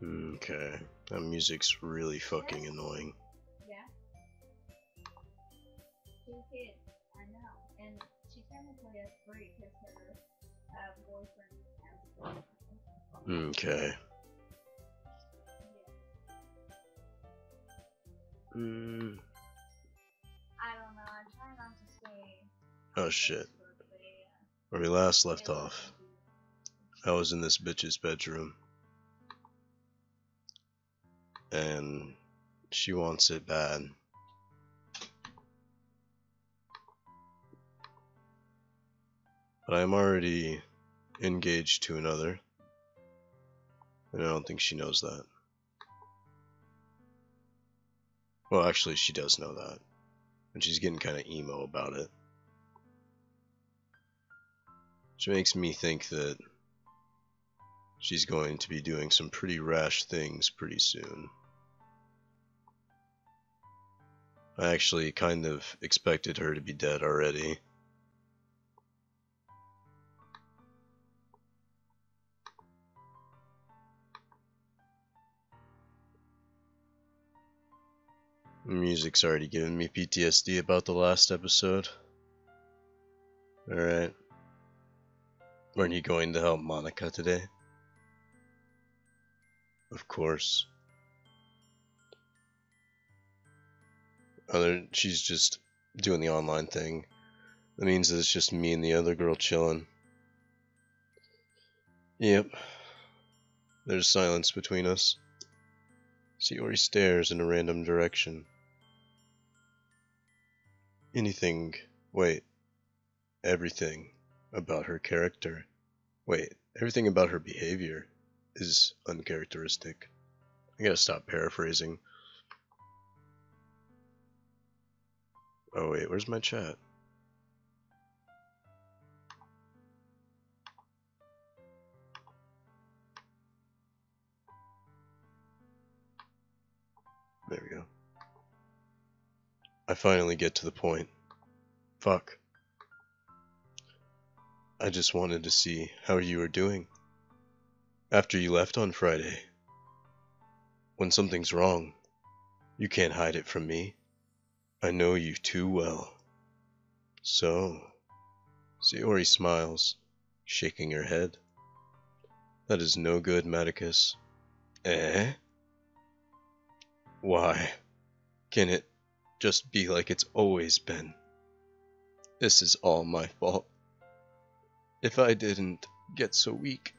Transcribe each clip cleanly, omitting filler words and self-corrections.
Okay, that music's really fucking annoying. Yeah. 2 kids, I know. And she technically has 3 because her boyfriend has 4. Okay. Yeah. I don't know, I try not to say. Oh shit. Facebook, but Where we last left off, I was in this bitch's bedroom. And she wants it bad. But I'm already engaged to another. And I don't think she knows that. Well, actually, she does know that. And she's getting kind of emo about it. Which makes me think that she's going to be doing some pretty rash things pretty soon. I actually kind of expected her to be dead already. The music's already giving me PTSD about the last episode. Alright. Weren't you going to help Monica today? Of course. She's just doing the online thing. That means that it's just me and the other girl chilling. Yep. There's silence between us. Sayori stares in a random direction. Everything about her character. Everything about her behavior is uncharacteristic. I gotta stop paraphrasing. Oh wait, where's my chat? There we go. I finally get to the point. Fuck. I just wanted to see how you were doing. After you left on Friday. When something's wrong, you can't hide it from me. I know you too well. So, Sayori smiles, shaking her head. That is no good, Maticus. Eh? Why? Can it just be like it's always been? This is all my fault. If I didn't get so weak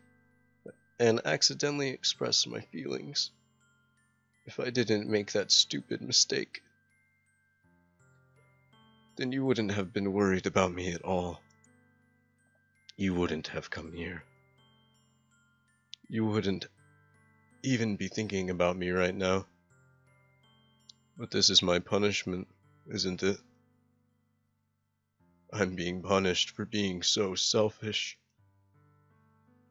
and accidentally express my feelings, if I didn't make that stupid mistake, then you wouldn't have been worried about me at all. You wouldn't have come here. You wouldn't even be thinking about me right now. But this is my punishment, isn't it? I'm being punished for being so selfish.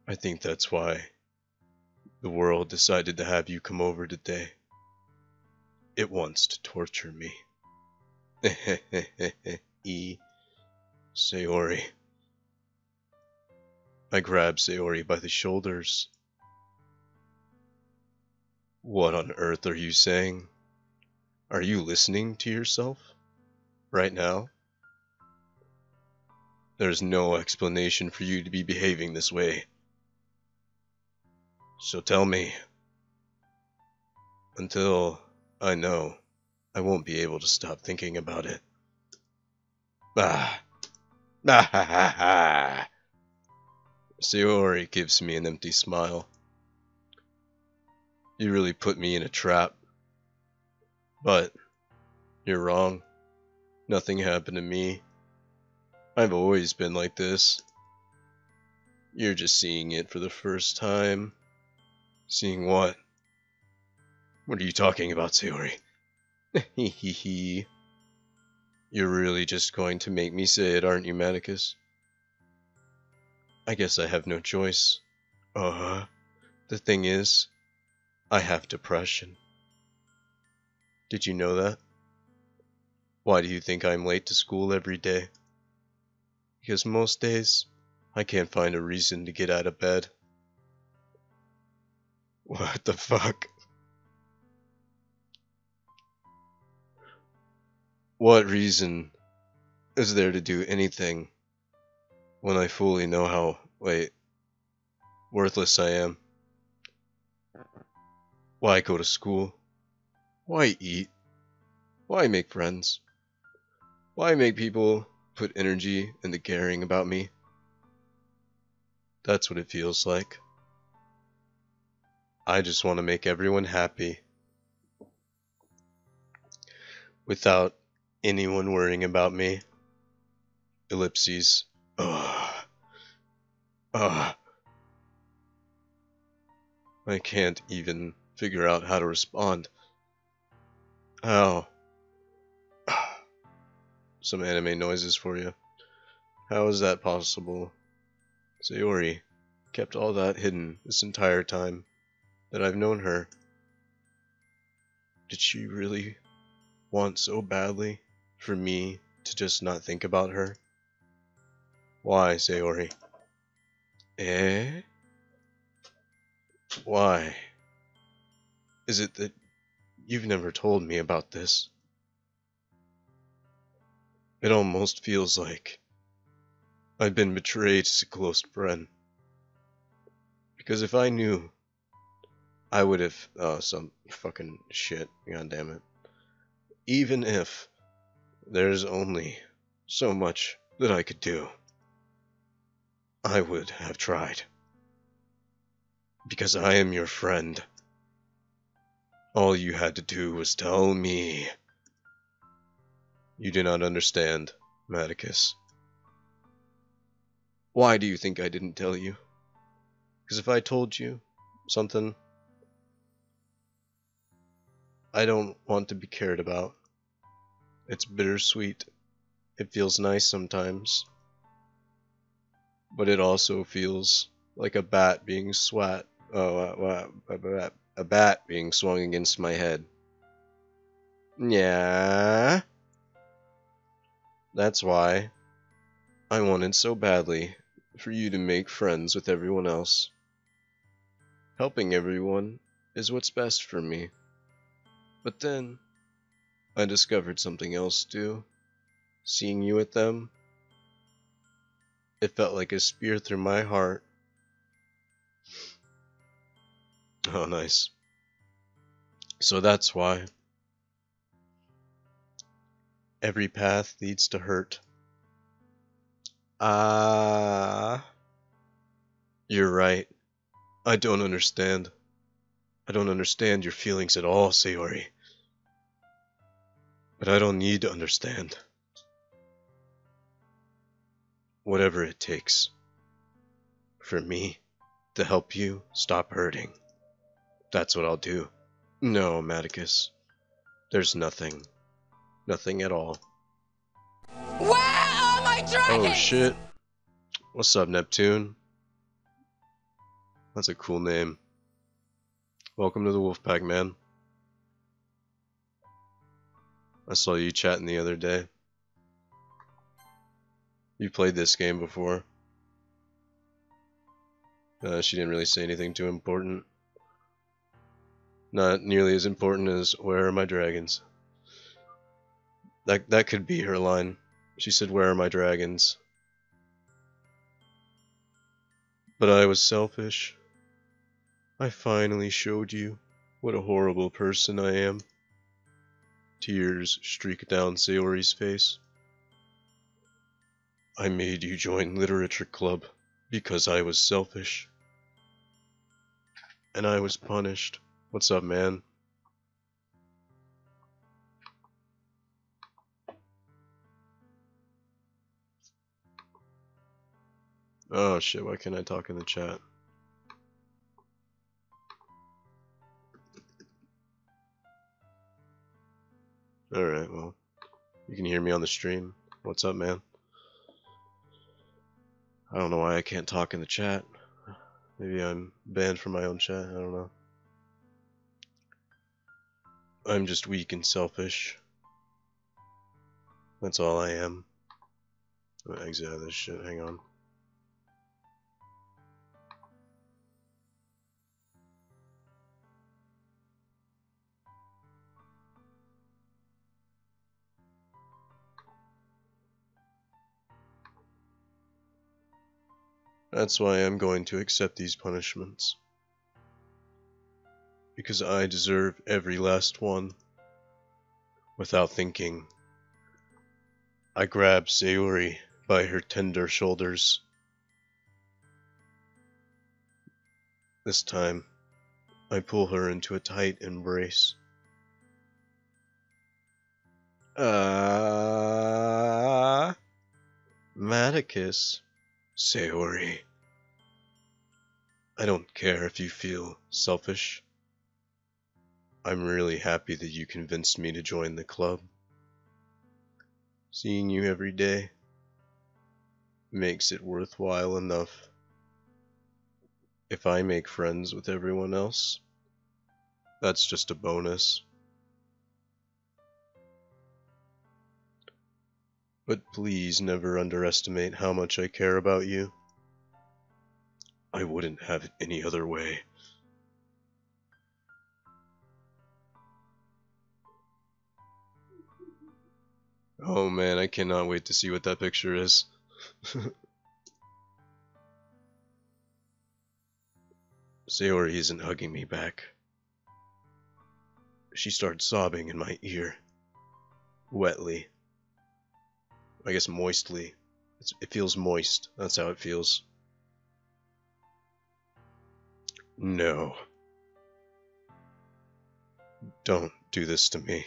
I think that's why the world decided to have you come over today. It wants to torture me. Sayori. I grab Sayori by the shoulders. What on earth are you saying? Are you listening to yourself? Right now? There's no explanation for you to be behaving this way. So tell me. Until I know, I won't be able to stop thinking about it. Ah. Ah ha ha ha. Sayori gives me an empty smile. You really put me in a trap. But you're wrong. Nothing happened to me. I've always been like this. You're just seeing it for the first time. Seeing what? What are you talking about, Sayori? Hehehe. You're really just going to make me say it, aren't you, Maticus? I guess I have no choice. Uh-huh. The thing is, I have depression. Did you know that? Why do you think I'm late to school every day? Because most days, I can't find a reason to get out of bed. What the fuck? What reason is there to do anything when I fully know how, worthless I am? Why go to school? Why eat? Why make friends? Why make people put energy into caring about me? That's what it feels like. I just want to make everyone happy without anyone worrying about me. Ellipses. Ugh. Ugh. I can't even figure out how to respond. How? Some anime noises for you. How is that possible? Sayori kept all that hidden this entire time that I've known her. Did she really want so badly for me to just not think about her? Why, Sayori? Eh? Why? Is it that you've never told me about this? It almost feels like I've been betrayed as a close friend. Because if I knew, I would have... Oh, some fucking shit. God damn it. Even if there's only so much that I could do, I would have tried. Because I am your friend. All you had to do was tell me. You do not understand, Maticus. Why do you think I didn't tell you? Because if I told you something I don't want to be cared about, it's bittersweet. It feels nice sometimes. But it also feels like a bat being a bat being swung against my head. Yeah. That's why I wanted so badly for you to make friends with everyone else. Helping everyone is what's best for me. But then I discovered something else too. Seeing you with them, it felt like a spear through my heart. Oh, nice. So that's why every path leads to hurt. You're right. I don't understand. I don't understand your feelings at all, Sayori. But I don't need to understand. Whatever it takes for me to help you stop hurting, that's what I'll do. No, Maticus. There's nothing. Nothing at all. Where are my dragons? Oh shit. What's up, Neptune? That's a cool name. Welcome to the Wolfpack, man. I saw you chatting the other day. You played this game before. She didn't really say anything too important. Not nearly as important as "Where are my dragons?" That could be her line. She said, "Where are my dragons?" But I was selfish. I finally showed you what a horrible person I am. Tears streak down Sayori's face. I made you join literature club because I was selfish. And I was punished. What's up, man? Oh shit, why can't I talk in the chat? Alright, well, you can hear me on the stream. What's up, man? I don't know why I can't talk in the chat. Maybe I'm banned from my own chat, I don't know. I'm just weak and selfish. That's all I am. I'm gonna exit out of this shit, hang on. That's why I'm going to accept these punishments. Because I deserve every last one. Without thinking, I grab Sayori by her tender shoulders. This time, I pull her into a tight embrace. Maticus, Sayori. I don't care if you feel selfish. I'm really happy that you convinced me to join the club. Seeing you every day makes it worthwhile enough. If I make friends with everyone else, that's just a bonus. But please never underestimate how much I care about you. I wouldn't have it any other way. Oh man, I cannot wait to see what that picture is. Sayori isn't hugging me back. She starts sobbing in my ear. Wetly. I guess moistly. It feels moist. That's how it feels. No. Don't do this to me.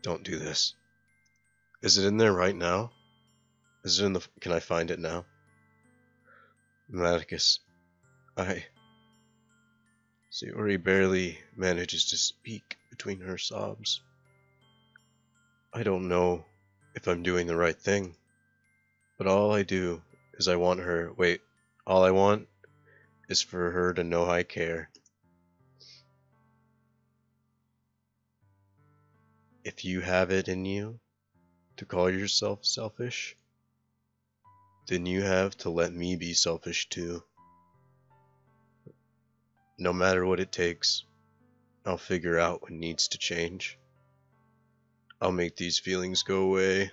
Don't do this. Is it in there right now? Is it in the... Can I find it now? Maticus. Sayori barely manages to speak between her sobs. I don't know if I'm doing the right thing, but all I do is I want her... Wait, all I want is for her to know I care. If you have it in you to call yourself selfish, then you have to let me be selfish too. No matter what it takes, I'll figure out what needs to change. I'll make these feelings go away.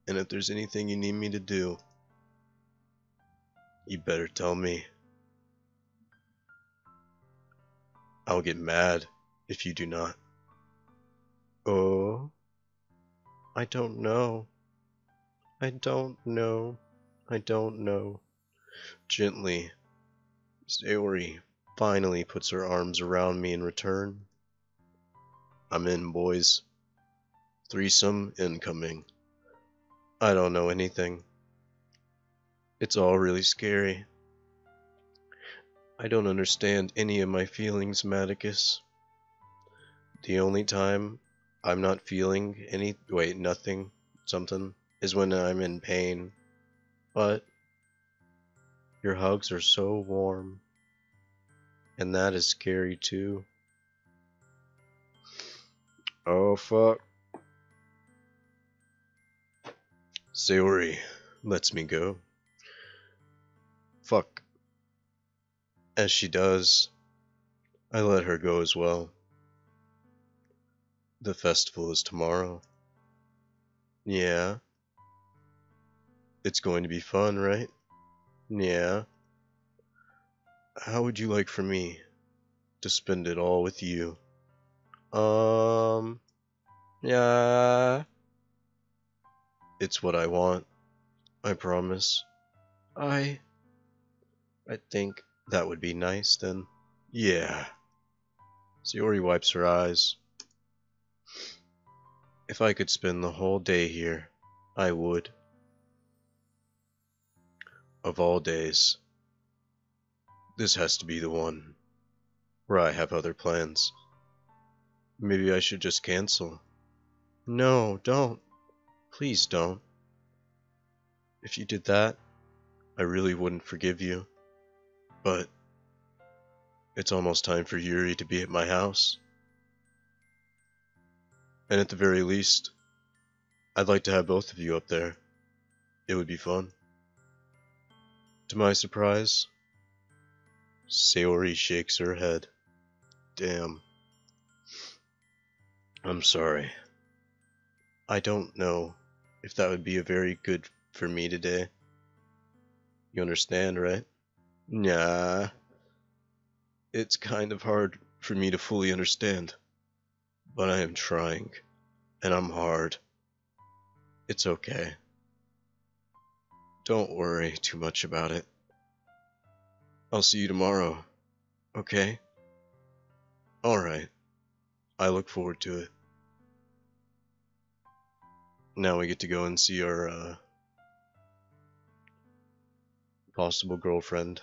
And if there's anything you need me to do, you better tell me. I'll get mad if you do not. Oh, I don't know. I don't know. I don't know. Gently, Sayori finally puts her arms around me in return. I'm in, boys. Threesome incoming. I don't know anything. It's all really scary. I don't understand any of my feelings, Maticus. The only time I'm not feeling nothing, something, is when I'm in pain. But your hugs are so warm. And that is scary too. Oh fuck. Sayori lets me go. Fuck. As she does, I let her go as well. The festival is tomorrow. Yeah. It's going to be fun, right? Yeah. How would you like for me to spend it all with you? Yeah. It's what I want. I promise. I think that would be nice then. Yeah. Sayori wipes her eyes. If I could spend the whole day here, I would. Of all days, this has to be the one where I have other plans. Maybe I should just cancel. No, don't. Please don't. If you did that, I really wouldn't forgive you. But it's almost time for Yuri to be at my house. And at the very least, I'd like to have both of you up there. It would be fun. To my surprise, Sayori shakes her head. Damn. I'm sorry. I don't know if that would be a very good for me today. You understand, right? Nah. It's kind of hard for me to fully understand. But I am trying. And I'm hard. It's okay. Don't worry too much about it. I'll see you tomorrow. Okay? Alright. I look forward to it. Now we get to go and see our, possible girlfriend.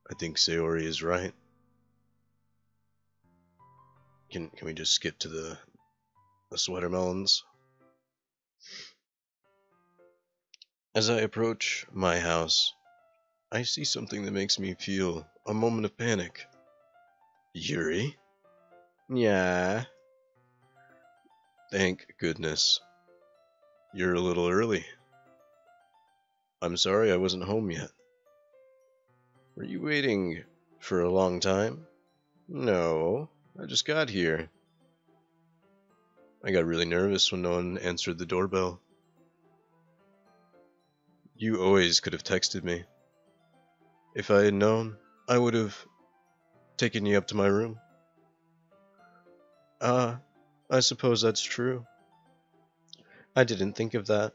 I think Sayori is right. Can we just skip to the sweatermelons? As I approach my house, I see something that makes me feel a moment of panic. Yuri? Yeah. Thank goodness. You're a little early. I'm sorry I wasn't home yet. Were you waiting for a long time? No, I just got here. I got really nervous when no one answered the doorbell. You always could have texted me. If I had known, I would have taken you up to my room. I suppose that's true. I didn't think of that.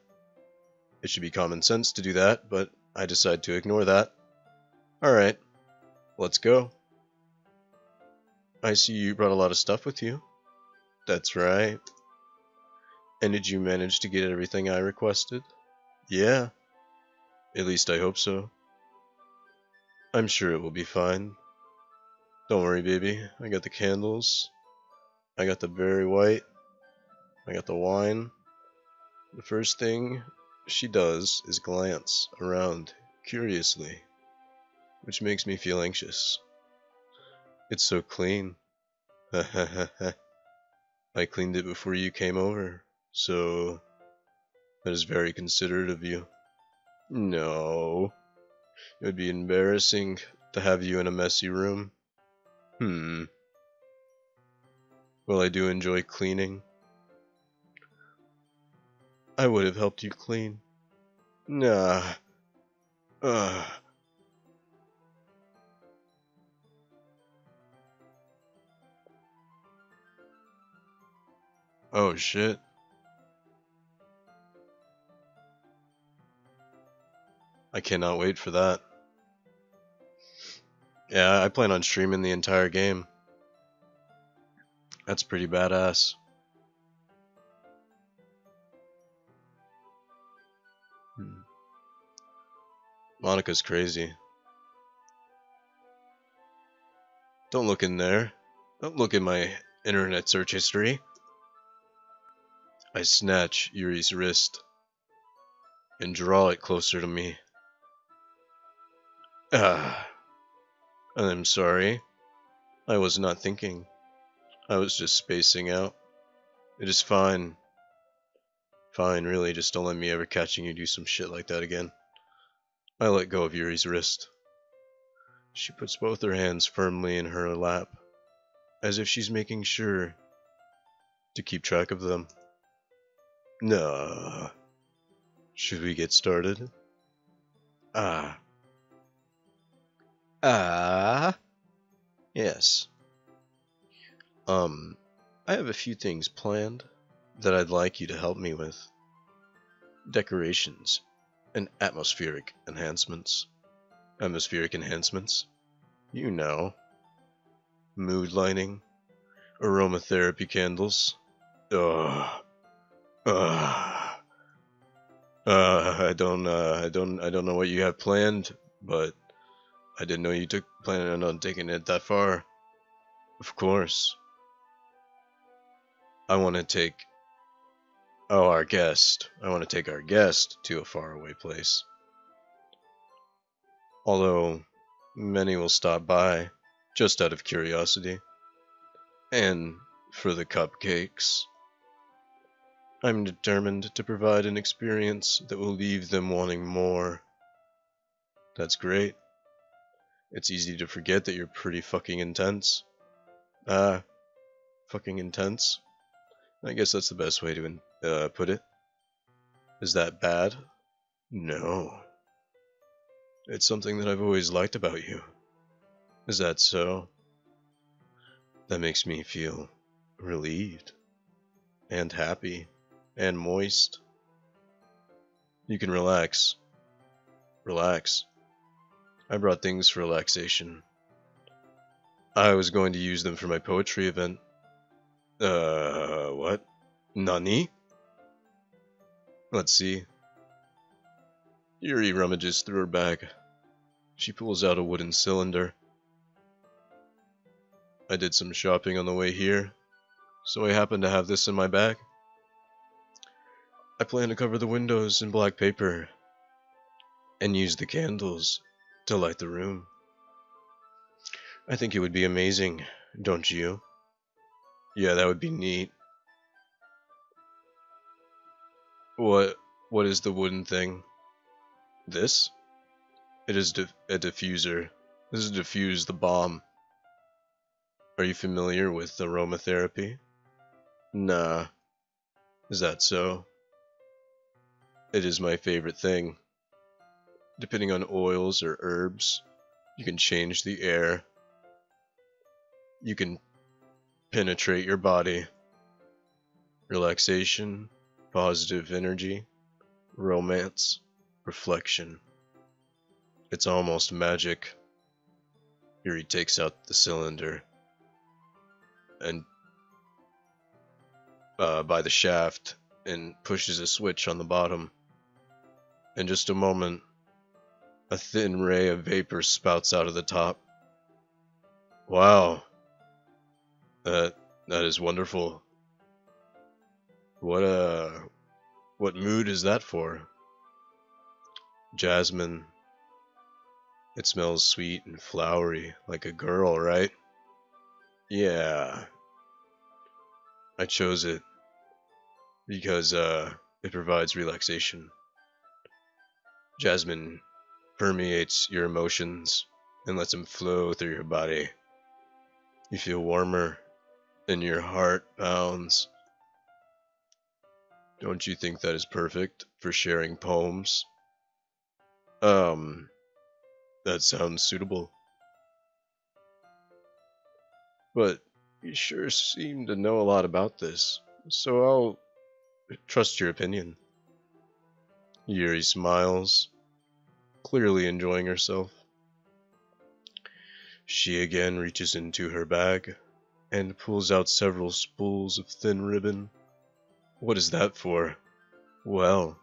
It should be common sense to do that, but I decide to ignore that. Alright, let's go. I see you brought a lot of stuff with you. That's right. And did you manage to get everything I requested? Yeah. At least I hope so. I'm sure it will be fine. Don't worry, baby. I got the candles. I got the berry white. I got the wine. The first thing she does is glance around curiously, which makes me feel anxious. It's so clean. I cleaned it before you came over, so that is very considerate of you. No, it would be embarrassing to have you in a messy room. Well, I do enjoy cleaning. I would have helped you clean. Nah. Ugh. Oh shit. I cannot wait for that. Yeah, I plan on streaming the entire game. That's pretty badass. Monica's crazy. Don't look in there. Don't look in my internet search history. I snatch Yuri's wrist and draw it closer to me. I'm sorry. I was not thinking. I was just spacing out. It is fine. Fine, really, just don't let me ever catching you do some shit like that again. I let go of Yuri's wrist. She puts both her hands firmly in her lap, as if she's making sure to keep track of them. Nah. Should we get started? Yes. I have a few things planned that I'd like you to help me with. Decorations and atmospheric enhancements. Atmospheric enhancements? You know. Mood lighting. Aromatherapy candles. I don't know what you have planned, but I didn't know you planning on taking it that far. Of course. I want to take our guest to a faraway place. Although many will stop by just out of curiosity. And for the cupcakes, I'm determined to provide an experience that will leave them wanting more. That's great. It's easy to forget that you're pretty fucking intense. Fucking intense? I guess that's the best way to put it. Is that bad? No. It's something that I've always liked about you. Is that so? That makes me feel relieved and happy and moist. You can relax. Relax. I brought things for relaxation. I was going to use them for my poetry event. What? Nani? Let's see. Yuri rummages through her bag. She pulls out a wooden cylinder. I did some shopping on the way here, so I happen to have this in my bag. I plan to cover the windows in black paper and use the candles to light the room. I think it would be amazing, don't you? Yeah, that would be neat. What is the wooden thing? This? It is a diffuser. This is to diffuse the bomb. Are you familiar with aromatherapy? Nah. Is that so? It is my favorite thing. Depending on oils or herbs, you can change the air. You can penetrate your body. Relaxation, positive energy, romance, reflection. It's almost magic. Yuri takes out the cylinder and by the shaft and pushes a switch on the bottom. In just a moment, a thin ray of vapor spouts out of the top. Wow. That is wonderful. What mood is that for? Jasmine. It smells sweet and flowery, like a girl, right? Yeah. I chose it because it provides relaxation. Jasmine permeates your emotions and lets them flow through your body. You feel warmer and your heart pounds. Don't you think that is perfect for sharing poems? That sounds suitable. But you sure seem to know a lot about this, so I'll trust your opinion. Yuri smiles, clearly enjoying herself. She again reaches into her bag and pulls out several spools of thin ribbon. What is that for? Well,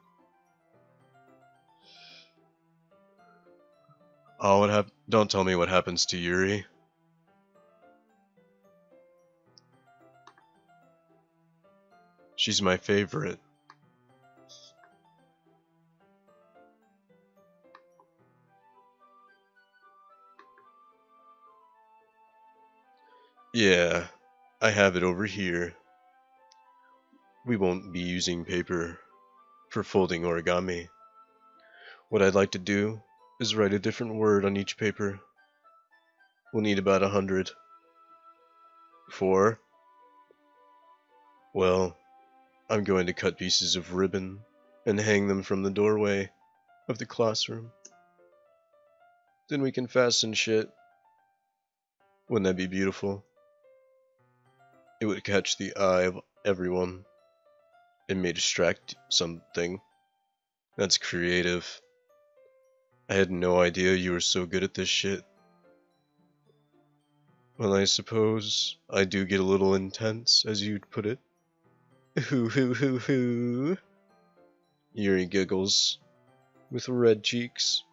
don't tell me what happens to Yuri. She's my favorite. Yeah, I have it over here. We won't be using paper for folding origami. What I'd like to do is write a different word on each paper. We'll need about 100. 4? Well, I'm going to cut pieces of ribbon and hang them from the doorway of the classroom. Then we can fasten shit. Wouldn't that be beautiful? It would catch the eye of everyone. It may distract something. That's creative. I had no idea you were so good at this shit. Well, I suppose I do get a little intense, as you'd put it. Hoo hoo hoo hoo. Yuri giggles, with red cheeks.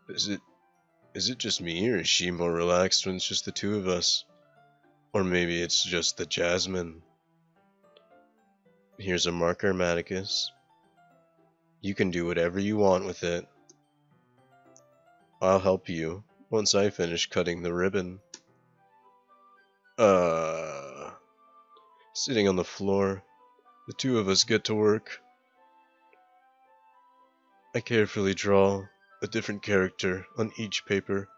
Is it just me, or is she more relaxed when it's just the two of us? Or maybe it's just the Jasmine. Here's a marker, Maticus. You can do whatever you want with it. I'll help you once I finish cutting the ribbon. Sitting on the floor, the two of us get to work. I carefully draw a different character on each paper.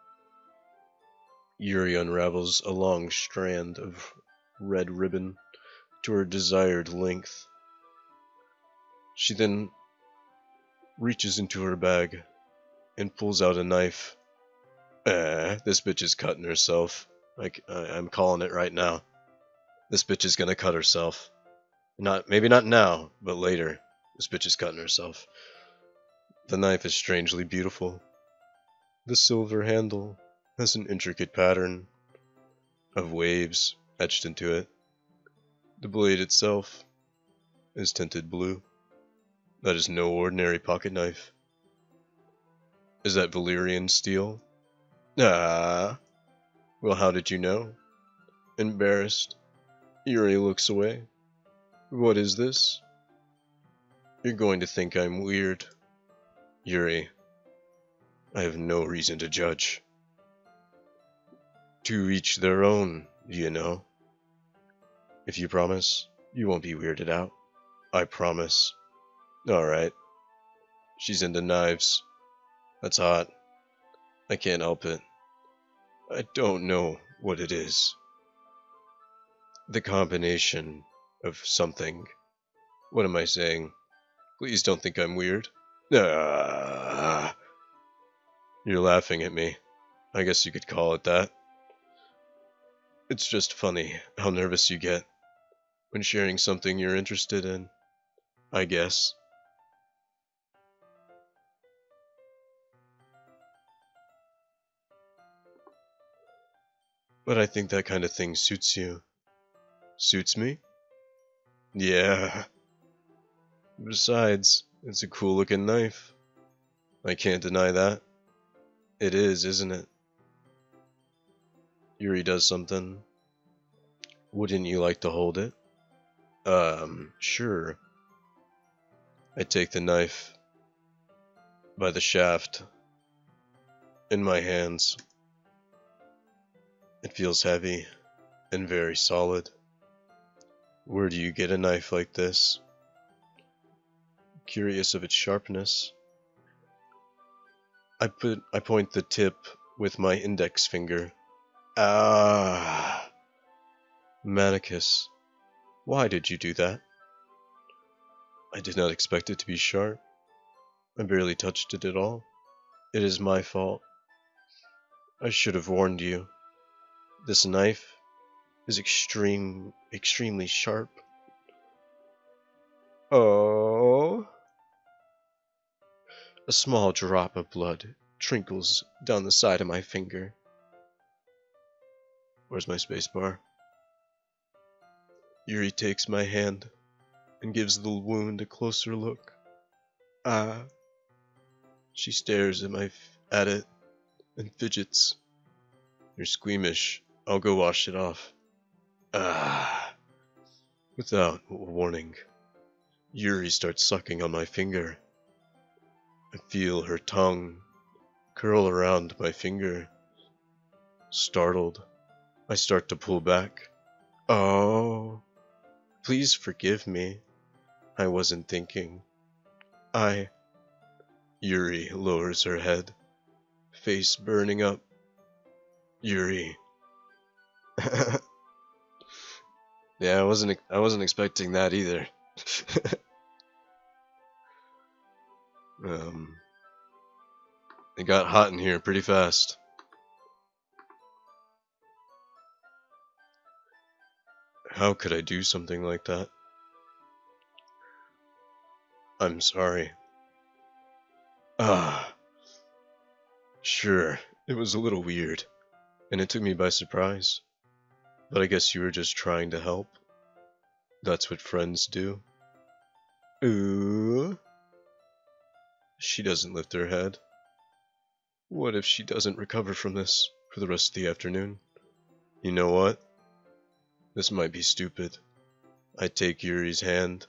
Yuri unravels a long strand of red ribbon to her desired length. She then reaches into her bag and pulls out a knife. This bitch is cutting herself. I'm calling it right now. This bitch is gonna cut herself. Maybe not now, but later. This bitch is cutting herself. The knife is strangely beautiful. The silver handle has an intricate pattern of waves etched into it. The blade itself is tinted blue. That is no ordinary pocket knife. Is that Valyrian steel? Ah. Well, how did you know? Embarrassed, Yuri looks away. What is this? You're going to think I'm weird. Yuri, I have no reason to judge. To each their own, you know. If you promise, you won't be weirded out. I promise. Alright. She's into knives. That's hot. I can't help it. I don't know what it is. The combination of something. What am I saying? Please don't think I'm weird. Ah. You're laughing at me. I guess you could call it that. It's just funny how nervous you get when sharing something you're interested in, I guess. But I think that kind of thing suits you. Suits me? Yeah. Besides, it's a cool looking knife. I can't deny that. It is, isn't it? Yuri does something. Wouldn't you like to hold it? Sure. I take the knife by the shaft in my hands. It feels heavy and very solid. Where do you get a knife like this? Curious of its sharpness. I point the tip with my index finger. Ah. Manicus, why did you do that? I did not expect it to be sharp. I barely touched it at all. It is my fault. I should have warned you. This knife is extremely sharp. Oh. A small drop of blood trickles down the side of my finger. Where's my spacebar? Yuri takes my hand and gives the wound a closer look. Ah. She stares at it and fidgets. You're squeamish. I'll go wash it off. Ah. Without warning, Yuri starts sucking on my finger. I feel her tongue curl around my finger. Startled, I start to pull back. Oh. Please forgive me. I wasn't thinking. Yuri lowers her head, face burning up. Yuri. Yeah, I wasn't expecting that either. It got hot in here pretty fast. How could I do something like that? I'm sorry. Ah. Sure, it was a little weird, and it took me by surprise. But I guess you were just trying to help. That's what friends do. Ooh. She doesn't lift her head. What if she doesn't recover from this for the rest of the afternoon? You know what? This might be stupid. I take Yuri's hand,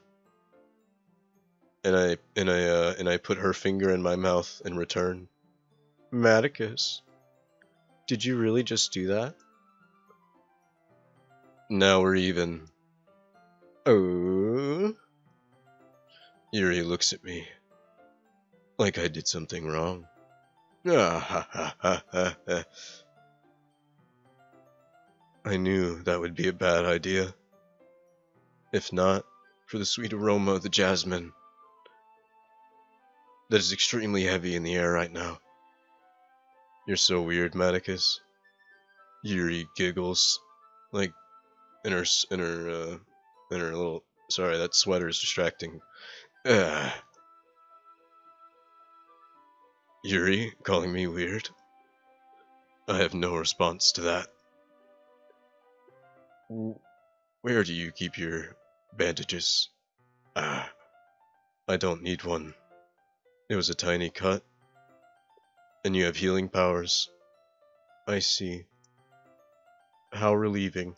and I put her finger in my mouth in return. Maticus, did you really just do that? Now we're even. Oh. Yuri looks at me like I did something wrong. Ah, ha, ha, ha, ha, ha. I knew that would be a bad idea. If not for the sweet aroma of the jasmine. that is extremely heavy in the air right now. You're so weird, Maticus. Yuri giggles, like in her little. Sorry, that sweater is distracting. Ugh. Yuri calling me weird? I have no response to that. Where do you keep your bandages? Ah, I don't need one. It was a tiny cut. And you have healing powers. I see. How relieving.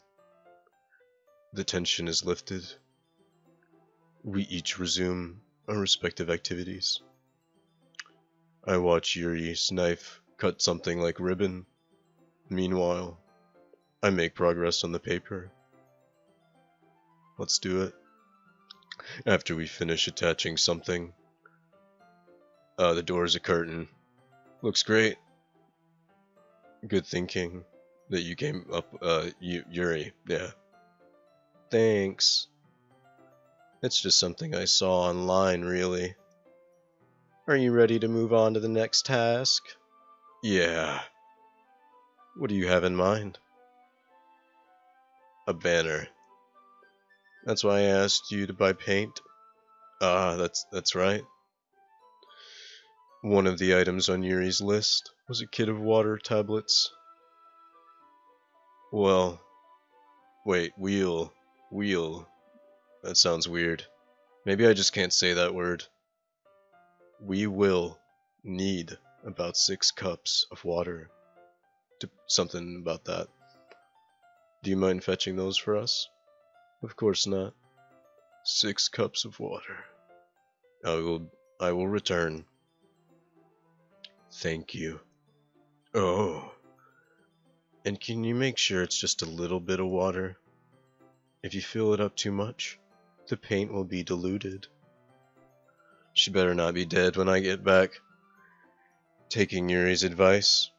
The tension is lifted. We each resume our respective activities. I watch Yuri's knife cut something like ribbon. Meanwhile, I make progress on the paper. Let's do it. After we finish attaching something, the door is a curtain. Looks great. Good thinking that you came up, Yuri. Yeah. Thanks. It's just something I saw online, really. Are you ready to move on to the next task? Yeah. What do you have in mind? A banner. That's why I asked you to buy paint. Ah, that's right. One of the items on Yuri's list was a kit of water tablets. Well, wait, wheel. That sounds weird. Maybe I just can't say that word. We will need about 6 cups of water. Something about that. Do you mind fetching those for us? Of course not. 6 cups of water. I will return. Thank you. Oh. And can you make sure it's just a little bit of water? If you fill it up too much, the paint will be diluted. She better not be dead when I get back. Taking Yuri's advice,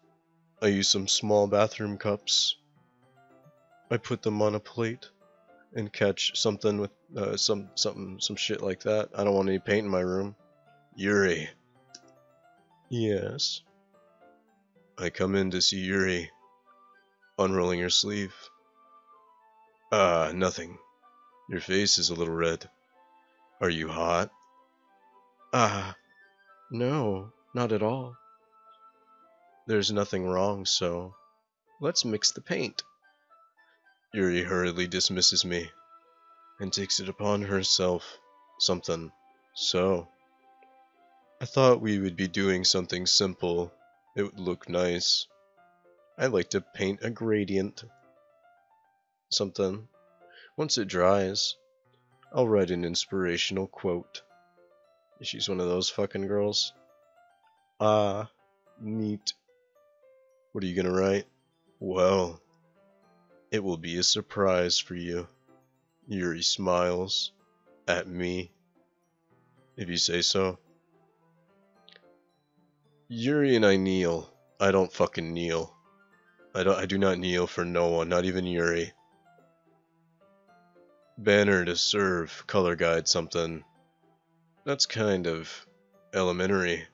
I use some small bathroom cups. I put them on a plate and catch something with some shit like that. I don't want any paint in my room. Yuri. Yes. I come in to see Yuri, unrolling her sleeve. Ah, nothing. Your face is a little red. Are you hot? Ah, no, not at all. There's nothing wrong, so let's mix the paint. Yuri hurriedly dismisses me and takes it upon herself. Something. So, I thought we would be doing something simple. It would look nice. I like to paint a gradient. Something. Once it dries, I'll write an inspirational quote. She's one of those fucking girls. Ah, neat. What are you gonna write? Well, it will be a surprise for you. Yuri smiles at me. If you say so. Yuri and I kneel. I don't fucking kneel. I do not kneel for no one, not even Yuri. Banner to serve, color guide something. That's kind of elementary.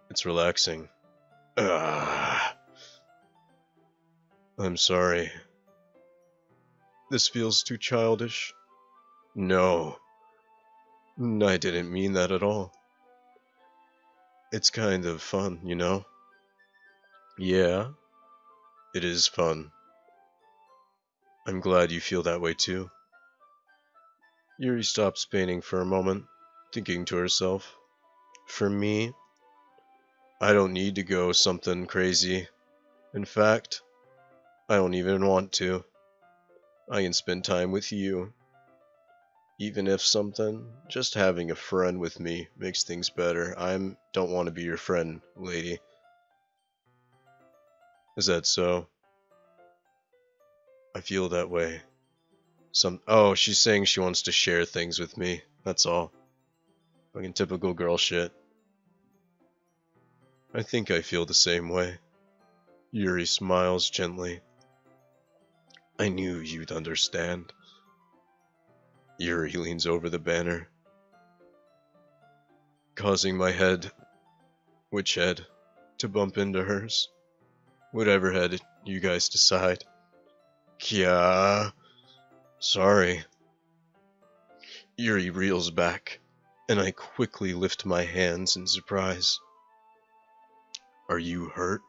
It's relaxing. Ah. I'm sorry. This feels too childish. No. I didn't mean that at all. It's kind of fun, you know? Yeah, it is fun. I'm glad you feel that way too. Yuri stops painting for a moment, thinking to herself. For me, I don't need to go something crazy. In fact, I don't even want to. I can spend time with you. Even if just having a friend with me makes things better. Don't want to be your friend, lady. Is that so? I feel that way. Oh, she's saying she wants to share things with me. That's all. Fucking typical girl shit. I think I feel the same way. Yuri smiles gently. I knew you'd understand. Yuri leans over the banner. causing my head, which head, to bump into hers. Whatever head you guys decide. Kya. Sorry. Yuri reels back, and I quickly lift my hands in surprise. Are you hurt?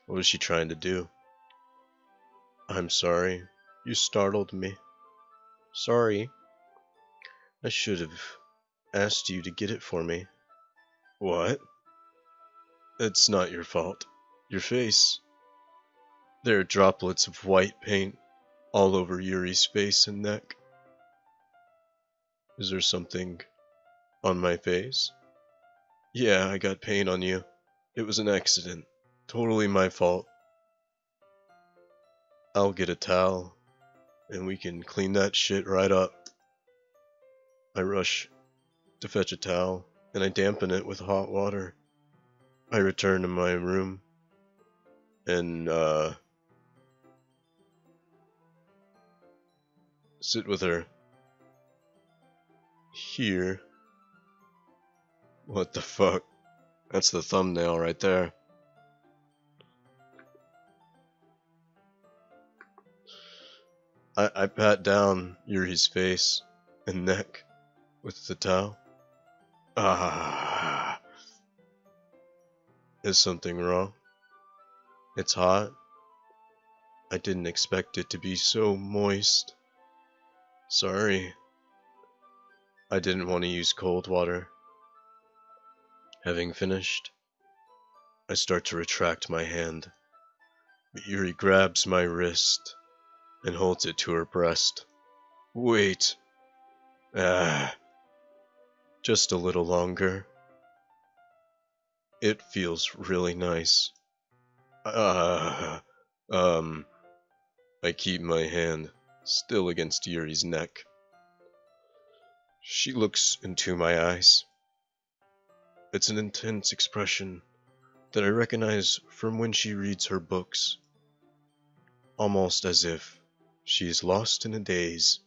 What is she trying to do? I'm sorry. You startled me. Sorry. I should have asked you to get it for me. What? It's not your fault. Your face. There are droplets of white paint all over Yuri's face and neck. Is there something on my face? Yeah, I got paint on you. It was an accident. Totally my fault. I'll get a towel, and we can clean that shit right up. I rush to fetch a towel, and I dampen it with hot water. I return to my room, and, sit with her. Here. What the fuck? That's the thumbnail right there. I pat down Yuri's face and neck with the towel. Ah. Is something wrong? It's hot. I didn't expect it to be so moist. Sorry. I didn't want to use cold water. Having finished, I start to retract my hand, but Yuri grabs my wrist and holds it to her breast. Wait. Just a little longer. It feels really nice. I keep my hand still against Yuri's neck. She looks into my eyes. It's an intense expression that I recognize from when she reads her books. Almost as if she is lost in a daze,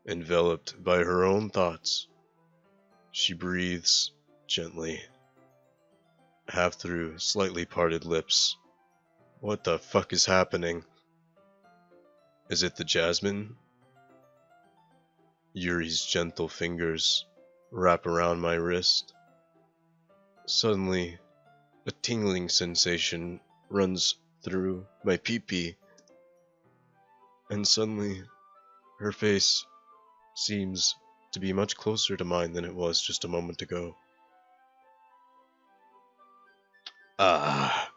enveloped by her own thoughts. She breathes gently, half through slightly parted lips. What the fuck is happening? Is it the jasmine? Yuri's gentle fingers wrap around my wrist. Suddenly, a tingling sensation runs through my pee-pee. And suddenly, her face seems to be much closer to mine than it was just a moment ago. Ah.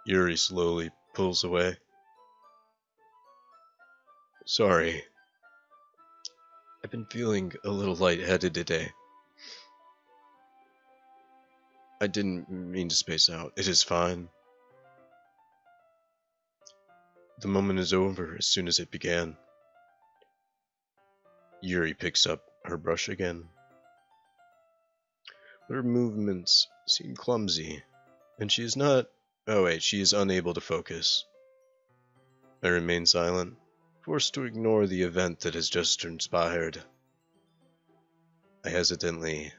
Yuri slowly pulls away. Sorry. I've been feeling a little lightheaded today. I didn't mean to space out. It is fine. The moment is over as soon as it began. Yuri picks up her brush again. But her movements seem clumsy, and she is she is unable to focus. I remain silent, forced to ignore the event that has just transpired. I hesitantly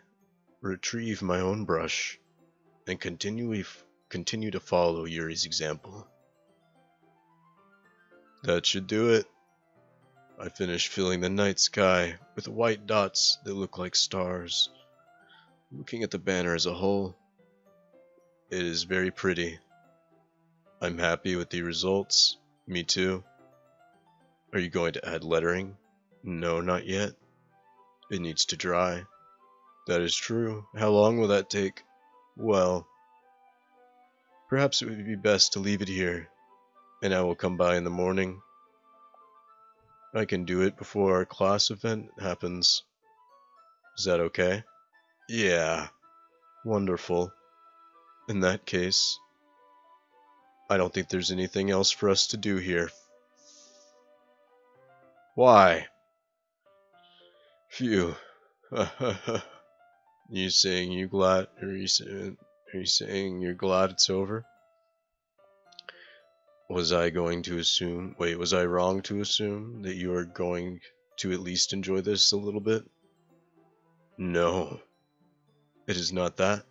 retrieve my own brush and continue to follow Yuri's example. That should do it. I finish filling the night sky with white dots that look like stars. Looking at the banner as a whole, it is very pretty. I'm happy with the results. Me too. Are you going to add lettering? No, not yet. It needs to dry. That is true. How long will that take? Well, perhaps it would be best to leave it here, and I will come by in the morning. I can do it before our class event happens. Is that okay? Yeah. Wonderful. In that case, I don't think there's anything else for us to do here. Why? Phew. You saying you glad? Are you saying you're glad it's over? Was I wrong to assume that you are going to at least enjoy this a little bit? No. It is not that.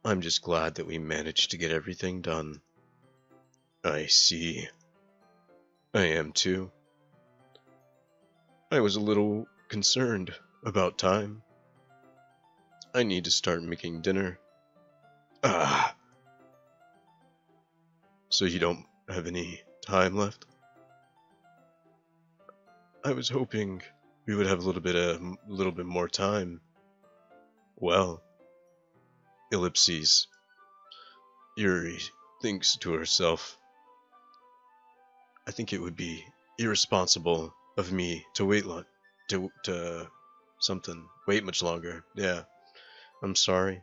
I'm just glad that we managed to get everything done. I see. I am too. I was a little concerned about time. I need to start making dinner. Ah! So you don't have any time left? I was hoping we would have a little bit more time. Well, ellipses. Yuri thinks to herself, I think it would be irresponsible of me to wait wait much longer. Yeah, I'm sorry.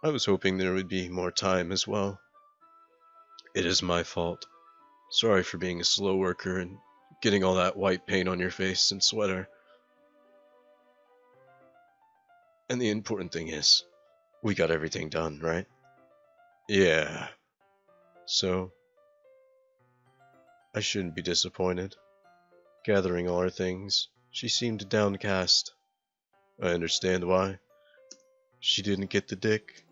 I was hoping there would be more time as well. It is my fault. Sorry for being a slow worker and getting all that white paint on your face and sweater. And the important thing is, we got everything done, right? Yeah. So, I shouldn't be disappointed. Gathering all her things, she seemed downcast. I understand why. She didn't get the dick.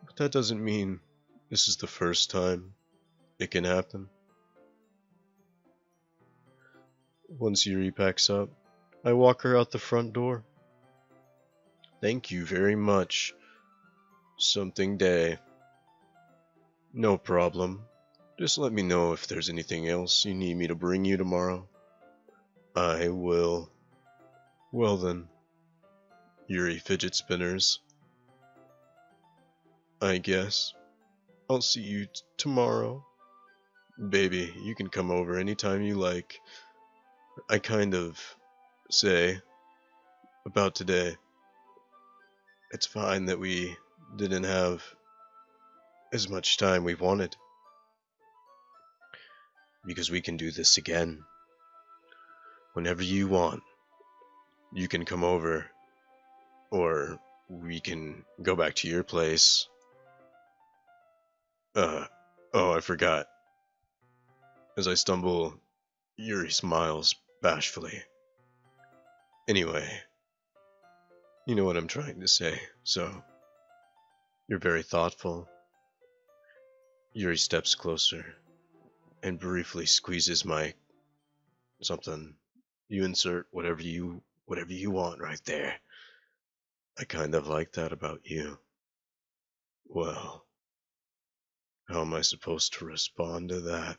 But that doesn't mean this is the first time it can happen. Once Yuri packs up, I walk her out the front door. Thank you very much. Something day. No problem. Just let me know if there's anything else you need me to bring you tomorrow. I will. Well then. Yuri fidget spinners. I guess. I'll see you tomorrow. Baby, you can come over anytime you like. I kind of say about today. It's fine that we didn't have as much time we wanted. Because we can do this again. Whenever you want, you can come over. Or we can go back to your place. Oh, I forgot. As I stumble, Yuri smiles bashfully. Anyway, you know what I'm trying to say, so you're very thoughtful. Yuri steps closer and briefly squeezes my something. You insert whatever you want right there. I kind of like that about you. Well, how am I supposed to respond to that?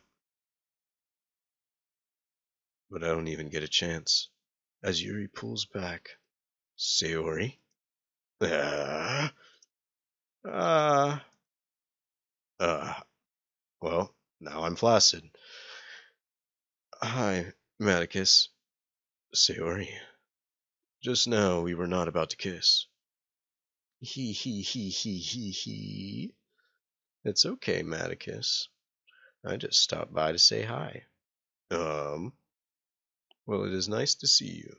But I don't even get a chance. As Yuri pulls back, Sayori? Ah, ah, well, now I'm flaccid. Hi, Maticus. Sayori. Just now we were not about to kiss. He. It's okay, Maticus. I just stopped by to say hi. Well, it is nice to see you.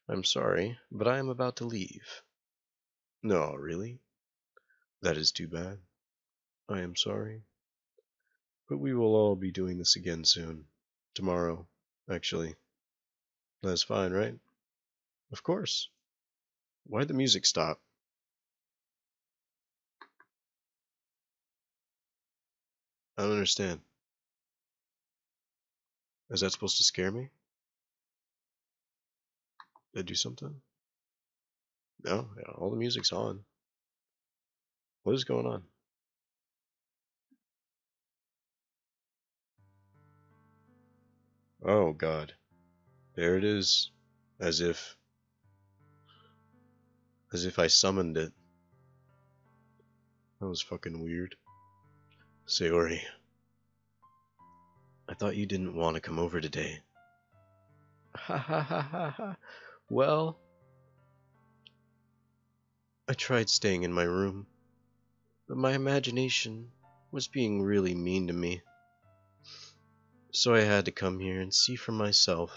I'm sorry, but I am about to leave. No, really? That is too bad. I am sorry. But we will all be doing this again soon. Tomorrow, actually. That's fine, right? Of course. Why'd the music stop? I don't understand. Is that supposed to scare me? Did I do something? No, yeah, all the music's on. What is going on? Oh god. There it is. As if I summoned it. That was fucking weird. Sayori, I thought you didn't want to come over today. Ha ha ha ha ha. Well, I tried staying in my room, but my imagination was being really mean to me. So I had to come here and see for myself.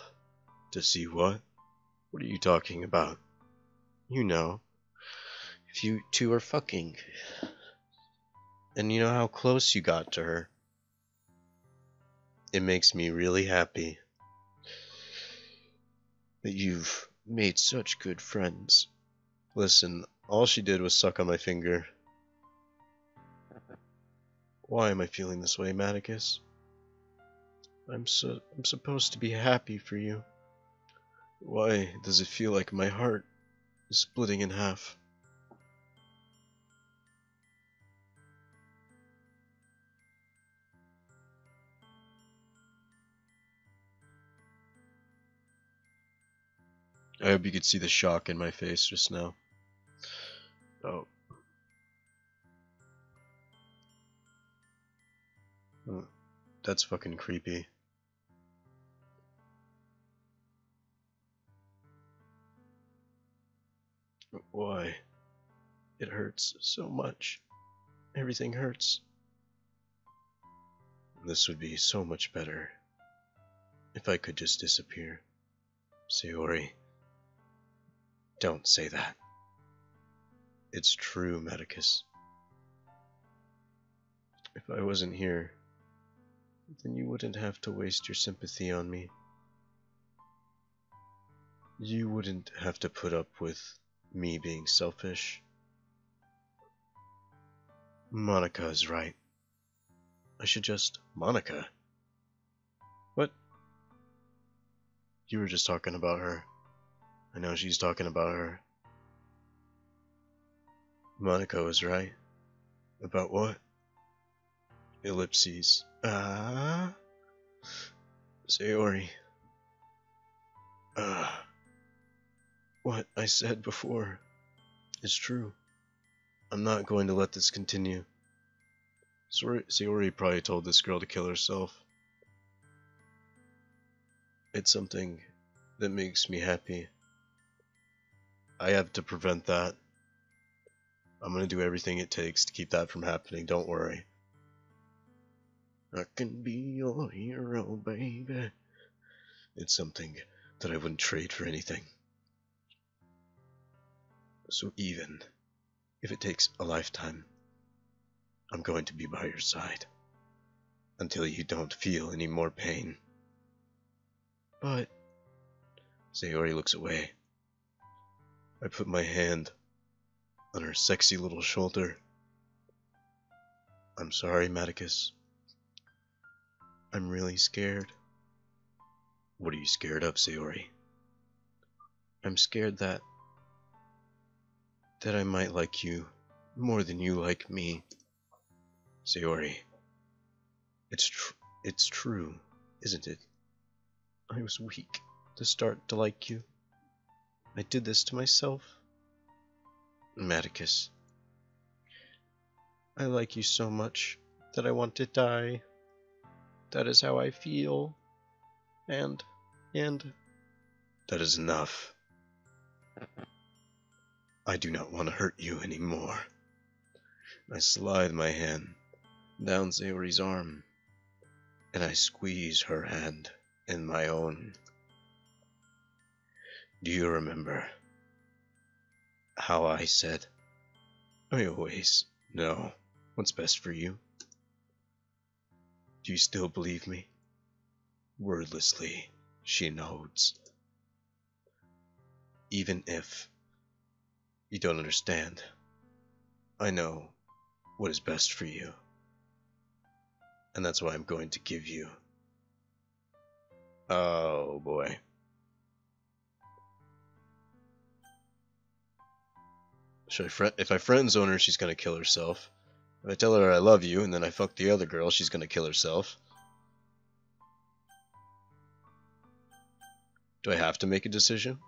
To see what? What are you talking about? You know, if you two are fucking. And you know how close you got to her. It makes me really happy that you've made such good friends. Listen, all she did was suck on my finger. Why am I feeling this way, Maticus? I'm supposed to be happy for you. Why does it feel like my heart is splitting in half? I hope you could see the shock in my face just now. Oh. That's fucking creepy. Why? It hurts so much. Everything hurts. This would be so much better if I could just disappear. Sayori, don't say that. It's true, Maticus. If I wasn't here, then you wouldn't have to waste your sympathy on me. You wouldn't have to put up with me being selfish. Monica is right. I should just... Monica? What? You were just talking about her. I know she's talking about her. Monica was right. About what? Ellipses. Sayori. What I said before is true. I'm not going to let this continue. Sayori probably told this girl to kill herself. It's something that makes me happy. I have to prevent that. I'm gonna do everything it takes to keep that from happening, don't worry. I can be your hero, baby. It's something that I wouldn't trade for anything. So even if it takes a lifetime, I'm going to be by your side until you don't feel any more pain. But Sayori looks away. I put my hand on her sexy little shoulder. I'm sorry, Maticus. I'm really scared. What are you scared of, Sayori? I'm scared that I might like you more than you like me. Sayori, it's true, isn't it? I was weak to start to like you. I did this to myself. Maticus, I like you so much that I want to die. That is how I feel. And that is enough. I do not want to hurt you anymore. I slide my hand down Sayori's arm, and I squeeze her hand in my own. Do you remember how I said, I always know what's best for you? Do you still believe me? Wordlessly, she nods. Even if you don't understand, I know what is best for you. And that's why I'm going to give you. Oh boy. If I friend zone her, she's gonna kill herself. If I tell her I love you and then I fuck the other girl, she's gonna kill herself. Do I have to make a decision?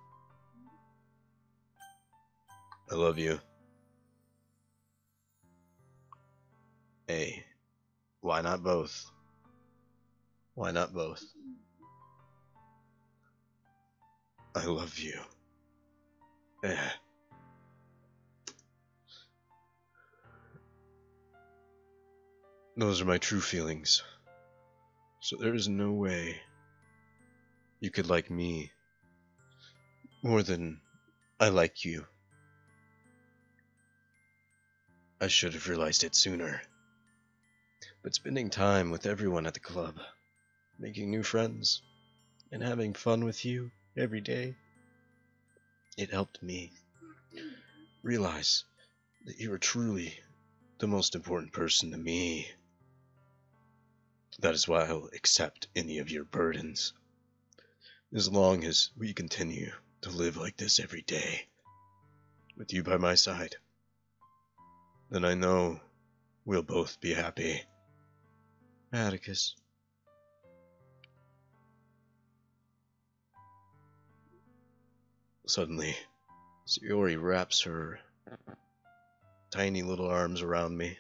I love you. Hey, why not both? Why not both? I love you. Those are my true feelings. So there is no way you could like me more than I like you. I should have realized it sooner. But spending time with everyone at the club, making new friends, and having fun with you every day, it helped me. realize that you are truly the most important person to me. That is why I'll accept any of your burdens. As long as we continue to live like this every day, with you by my side, then I know we'll both be happy. Atticus. Suddenly, Sayori wraps her tiny little arms around me.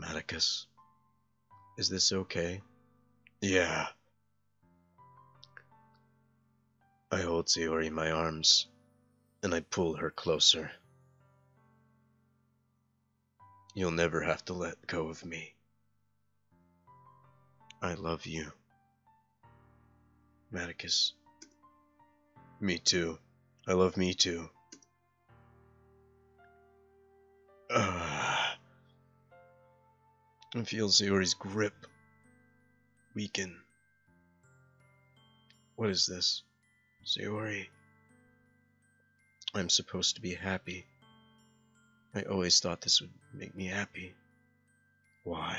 Atticus, is this okay? Yeah. I hold Sayori in my arms, and I pull her closer. You'll never have to let go of me. I love you. Atticus. Me too. I love me too. I feel Sayori's grip weaken. What is this? Sayori. I'm supposed to be happy. I always thought this would make me happy. Why?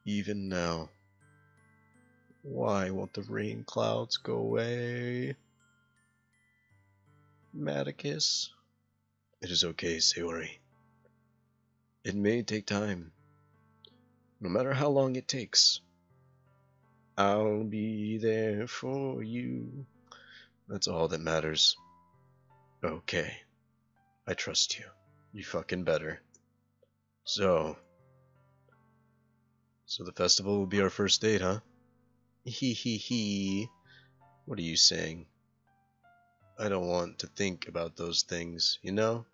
Even now. Why won't the rain clouds go away? Atticus. It is okay, Sayori. It may take time. No matter how long it takes. I'll be there for you. That's all that matters. Okay. I trust you. You fucking better. So the festival will be our first date, huh? Hee. What are you saying? I don't want to think about those things, you know?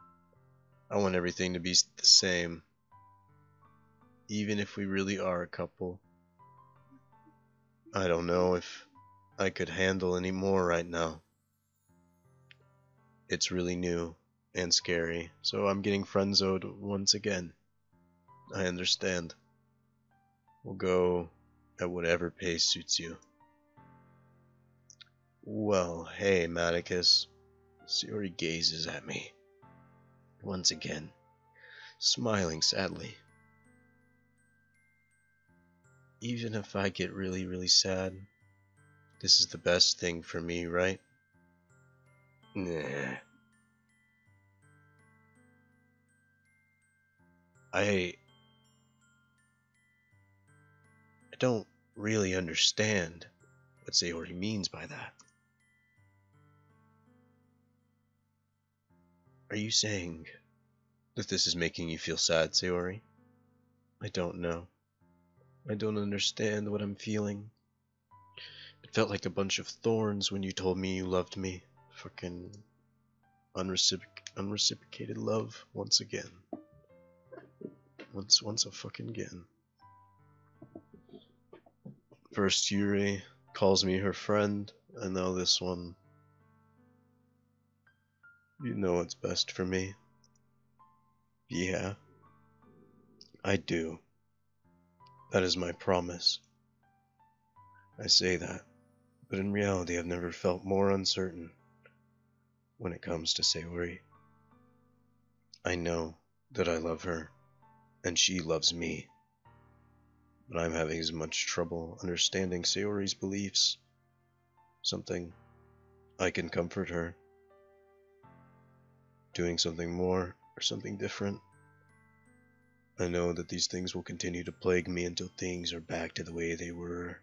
I want everything to be the same. Even if we really are a couple. I don't know if I could handle any more right now. It's really new and scary, so I'm getting friend-zoned once again. I understand. We'll go at whatever pace suits you. Well, hey, Atticus. Sayori gazes at me. Once again, smiling sadly. Even if I get really, really sad, this is the best thing for me, right? Nah. I don't really understand what Sayori means by that. Are you saying that this is making you feel sad, Sayori? I don't know. I don't understand what I'm feeling. It felt like a bunch of thorns when you told me you loved me. Fucking unreciprocated love once again. Once a fucking again. First Yuri calls me her friend, and now this one. You know what's best for me. Yeah, I do. That is my promise. I say that, but in reality I've never felt more uncertain when it comes to Sayori. I know that I love her, and she loves me, but I'm having as much trouble understanding Sayori's beliefs. Something I can comfort her. Doing something more or something different. I know that these things will continue to plague me until things are back to the way they were.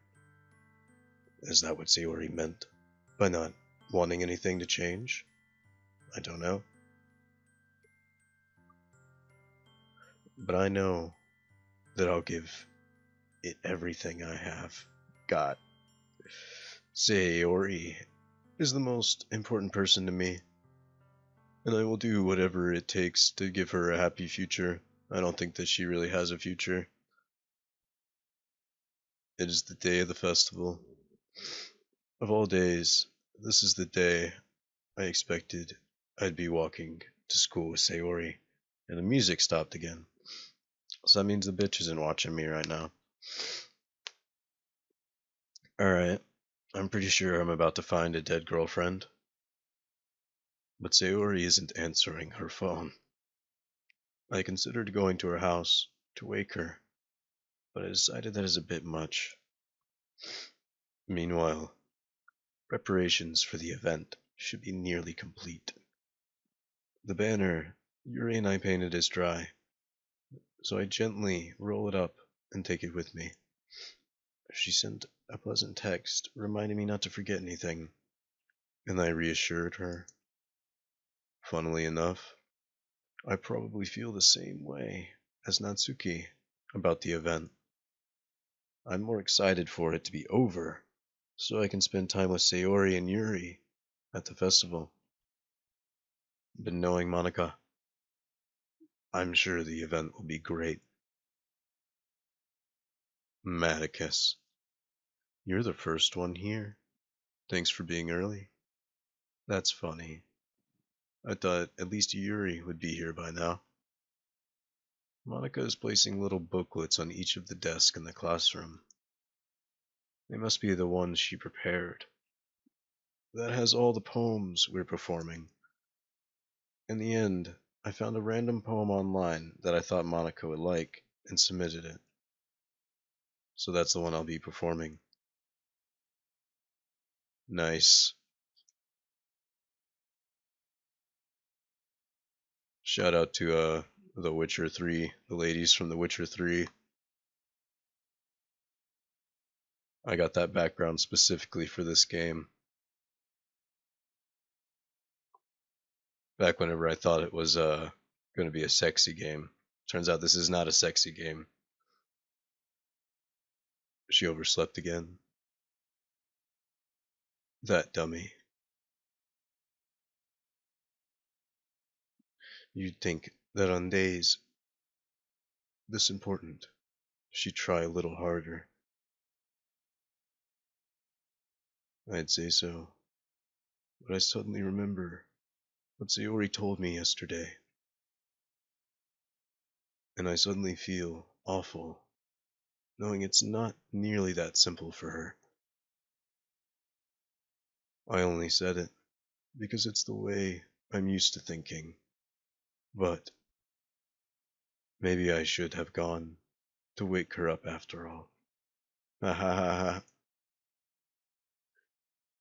Is that what Sayori meant by not wanting anything to change? I don't know. But I know that I'll give it everything I have got. Sayori is the most important person to me, and I will do whatever it takes to give her a happy future. I don't think that she really has a future. It is the day of the festival. Of all days, this is the day I expected I'd be walking to school with Sayori, and the music stopped again. So that means the bitch isn't watching me right now. Alright, I'm pretty sure I'm about to find a dead girlfriend. but Sayori isn't answering her phone. I considered going to her house to wake her, but I decided that is a bit much. Meanwhile, preparations for the event should be nearly complete. The banner Yuri and I painted is dry, so I gently roll it up and take it with me. She sent a pleasant text reminding me not to forget anything, and I reassured her. Funnily enough, I probably feel the same way as Natsuki about the event. I'm more excited for it to be over, so I can spend time with Sayori and Yuri at the festival. But knowing Monica, I'm sure the event will be great. Maticus, you're the first one here. Thanks for being early. That's funny. I thought at least Yuri would be here by now. Monica is placing little booklets on each of the desks in the classroom. They must be the ones she prepared. That has all the poems we're performing. In the end, I found a random poem online that I thought Monica would like and submitted it. So that's the one I'll be performing. Nice. Shout out to The Witcher 3, the ladies from The Witcher 3. I got that background specifically for this game. Back whenever I thought it was going to be a sexy game. Turns out this is not a sexy game. She overslept again. That dummy. You'd think that on days this important, she'd try a little harder. I'd say so. But I suddenly remember what Sayori told me yesterday. And I suddenly feel awful, knowing it's not nearly that simple for her. I only said it because it's the way I'm used to thinking. But maybe I should have gone to wake her up after all. Ha ha ha ha.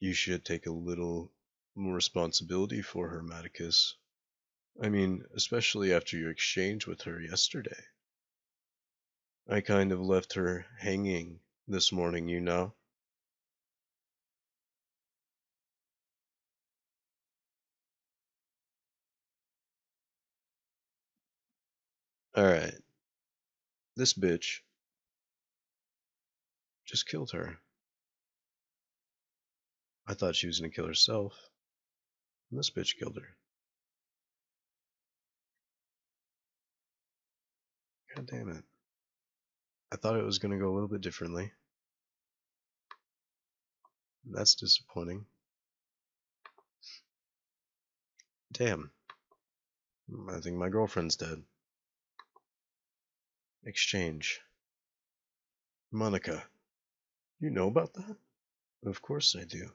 You should take a little more responsibility for her, Maticus. I mean, especially after your exchange with her yesterday. I kind of left her hanging this morning, you know. Alright, this bitch just killed her. I thought she was gonna kill herself, and this bitch killed her. God damn it. I thought it was gonna go a little bit differently. That's disappointing. Damn. I think my girlfriend's dead. Exchange. Monica, you know about that? Of course I do.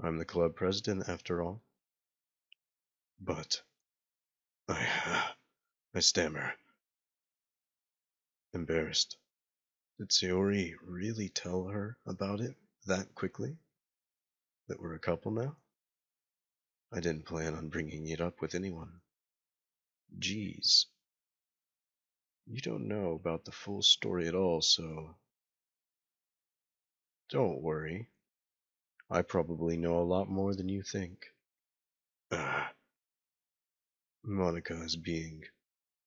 I'm the club president after all. But I stammer. Embarrassed. Did Sayori really tell her about it that quickly? That we're a couple now? I didn't plan on bringing it up with anyone. Jeez. You don't know about the full story at all, so... Don't worry. I probably know a lot more than you think. Monica is being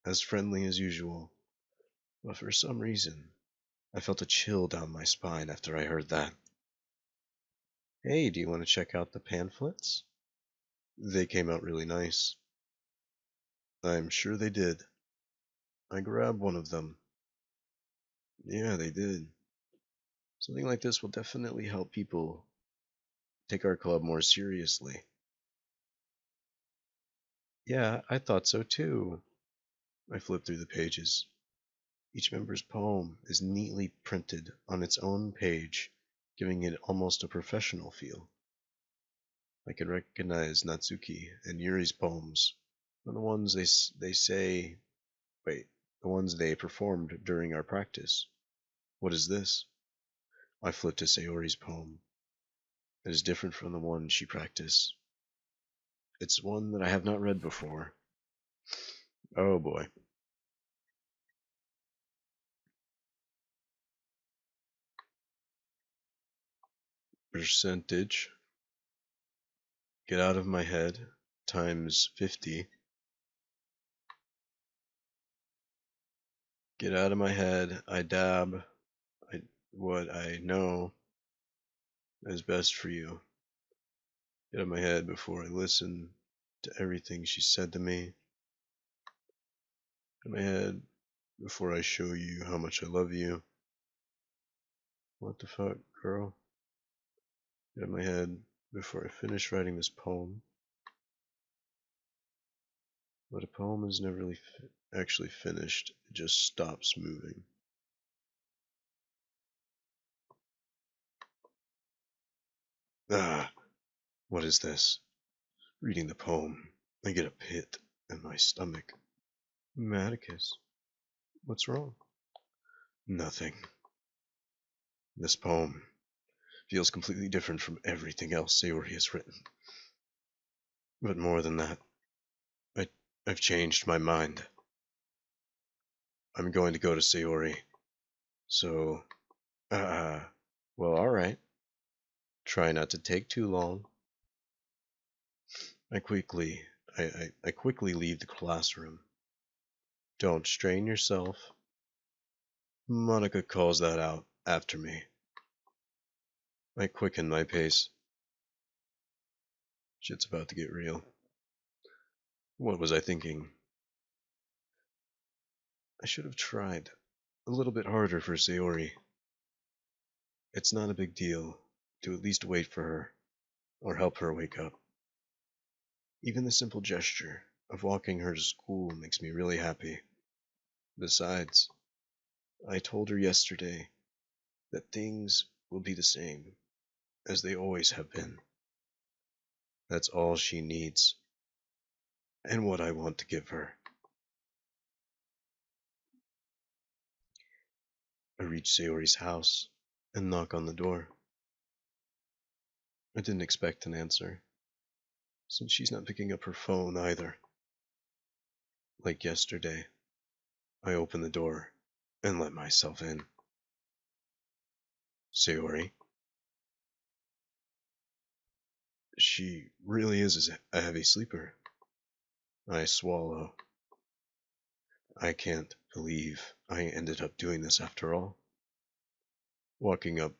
as friendly as usual, but for some reason, I felt a chill down my spine after I heard that. Hey, do you want to check out the pamphlets? They came out really nice. I'm sure they did. I grabbed one of them. Yeah, they did. Something like this will definitely help people take our club more seriously. Yeah, I thought so too. I flipped through the pages. Each member's poem is neatly printed on its own page, giving it almost a professional feel. I can recognize Natsuki and Yuri's poems from the ones they say. Wait, the ones they performed during our practice. What is this? I flipped to Sayori's poem. It is different from the one she practiced. It's one that I have not read before. Oh boy. Percentage. Get out of my head times 50. Get out of my head. I dab. What I know is best for you. Get out of my head before I listen to everything she said to me. Get out of my head before I show you how much I love you. What the fuck, girl? Get out of my head before I finish writing this poem. But a poem is never really actually finished. It just stops moving. Ah, what is this? Reading the poem, I get a pit in my stomach. Maticus, what's wrong? Nothing. This poem feels completely different from everything else Sayori has written. But more than that, I've changed my mind. I'm going to go to Sayori. So, well, alright. Try not to take too long. I quickly leave the classroom. Don't strain yourself. Monica calls that out after me. I quicken my pace. Shit's about to get real. What was I thinking? I should have tried a little bit harder for Sayori. It's not a big deal to at least wait for her or help her wake up. Even the simple gesture of walking her to school makes me really happy. Besides, I told her yesterday that things will be the same as they always have been. That's all she needs, and what I want to give her. I reach Sayori's house and knock on the door. I didn't expect an answer, since she's not picking up her phone either. Like yesterday, I open the door and let myself in. Sayori. She really is a heavy sleeper. I swallow. I can't believe I ended up doing this after all. Waking up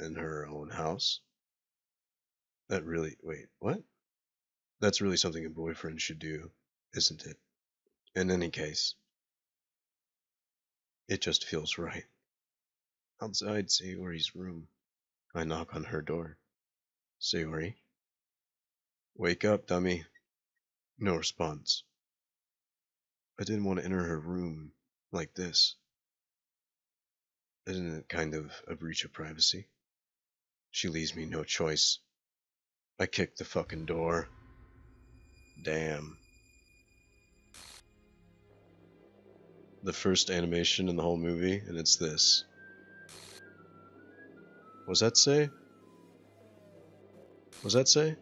in her own house? What? That's really something a boyfriend should do, isn't it? In any case, it just feels right. Outside Sayori's room, I knock on her door. Sayori? Wake up, dummy. No response. I didn't want to enter her room like this. Isn't it kind of a breach of privacy? She leaves me no choice. I kick the fucking door. Damn. The first animation in the whole movie, and it's this. Was that say? Was that say?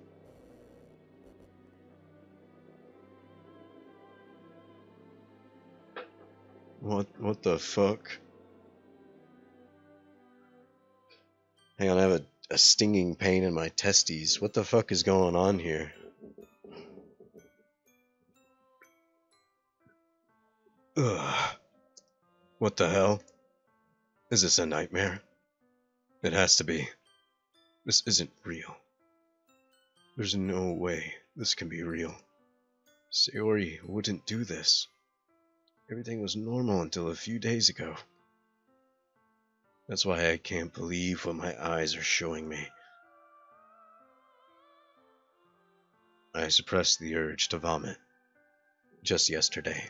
What the fuck? Hang on, I have a stinging pain in my testes. What the fuck is going on here? Ugh. What the hell? Is this a nightmare? It has to be. This isn't real. There's no way this can be real. Sayori wouldn't do this. Everything was normal until a few days ago. That's why I can't believe what my eyes are showing me. I suppressed the urge to vomit. Just yesterday,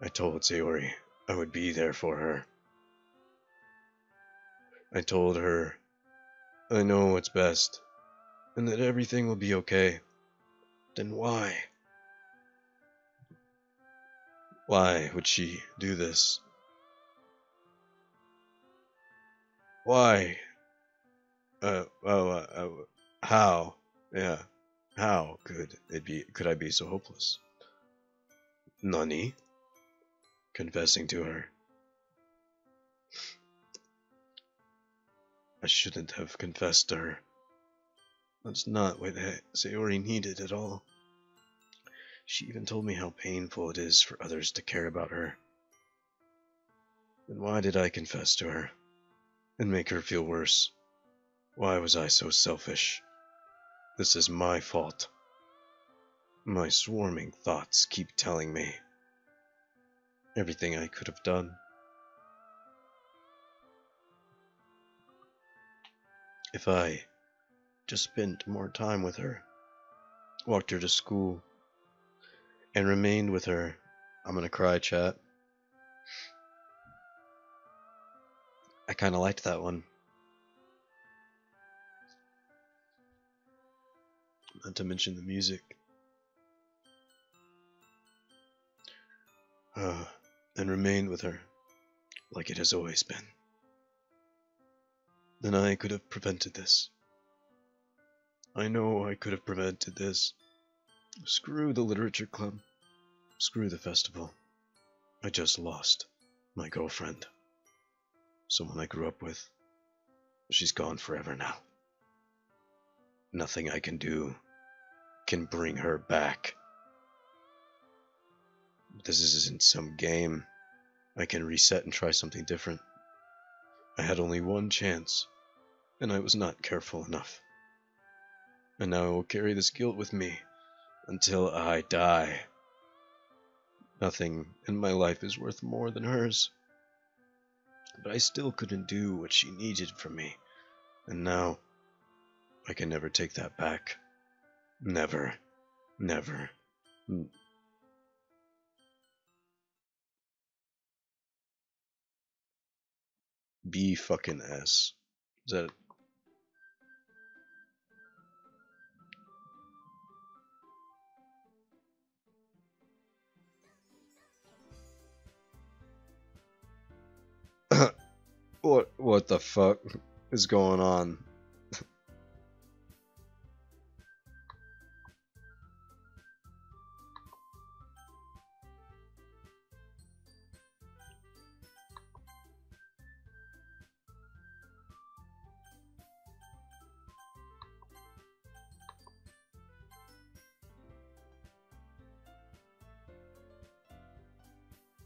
I told Sayori I would be there for her. I told her I know what's best, and that everything will be okay. Then why? Why would she do this? Why? How? Yeah. How could I be so hopeless? Nani? Confessing to her. I shouldn't have confessed to her. That's not what Sayori needed at all. She even told me how painful it is for others to care about her. Then why did I confess to her? And make her feel worse? Why was I so selfish? This is my fault. My swarming thoughts keep telling me everything I could have done. If I just spent more time with her, walked her to school, and remained with her. I'm gonna cry, chat. I kinda liked that one. Not to mention the music. And remained with her, like it has always been. Then I could have prevented this. I know I could have prevented this. Screw the literature club. Screw the festival. I just lost my girlfriend. Someone I grew up with. She's gone forever now. Nothing I can do can bring her back. This isn't some game. I can reset and try something different. I had only one chance, and I was not careful enough. And now I will carry this guilt with me until I die. Nothing in my life is worth more than hers. But I still couldn't do what she needed from me. And now, I can never take that back. Never. Never. B fucking S. Is that it? What the fuck is going on?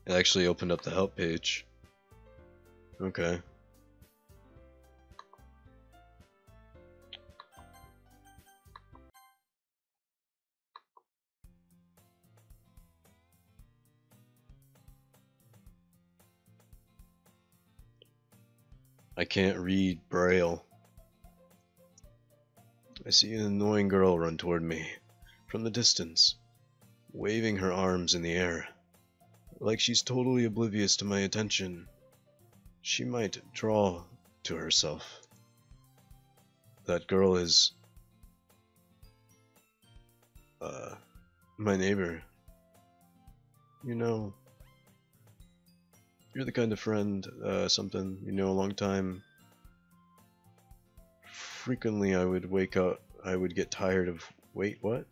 It actually opened up the help page. Okay. I can't read Braille. I see an annoying girl run toward me from the distance, waving her arms in the air, like she's totally oblivious to my attention. She might draw to herself. That girl is my neighbor. You know, you're the kind of friend, something, you know, a long time. Frequently I would wake up, I would get tired of, wait, what?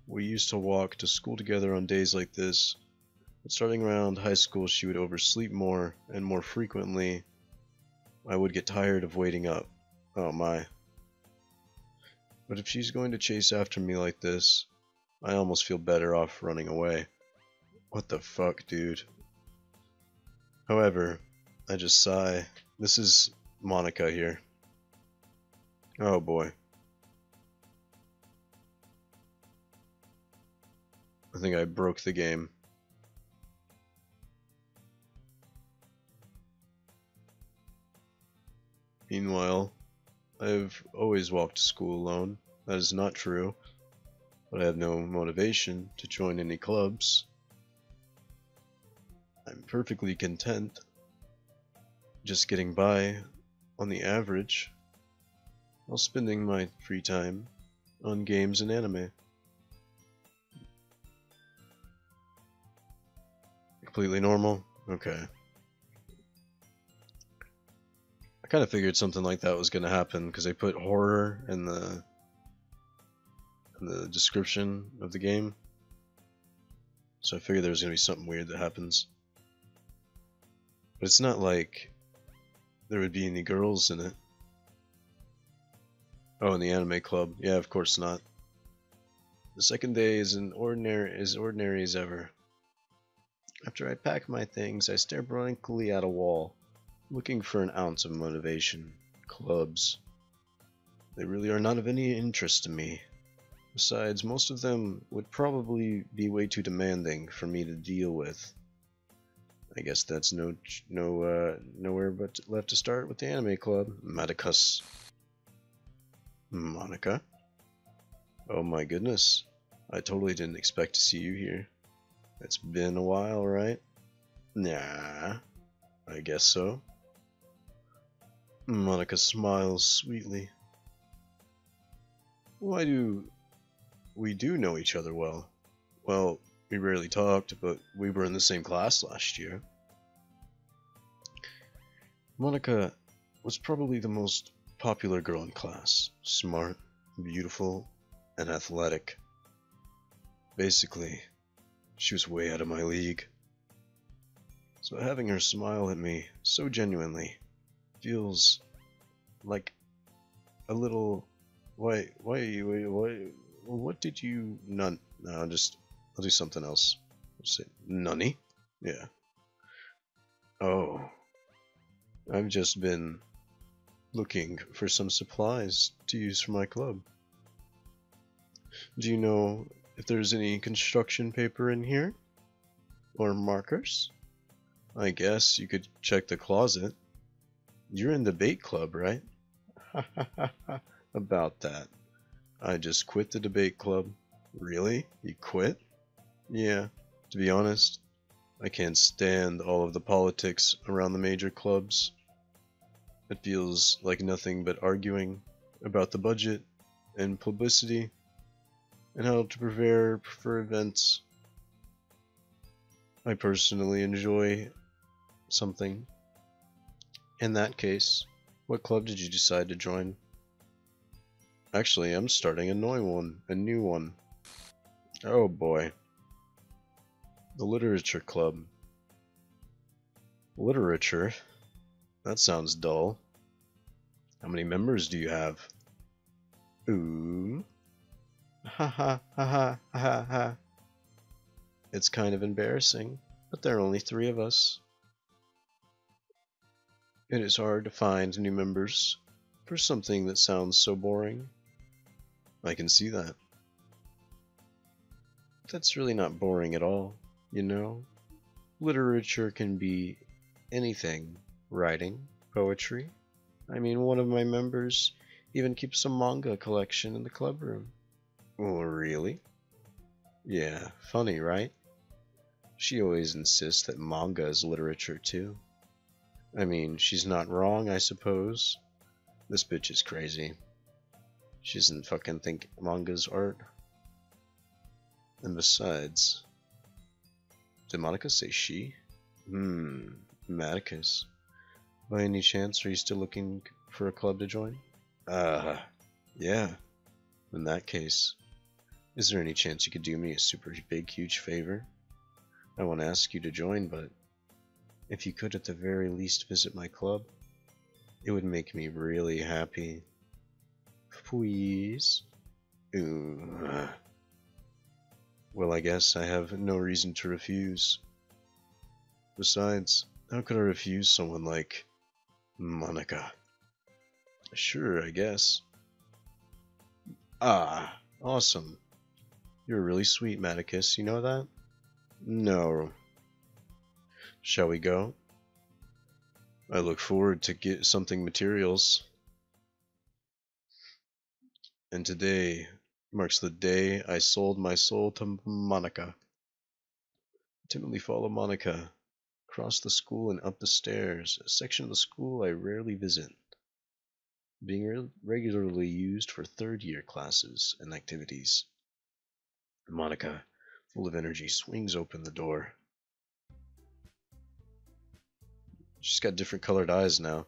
We used to walk to school together on days like this, but starting around high school she would oversleep more, and more frequently I would get tired of waiting up. Oh my. But if she's going to chase after me like this, I almost feel better off running away. What the fuck, dude? However, I just sigh. This is Monica here. Oh boy. I think I broke the game. Meanwhile, I've always walked to school alone. That is not true. But I have no motivation to join any clubs. I'm perfectly content just getting by on the average, while spending my free time on games and anime. Completely normal? Okay. I kind of figured something like that was going to happen because they put horror in the description of the game. So I figured there was going to be something weird that happens. But it's not like there would be any girls in it. Oh, in the anime club. Yeah, of course not. The second day is ordinary as ever. After I pack my things, I stare blankly at a wall, looking for an ounce of motivation. Clubs. They really are not of any interest to me. Besides, most of them would probably be way too demanding for me to deal with. I guess that's nowhere but left to start with the anime club. Madokas. Monica? Oh my goodness. I totally didn't expect to see you here. It's been a while, right? Nah, I guess so. Monica smiles sweetly. Why do we know each other well? Well, we rarely talked, but we were in the same class last year. Monica was probably the most popular girl in class. Smart, beautiful, and athletic. Basically, she was way out of my league. So having her smile at me so genuinely feels like a little... Why, what did you... No, I'll do something else. I'll say, nunny? Yeah. Oh. I've just been looking for some supplies to use for my club. Do you know if there's any construction paper in here? Or markers? I guess you could check the closet. You're in the debate club, right? About that. I just quit the debate club. Really? You quit? Yeah, to be honest, I can't stand all of the politics around the major clubs. It feels like nothing but arguing about the budget and publicity and how to prepare for events. I personally enjoy something. In that case, what club did you decide to join? Actually, I'm starting a new one. Oh boy. The literature club. Literature? That sounds dull. How many members do you have? Ooh. Ha ha ha ha ha ha. It's kind of embarrassing, but there are only 3 of us. It is hard to find new members for something that sounds so boring. I can see that. That's really not boring at all, you know? Literature can be anything. Writing, poetry. I mean, one of my members even keeps a manga collection in the club room. Oh, really? Yeah, funny, right? She always insists that manga is literature too. I mean, she's not wrong, I suppose. This bitch is crazy. She doesn't fucking think manga's art. And besides... Did Monica say she? Maticus. By any chance, are you still looking for a club to join? Yeah. In that case, is there any chance you could do me a super big, huge favor? I won't ask you to join, but if you could at the very least visit my club, it would make me really happy. Please? Ooh. Well, I guess I have no reason to refuse. Besides, how could I refuse someone like Monica? Sure, I guess. Ah, awesome. You're really sweet, Maticus, you know that? No. Shall we go? I look forward to get something materials. And today marks the day I sold my soul to Monica. Timidly follow Monica across the school and up the stairs, a section of the school I rarely visit. being regularly used for third-year classes and activities. Monica, full of energy, swings open the door. She's got different colored eyes now.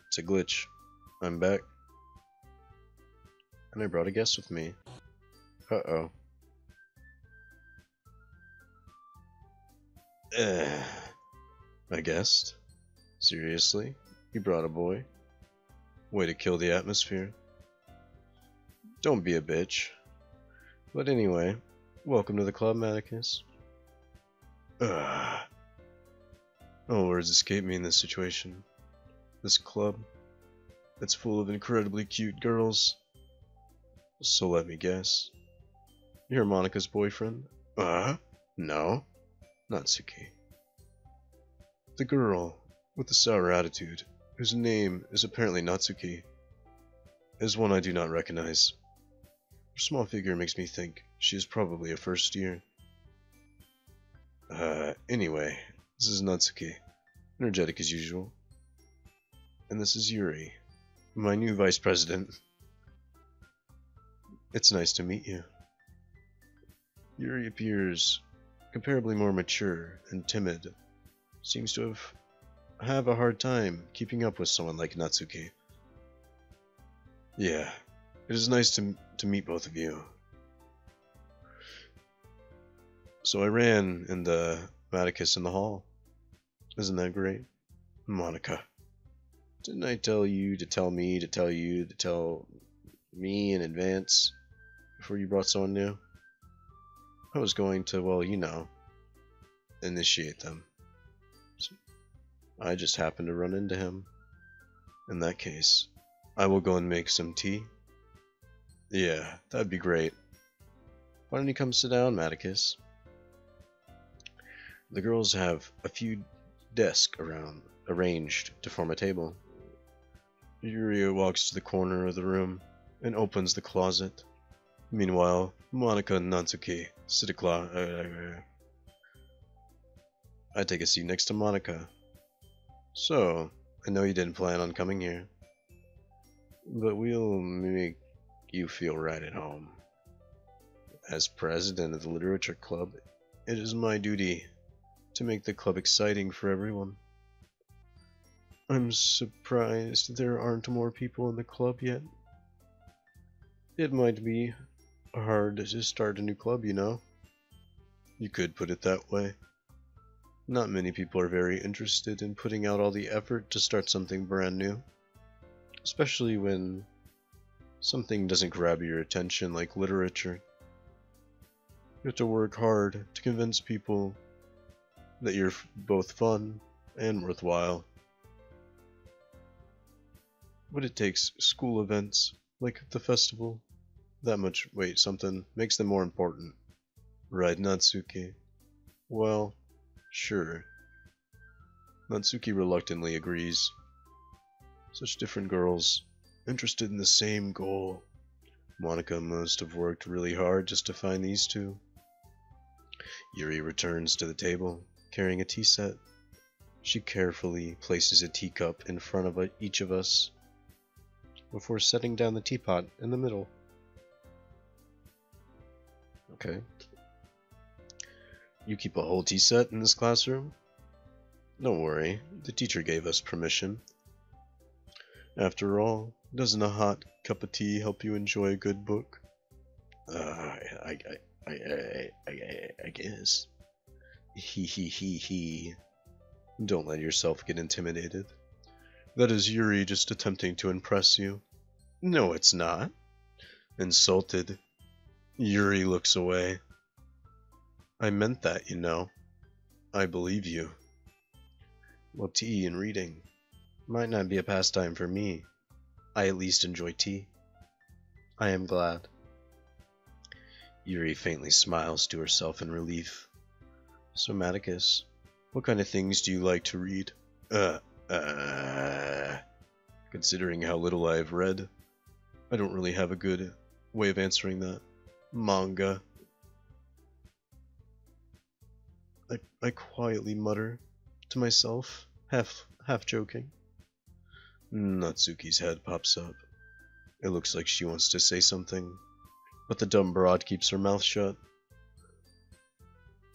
It's a glitch. I'm back. And I brought a guest with me. Uh-oh. A guest? Seriously? You brought a boy? Way to kill the atmosphere. Don't be a bitch. But anyway, welcome to the club, Atticus. All words escape me in this situation. This club, it's full of incredibly cute girls. So let me guess. You're Monica's boyfriend? No. Natsuki. The girl with the sour attitude, whose name is apparently Natsuki, is one I do not recognize. Her small figure makes me think she is probably a first year. Anyway, this is Natsuki, energetic as usual. And this is Yuri, my new vice president. It's nice to meet you. Yuri appears comparably more mature and timid. Seems to have a hard time keeping up with someone like Natsuki. Yeah, it is nice to meet both of you. So I ran into Atticus in the hall. Isn't that great? Monica. Didn't I tell you to tell me to tell you to tell me in advance before you brought someone new? I was going to, well, you know, initiate them. So I just happened to run into him. In that case, I will go and make some tea. Yeah, that'd be great. Why don't you come sit down, Atticus? The girls have a few desks arranged to form a table. Yuri walks to the corner of the room and opens the closet. Meanwhile, Monica and Natsuki sit I take a seat next to Monica. So, I know you didn't plan on coming here, but we'll make you feel right at home. As president of the literature club, it is my duty to make the club exciting for everyone. I'm surprised there aren't more people in the club yet. It might be hard to start a new club, you know. You could put it that way. Not many people are very interested in putting out all the effort to start something brand new. Especially when something doesn't grab your attention like literature. You have to work hard to convince people that you're both fun and worthwhile. But it takes school events, like the festival, something makes them more important. Right, Natsuki? Well, sure. Natsuki reluctantly agrees. Such different girls, interested in the same goal. Monica must have worked really hard just to find these two. Yuri returns to the table, carrying a tea set. She carefully places a teacup in front of each of us, before setting down the teapot in the middle. Okay. You keep a whole tea set in this classroom? Don't worry, the teacher gave us permission. After all, doesn't a hot cup of tea help you enjoy a good book? I guess. He. Don't let yourself get intimidated. That is Yuri just attempting to impress you. No, it's not. Insulted, Yuri looks away. I meant that, you know. I believe you. Well, tea and reading might not be a pastime for me. I at least enjoy tea. I am glad. Yuri faintly smiles to herself in relief. So, Atticus, what kind of things do you like to read? Considering how little I have read, I don't really have a good way of answering that. Manga. I quietly mutter to myself, half joking. Natsuki's head pops up. It looks like she wants to say something, but the dumb broad keeps her mouth shut.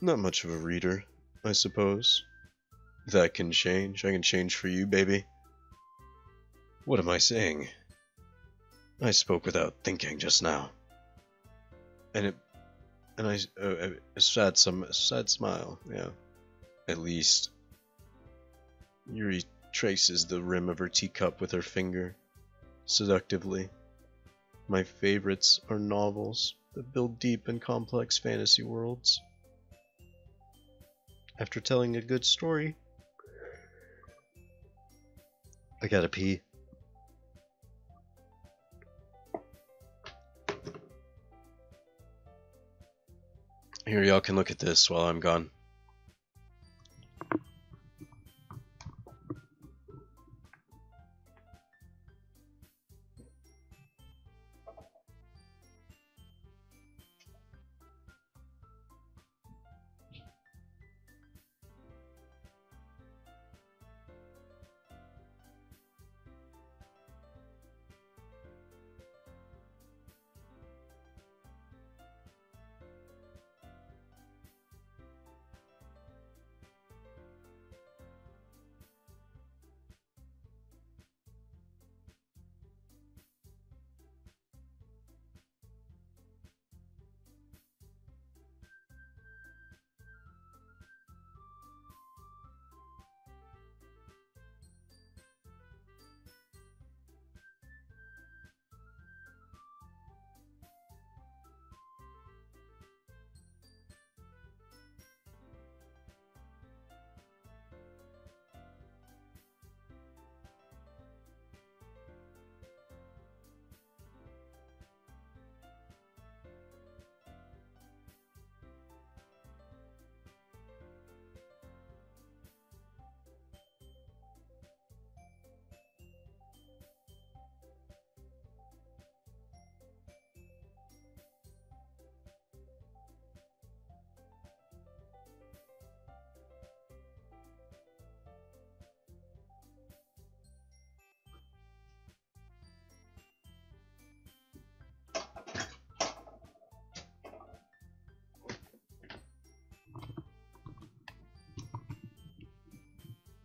Not much of a reader, I suppose. That can change. I can change for you, baby. What am I saying? I spoke without thinking just now. A sad smile, yeah. At least. Yuri traces the rim of her teacup with her finger, seductively. My favorites are novels that build deep and complex fantasy worlds. After telling a good story, I gotta pee. Here, y'all can look at this while I'm gone.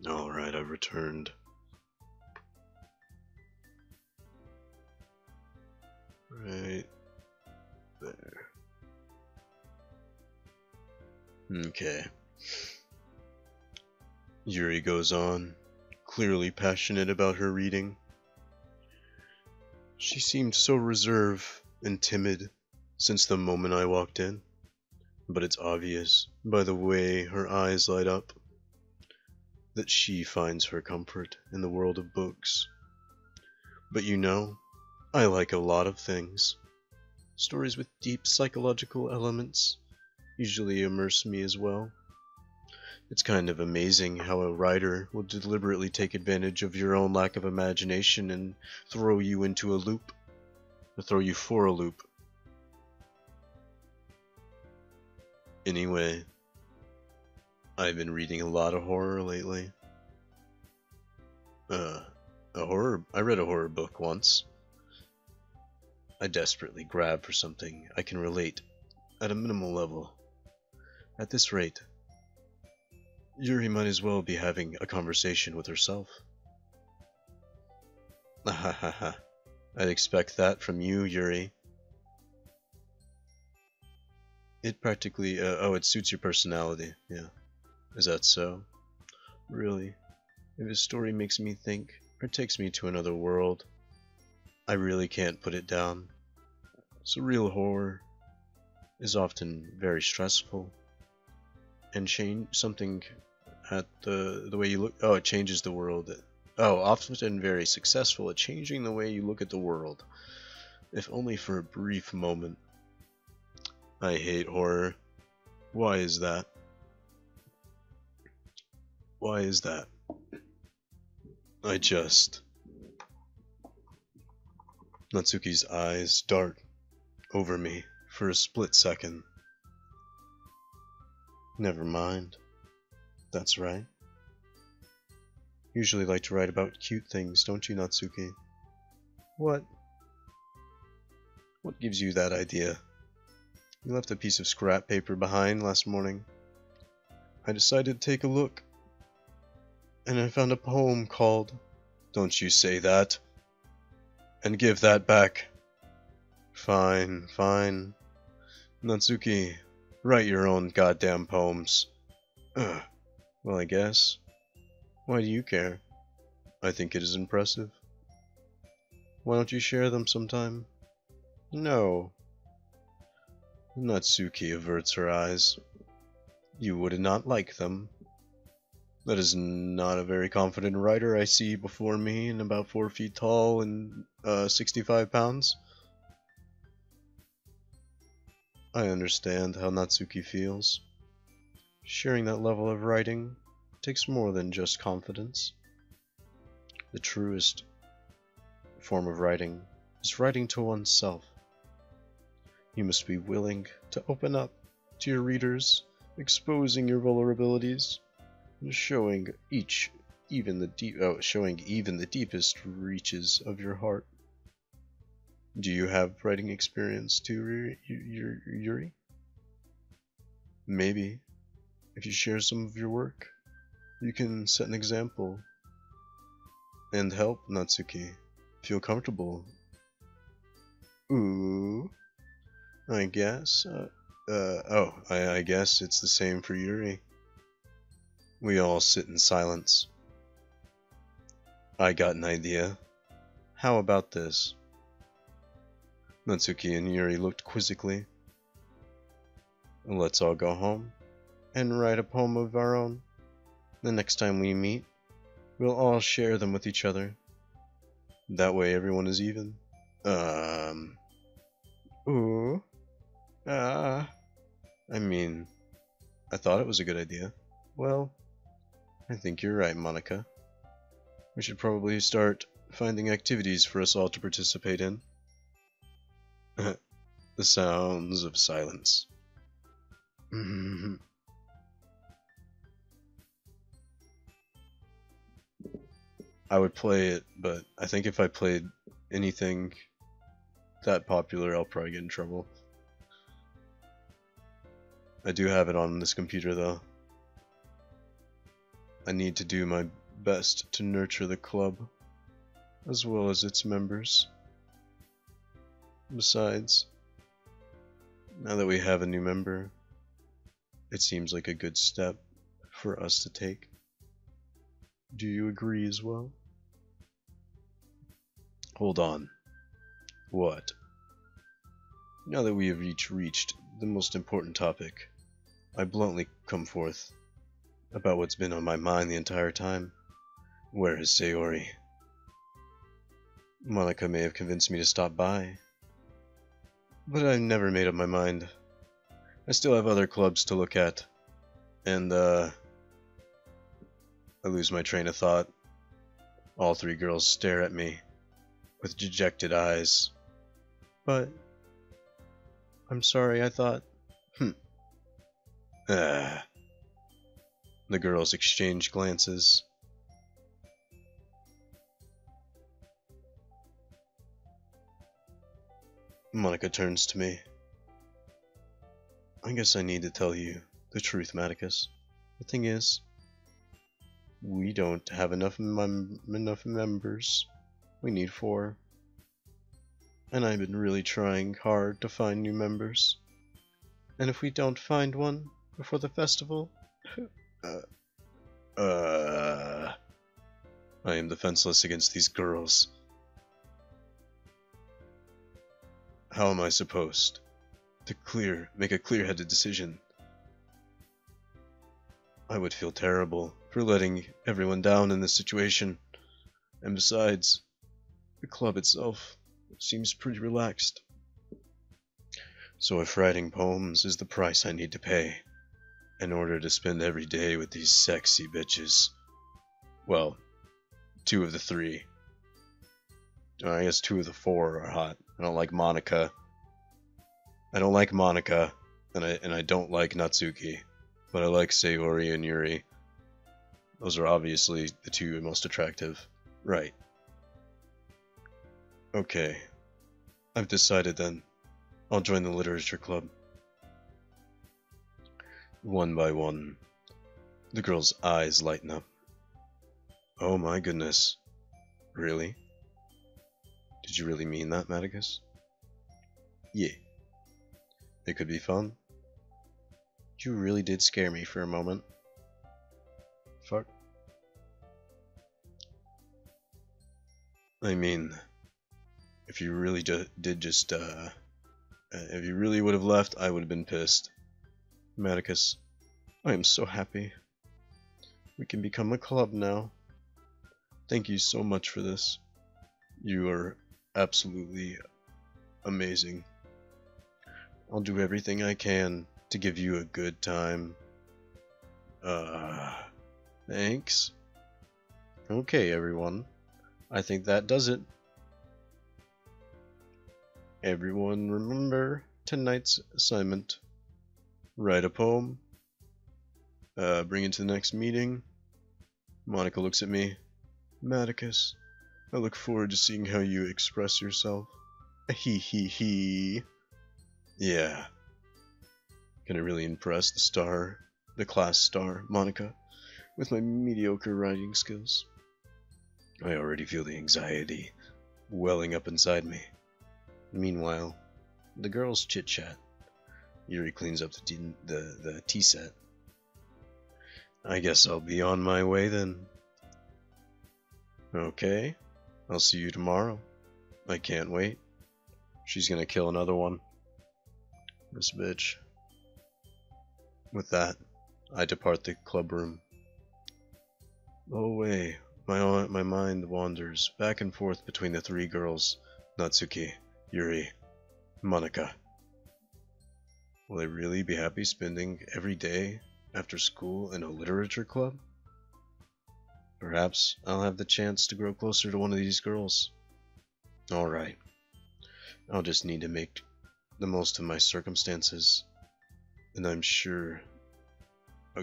Alright, I've returned. Right there. Okay. Yuri goes on, clearly passionate about her reading. She seemed so reserved and timid since the moment I walked in, but it's obvious by the way her eyes light up that she finds her comfort in the world of books. But you know, I like a lot of things. Stories with deep psychological elements usually immerse me as well. It's kind of amazing how a writer will deliberately take advantage of your own lack of imagination and throw you into a loop, or throw you for a loop. Anyway, I've been reading a lot of horror lately. I read a horror book once. I desperately grab for something I can relate at a minimal level. At this rate, Yuri might as well be having a conversation with herself. Ahahaha. I'd expect that from you, Yuri. It practically, it suits your personality, yeah. Is that so? Really? If a story makes me think, or takes me to another world, I really can't put it down. Surreal horror is often very stressful, and change something at the way you look. Oh, it changes the world. Oh, often very successful at changing the way you look at the world, if only for a brief moment. I hate horror. Why is that? Why is that? I just... Natsuki's eyes dart over me for a split second. Never mind. That's right. Usually like to write about cute things, don't you, Natsuki? What? What gives you that idea? You left a piece of scrap paper behind last morning. I decided to take a look, and I found a poem called "Don't You Say That," and give that back. Fine, fine. Natsuki, write your own goddamn poems. Ugh. Well, I guess. Why do you care? I think it is impressive. Why don't you share them sometime? No. Natsuki averts her eyes. You would not like them. That is not a very confident writer I see before me, and about 4 feet tall and 65 pounds. I understand how Natsuki feels. Sharing that level of writing takes more than just confidence. The truest form of writing is writing to oneself. You must be willing to open up to your readers, exposing your vulnerabilities, and showing even the deepest reaches of your heart. Do you have writing experience too, Yuri? Maybe, if you share some of your work, you can set an example and help Natsuki feel comfortable. Ooh, I guess. I guess it's the same for Yuri. We all sit in silence. I got an idea. How about this? Natsuki and Yuri looked quizzically. Let's all go home and write a poem of our own. The next time we meet, we'll all share them with each other. That way everyone is even. Ooh. I mean, I thought it was a good idea. Well, I think you're right, Monica. We should probably start finding activities for us all to participate in. The sounds of silence. I would play it, but I think if I played anything that popular, I'll probably get in trouble. I do have it on this computer, though. I need to do my best to nurture the club, as well as its members. Besides, now that we have a new member, it seems like a good step for us to take. Do you agree as well? Hold on. What? Now that we have each reached the most important topic, I bluntly come forth about what's been on my mind the entire time. Where is Sayori? Monica may have convinced me to stop by, but I've never made up my mind. I still have other clubs to look at, and I lose my train of thought. All three girls stare at me with dejected eyes. But I'm sorry, I thought. The girls exchange glances. Monica turns to me. I guess I need to tell you the truth, Maticus. The thing is, we don't have enough members. We need 4. And I've been really trying hard to find new members. And if we don't find one before the festival, I am defenseless against these girls. How am I supposed to make a clear-headed decision? I would feel terrible for letting everyone down in this situation. And besides, the club itself seems pretty relaxed. So if writing poems is the price I need to pay in order to spend every day with these sexy bitches, well, 2 of the 3. I guess 2 of the 4 are hot. I don't like Monica. And I don't like Natsuki. but I like Sayori and Yuri. Those are obviously the two most attractive. Right. Okay. I've decided then. I'll join the literature club. One by one, the girl's eyes lighten up. Oh my goodness. Really? Did you really mean that, Maticus? Yeah. It could be fun. You really did scare me for a moment. Fuck. I mean, if you really if you really would have left, I would have been pissed. Maticus, I am so happy. We can become a club now. Thank you so much for this. You are absolutely amazing. I'll do everything I can to give you a good time. Thanks. Okay, everyone. I think that does it. Everyone remember tonight's assignment. Write a poem. Bring it to the next meeting. Monica looks at me. Maticus, I look forward to seeing how you express yourself. Hee hee hee. Yeah. Can I really impress the class star, Monica, with my mediocre writing skills? I already feel the anxiety welling up inside me. Meanwhile, the girls chit-chat. Yuri cleans up the tea set. I guess I'll be on my way then. Okay, I'll see you tomorrow. I can't wait. She's gonna kill another one. This bitch. With that, I depart the club room. Oh way, my mind wanders back and forth between the three girls, Natsuki, Yuri, Monica. Will I really be happy spending every day after school in a literature club? Perhaps I'll have the chance to grow closer to one of these girls. Alright, I'll just need to make the most of my circumstances, and I'm sure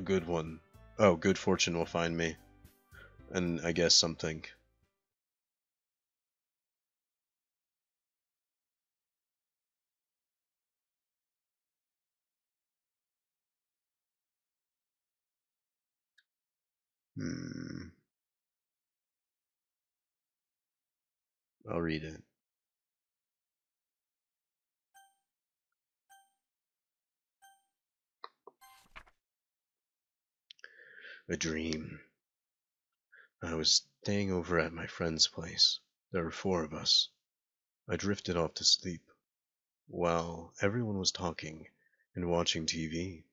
good fortune will find me, and I guess something. I'll read it. A dream. I was staying over at my friend's place. There were 4 of us. I drifted off to sleep while everyone was talking and watching TV.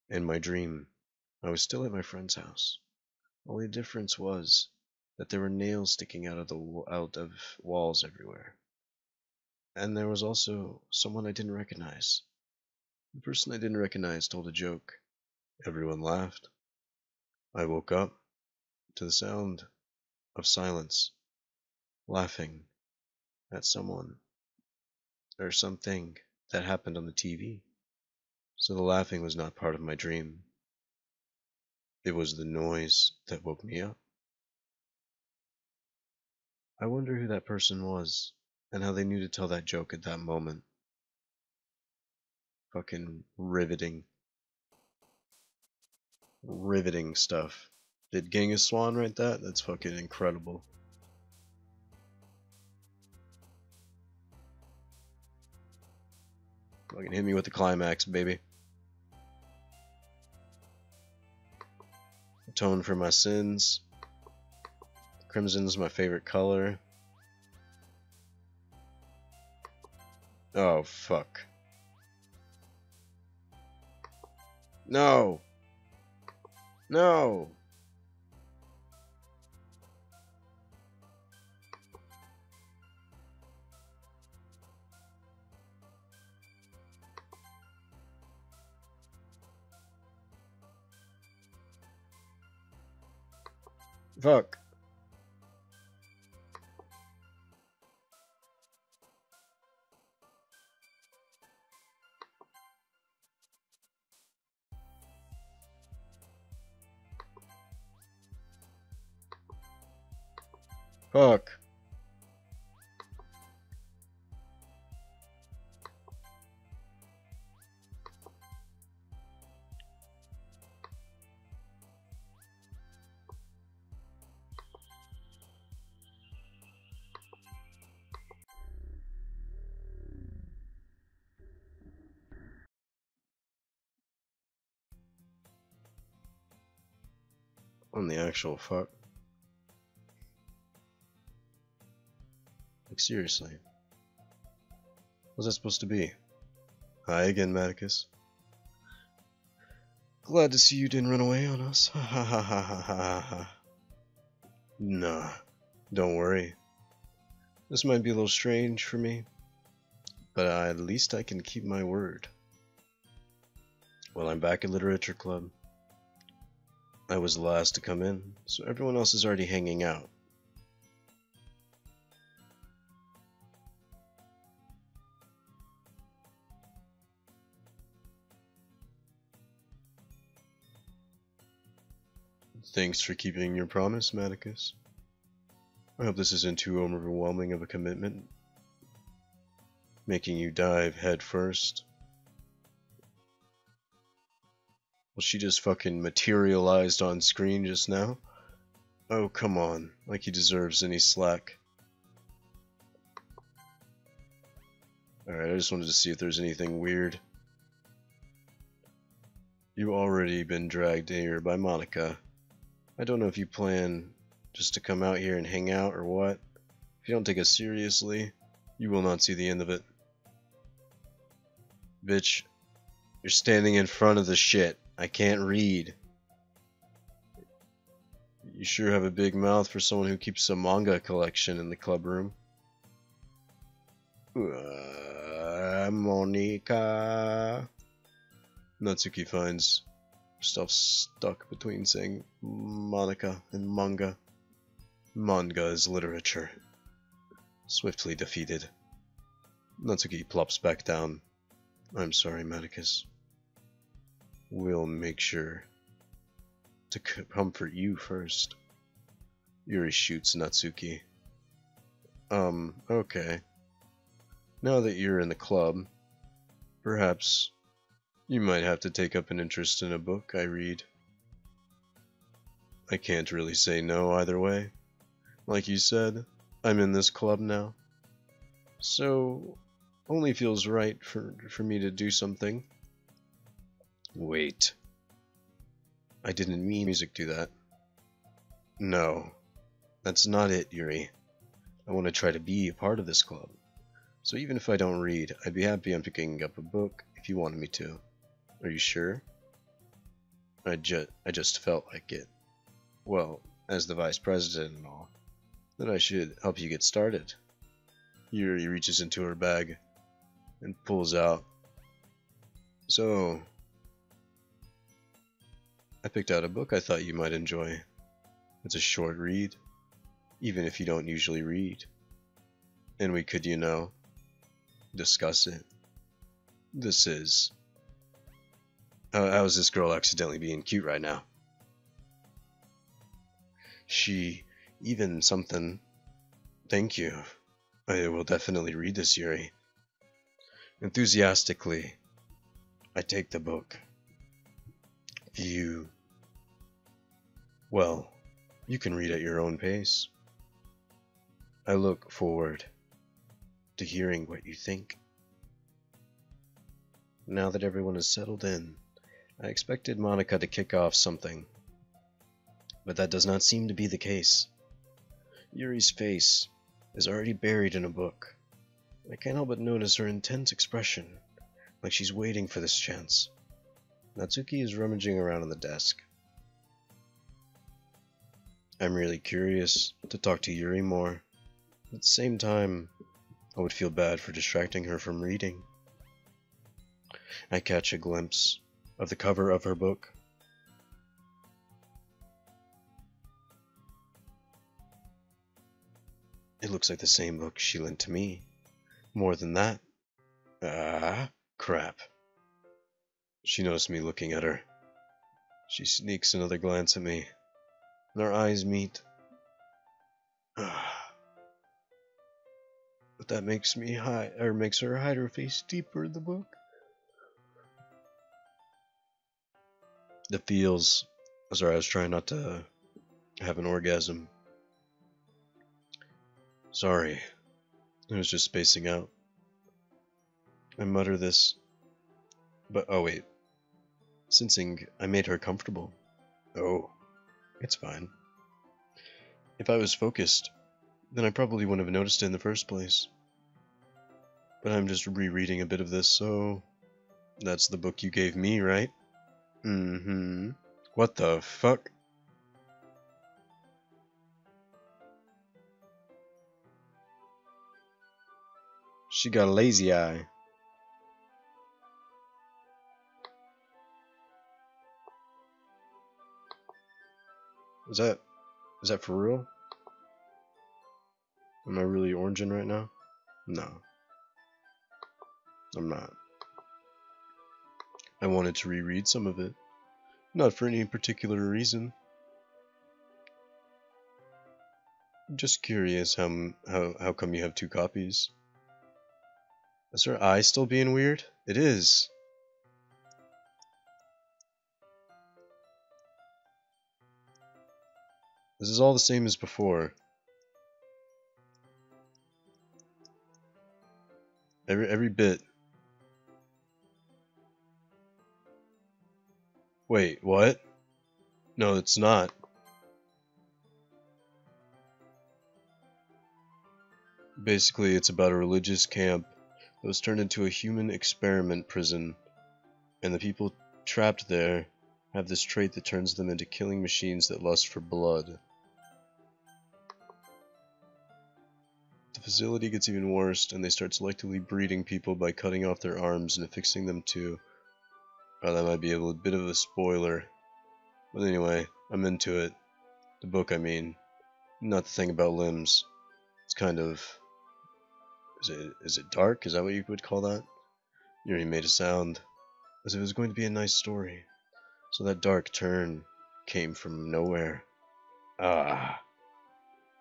In my dream, I was still at my friend's house. Only the difference was that there were nails sticking out of walls everywhere. And there was also someone I didn't recognize. The person I didn't recognize told a joke. Everyone laughed. I woke up to the sound of silence, laughing at someone or something that happened on the TV. So the laughing was not part of my dream. It was the noise that woke me up. I wonder who that person was and how they knew to tell that joke at that moment. Fucking riveting. Riveting stuff. Did Genghis Swan write that? That's fucking incredible. Fucking hit me with the climax, baby. Atone for my sins. Crimson's my favorite color. Oh, fuck. No! No! Fuck. Fuck. On the actual fuck. Like, seriously. What's that supposed to be? Hi again, Maticus. Glad to see you didn't run away on us. Ha ha ha ha ha ha ha. Nah, don't worry. This might be a little strange for me, but at least I can keep my word. Well, I'm back at Literature Club. I was the last to come in, so everyone else is already hanging out. Thanks for keeping your promise, Maticus. I hope this isn't too overwhelming of a commitment, making you dive head first. Well, she just fucking materialized on screen just now. Oh, come on, like he deserves any slack. Alright, I just wanted to see if there's anything weird. You already been dragged here by Monica. I don't know if you plan just to come out here and hang out or what. If you don't take us seriously, you will not see the end of it. Bitch, you're standing in front of the shit. I can't read. You sure have a big mouth for someone who keeps a manga collection in the club room. Monica. Natsuki finds herself stuck between saying Monica and manga. Manga is literature. Swiftly defeated, Natsuki plops back down. I'm sorry, Maticus. We'll make sure to comfort you first. Yuri shoots Natsuki. Okay. Now that you're in the club, perhaps you might have to take up an interest in a book I read. I can't really say no either way. Like you said, I'm in this club now. So, only feels right for me to do something. Wait. I didn't mean music do that. No. That's not it, Yuri. I want to try to be a part of this club. So even if I don't read, I'd be happy on picking up a book if you wanted me to. Are you sure? I just felt like it. Well, as the vice president and all, then I should help you get started. Yuri reaches into her bag and pulls out. So, I picked out a book I thought you might enjoy. It's a short read, even if you don't usually read. And we could, discuss it. This is... how is this girl accidentally being cute right now? She... even something... Thank you. I will definitely read this, Yuri. Enthusiastically, I take the book. Well, you can read at your own pace. I look forward to hearing what you think. Now that everyone is settled in, I expected Monica to kick off something, but that does not seem to be the case. Yuri's face is already buried in a book. I can't help but notice her intense expression, like she's waiting for this chance. Natsuki is rummaging around on the desk. I'm really curious to talk to Yuri more. At the same time, I would feel bad for distracting her from reading. I catch a glimpse of the cover of her book. It looks like the same book she lent to me. More than that. Ah, crap. She noticed me looking at her. She sneaks another glance at me, and our eyes meet. But that makes makes her hide her face deeper in the book. The feels. Sorry, I was trying not to have an orgasm. Sorry, I was just spacing out. I mutter this, but oh wait. Sensing I made her comfortable. Oh, it's fine. If I was focused, then I probably wouldn't have noticed it in the first place. But I'm just rereading a bit of this, so... That's the book you gave me, right? Mm-hmm. What the fuck? She got a lazy eye. Is that for real? Am I really oranging right now? No. I'm not. I wanted to reread some of it. Not for any particular reason. Just curious how come you have two copies? Is her eye still being weird? It is. This is all the same as before. Every bit. Wait, what? No, it's not. Basically, it's about a religious camp that was turned into a human experiment prison, and the people trapped there have this trait that turns them into killing machines that lust for blood. The facility gets even worse, and they start selectively breeding people by cutting off their arms and affixing them to... Oh, that might be a bit of a spoiler. But anyway, I'm into it. The book, I mean. Not the thing about limbs. It's kind of... Is it dark? Is that what you would call that? You already made a sound. As if it was going to be a nice story. So that dark turn came from nowhere. Ah.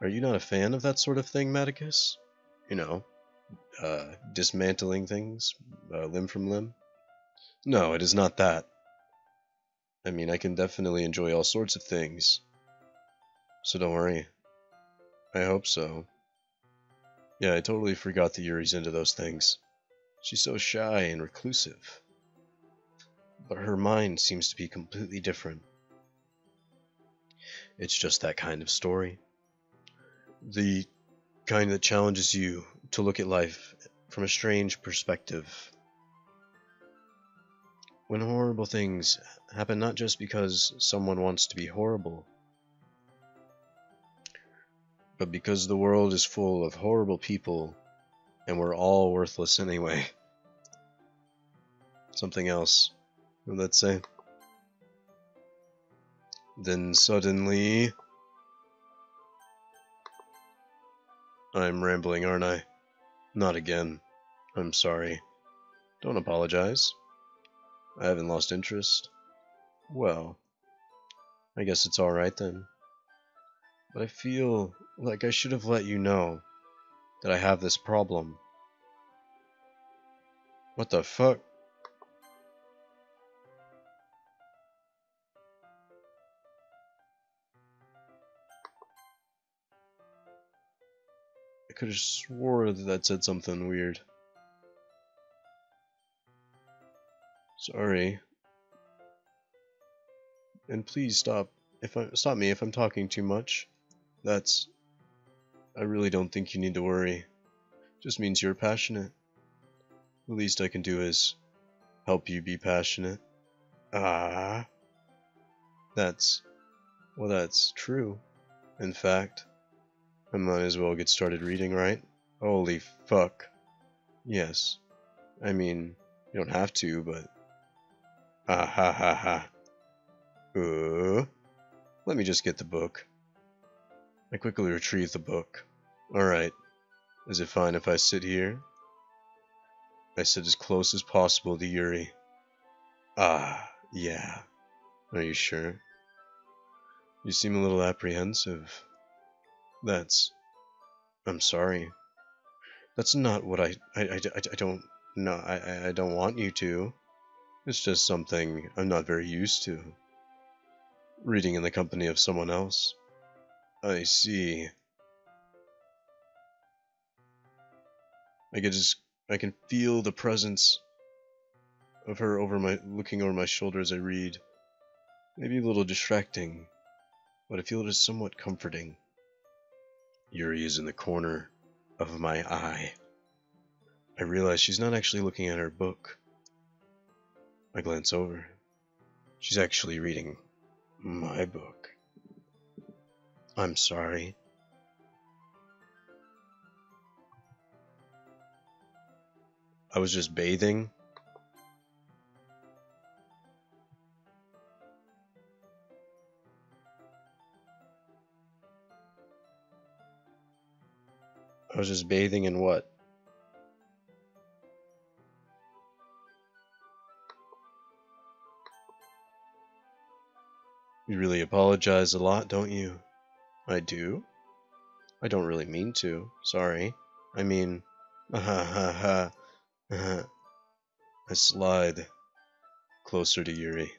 Are you not a fan of that sort of thing, Maticus? You know, dismantling things, limb from limb? No, it is not that. I mean, I can definitely enjoy all sorts of things. So don't worry. I hope so. Yeah, I totally forgot that Yuri's into those things. She's so shy and reclusive. But her mind seems to be completely different. It's just that kind of story. The kind that challenges you to look at life from a strange perspective. When horrible things happen not just because someone wants to be horrible, but because the world is full of horrible people and we're all worthless anyway. Something else, let's say. Then suddenly... I'm rambling, aren't I? Not again. I'm sorry. Don't apologize. I haven't lost interest. Well, I guess it's alright then. But I feel like I should have let you know that I have this problem. What the fuck? I could have swore that said something weird. Sorry. And please stop me if I'm talking too much. I really don't think you need to worry. Just means you're passionate. The least I can do is help you be passionate. Ah. That's true. In fact, I might as well get started reading, right? Holy fuck. Yes. I mean, you don't have to, but... Ah ha ha ha. Let me just get the book. I quickly retrieve the book. Alright. Is it fine if I sit here? I sit as close as possible to Yuri. Ah, yeah. Are you sure? You seem a little apprehensive. I'm sorry. That's not what I don't, no, I don't want you to. It's just something I'm not very used to. Reading in the company of someone else. I see. I can feel the presence of her looking over my shoulder as I read. Maybe a little distracting, but I feel it is somewhat comforting. Yuri is in the corner of my eye. I realize she's not actually looking at her book. I glance over. She's actually reading my book. I'm sorry. I was just bathing. I was just bathing in what? You really apologize a lot, don't you? I do? I don't really mean to. Sorry. I mean, I slide closer to Yuri.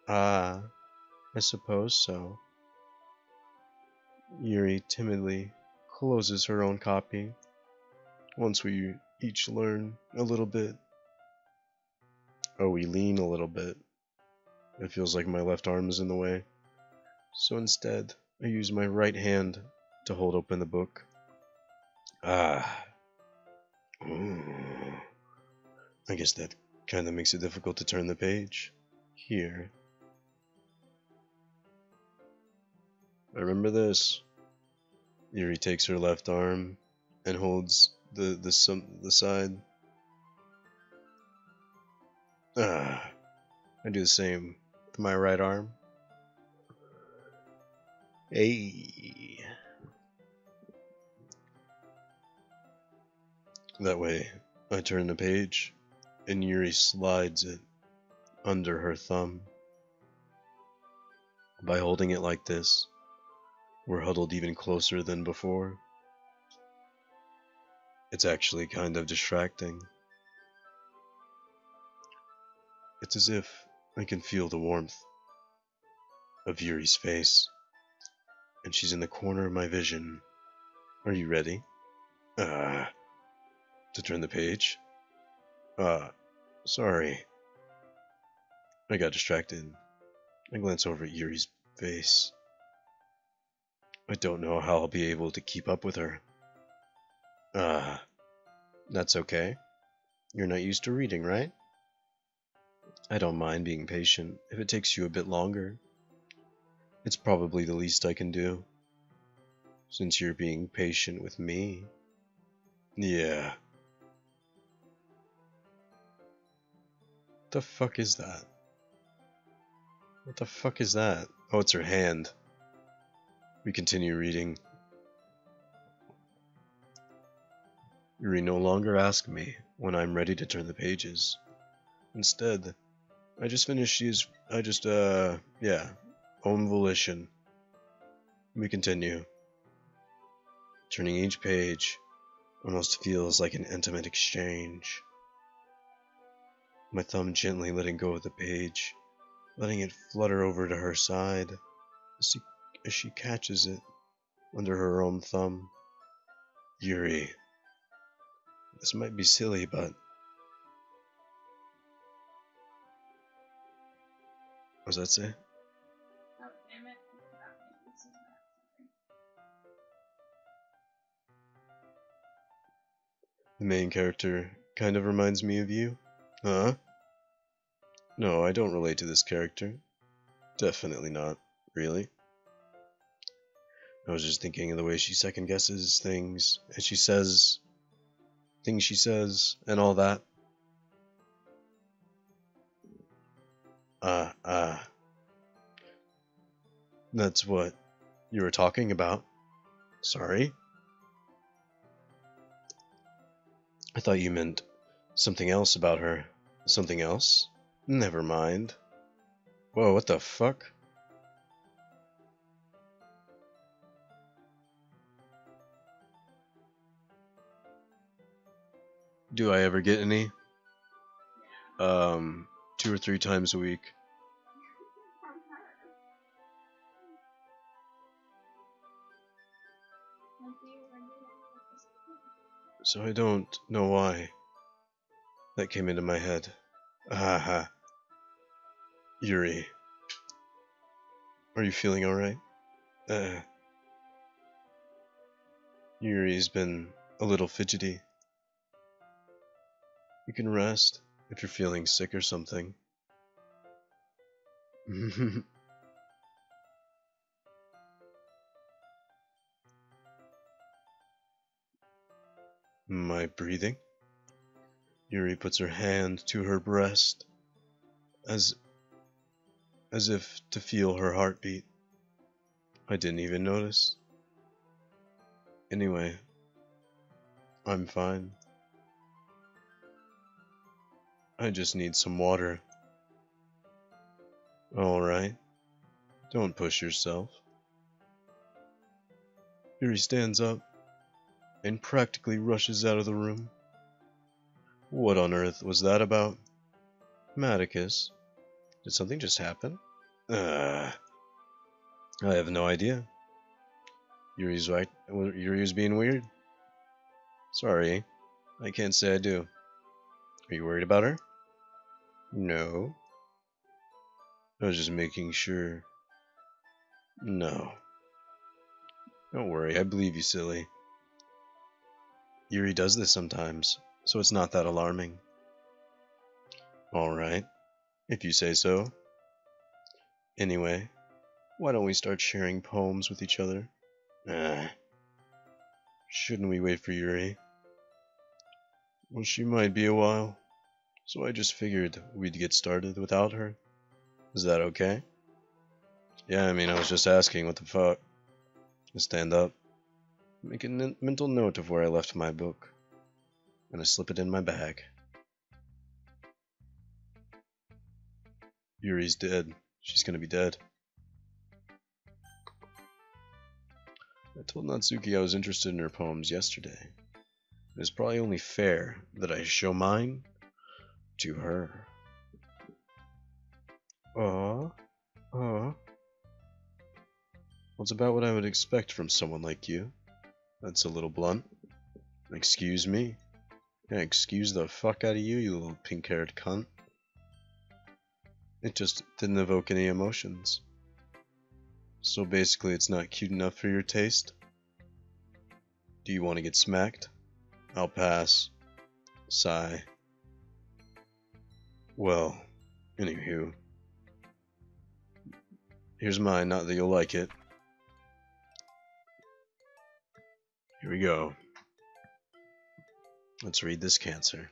Ah, I suppose so. Yuri timidly closes her own copy. Once we each learn a little bit. Oh, we lean a little bit. It feels like my left arm is in the way. So instead, I use my right hand to hold open the book. Ah. Ooh. I guess that kinda makes it difficult to turn the page. Here. I remember this. Yuri takes her left arm and holds the side. Ah. I do the same with my right arm. Hey. That way, I turn the page, and Yuri slides it under her thumb. By holding it like this, we're huddled even closer than before. It's actually kind of distracting. It's as if I can feel the warmth of Yuri's face, and she's in the corner of my vision. Are you ready? To turn the page? Sorry. I got distracted. I glance over at Yuri's face. I don't know how I'll be able to keep up with her. That's okay. You're not used to reading, right? I don't mind being patient if it takes you a bit longer. It's probably the least I can do, since you're being patient with me. Yeah. What the fuck is that? What the fuck is that? Oh, it's her hand. We continue reading. Yuri no longer asks me when I'm ready to turn the pages. Instead, I just finished own volition. We continue. Turning each page almost feels like an intimate exchange. My thumb gently letting go of the page, letting it flutter over to her side as she catches it under her own thumb. Yuri. This might be silly, but... What does that say? Oh, damn it. I forgot to this is that. The main character kind of reminds me of you. Huh? No, I don't relate to this character. Definitely not. Really? I was just thinking of the way she second guesses things, and she says things she says, and all that. That's what you were talking about. Sorry? I thought you meant something else about her. Something else? Never mind. Whoa, what the fuck? Do I ever get any? 2 or 3 times a week. From her. When do you like this? So I don't know why. That came into my head. Haha. Yuri. Are you feeling alright? Yuri's been a little fidgety. You can rest if you're feeling sick or something. My breathing? Yuri puts her hand to her breast, as if to feel her heartbeat. I didn't even notice. Anyway, I'm fine. I just need some water. Alright, don't push yourself. Yuri stands up and practically rushes out of the room. What on earth was that about? Maticus, did something just happen? I have no idea. Yuri's right. Yuri's being weird. Sorry, I can't say I do. Are you worried about her? No. I was just making sure. No. Don't worry, I believe you, silly. Yuri does this sometimes, so it's not that alarming. Alright, if you say so. Anyway, why don't we start sharing poems with each other? Shouldn't we wait for Yuri? Well, she might be a while, so I just figured we'd get started without her. Is that okay? Yeah, I mean, I was just asking, what the fuck? I stand up, make a mental note of where I left my book, and I slip it in my bag. Yuri's dead. She's gonna be dead. I told Natsuki I was interested in her poems yesterday. It is probably only fair that I show mine to her. Well, it's about what I would expect from someone like you. That's a little blunt. Excuse me. Yeah, excuse the fuck out of you, you little pink-haired cunt. It just didn't evoke any emotions. So basically it's not cute enough for your taste? Do you want to get smacked? I'll pass. Sigh. Well, anywho. Here's mine, not that you'll like it. Here we go. Let's read this cancer.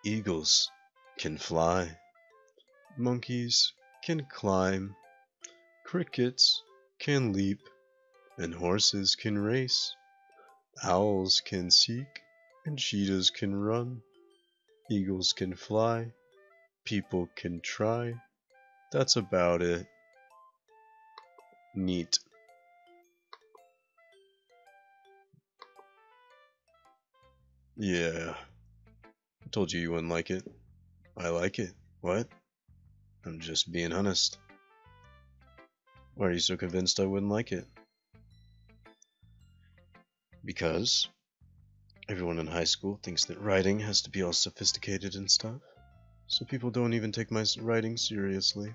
Eagles can fly. Monkeys can climb. Crickets can leap. And horses can race. Owls can seek. And cheetahs can run. Eagles can fly. People can try. That's about it. Neat. Yeah. I told you wouldn't like it. I like it. What? I'm just being honest. Why are you so convinced I wouldn't like it? Because everyone in high school thinks that writing has to be all sophisticated and stuff. So people don't even take my writing seriously.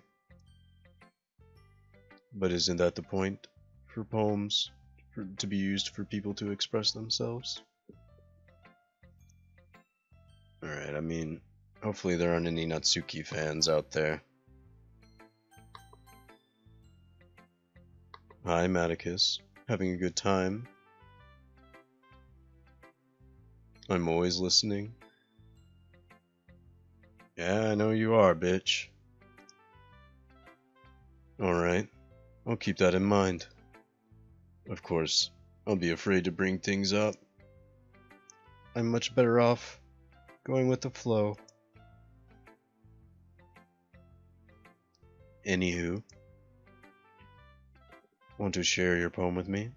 But isn't that the point? For poems to be used for people to express themselves? Alright, I mean, hopefully there aren't any Natsuki fans out there. Hi, Maticus. Having a good time? I'm always listening. Yeah, I know you are, bitch. Alright, I'll keep that in mind. Of course, I'll be afraid to bring things up. I'm much better off going with the flow. Anywho, want to share your poem with me?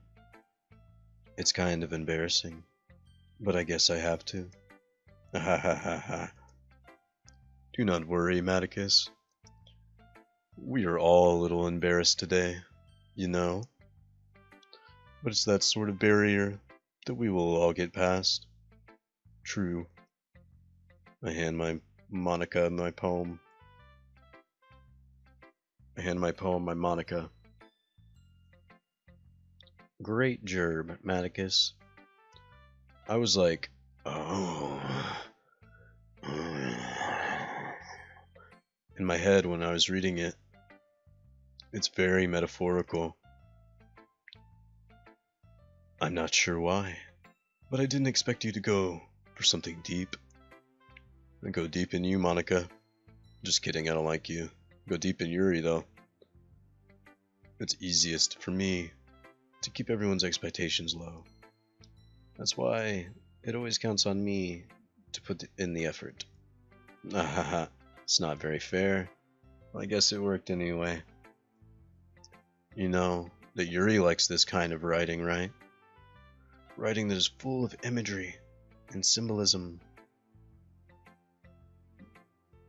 It's kind of embarrassing, but I guess I have to. Ha ha ha ha. Do not worry, Maticus. We are all a little embarrassed today, you know. But it's that sort of barrier that we will all get past. True. I hand my Monica my poem. I hand my poem my Monica. Great gerb, Maticus. I was like, oh. In my head when I was reading it. It's very metaphorical. I'm not sure why, but I didn't expect you to go for something deep. I go deep in you, Monica. Just kidding, I don't like you. Go deep in Yuri, though. It's easiest for me to keep everyone's expectations low. That's why it always counts on me to put in the effort. Ahaha, it's not very fair. Well, I guess it worked anyway. You know that Yuri likes this kind of writing, right? Writing that is full of imagery and symbolism.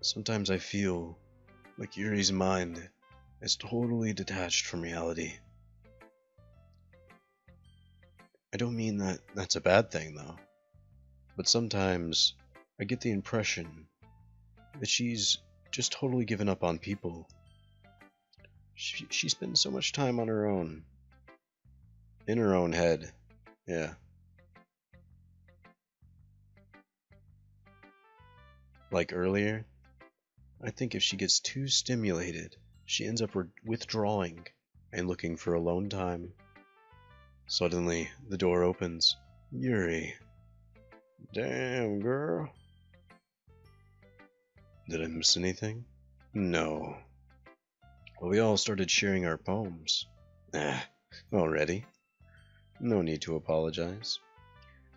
Sometimes I feel like Yuri's mind is totally detached from reality. I don't mean that that's a bad thing, though. But sometimes I get the impression that she's just totally given up on people. She spends so much time on her own. In her own head. Yeah. Like earlier, I think if she gets too stimulated, she ends up withdrawing and looking for alone time. Suddenly, the door opens. Yuri. Damn, girl. Did I miss anything? No. Well, we all started sharing our poems. Already. No need to apologize.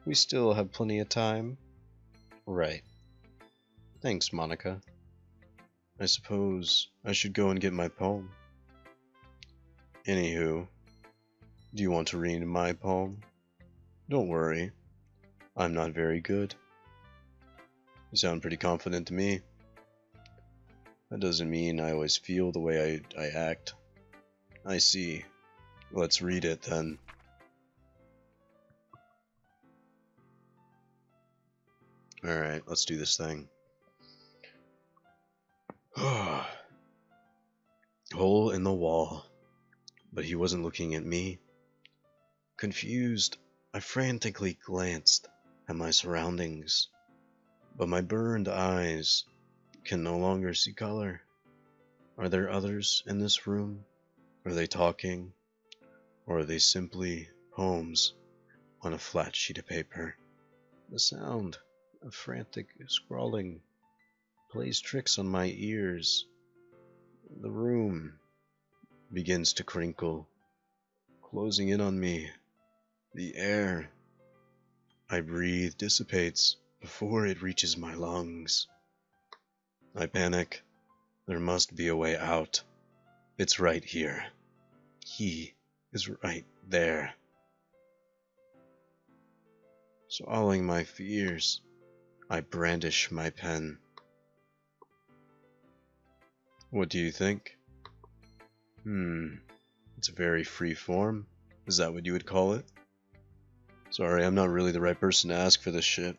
We still have plenty of time. Right. Thanks, Monica. I suppose I should go and get my poem. Anywho, do you want to read my poem? Don't worry. I'm not very good. You sound pretty confident to me. That doesn't mean I always feel the way I act. I see. Let's read it then. Alright, let's do this thing. Hole in the wall. But he wasn't looking at me. Confused, I frantically glanced at my surroundings. But my burned eyes can no longer see color. Are there others in this room? Are they talking? Or are they simply poems on a flat sheet of paper? The sound of frantic scrawling plays tricks on my ears. The room begins to crinkle, closing in on me. The air I breathe dissipates before it reaches my lungs. I panic. There must be a way out. It's right here. He is right there. Swallowing my fears, I brandish my pen. What do you think? It's very free form. Is that what you would call it? Sorry, I'm not really the right person to ask for this shit.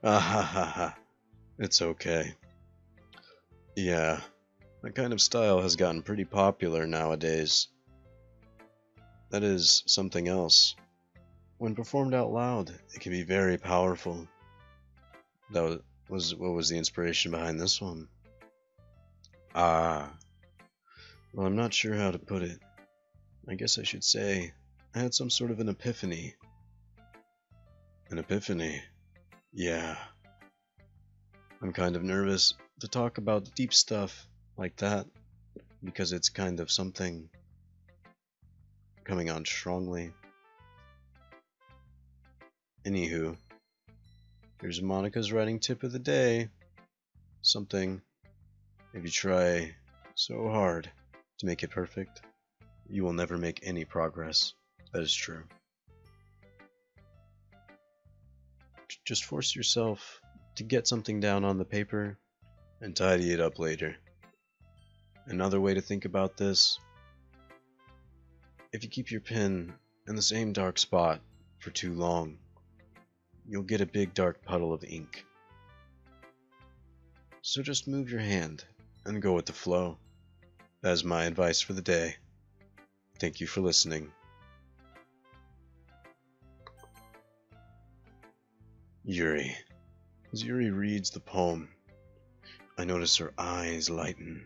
Ah ha ha ha. It's okay. Yeah, that kind of style has gotten pretty popular nowadays. That is something else. When performed out loud, it can be very powerful. That was what was the inspiration behind this one? Ah. Well, I'm not sure how to put it. I guess I should say I had some sort of an epiphany. An epiphany? Yeah. I'm kind of nervous to talk about deep stuff like that because it's kind of something coming on strongly. Anywho, here's Monica's writing tip of the day. Something, if you try so hard to make it perfect, you will never make any progress. That is true. Just force yourself to get something down on the paper and tidy it up later. Another way to think about this: if you keep your pen in the same dark spot for too long, you'll get a big dark puddle of ink. So just move your hand and go with the flow. That is my advice for the day. Thank you for listening. Yuri. As Yuri reads the poem, I notice her eyes lighten.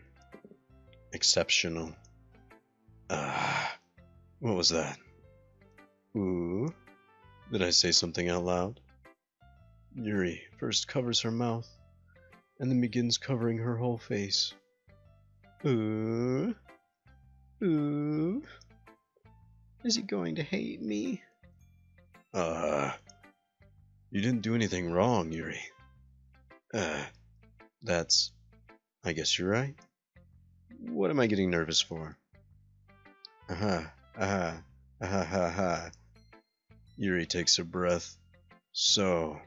Exceptional. What was that? Ooh. Did I say something out loud? Yuri first covers her mouth, and then begins covering her whole face. Ooh. Ooh. Is he going to hate me? You didn't do anything wrong, Yuri. I guess you're right. What am I getting nervous for? Yuri takes a breath. So,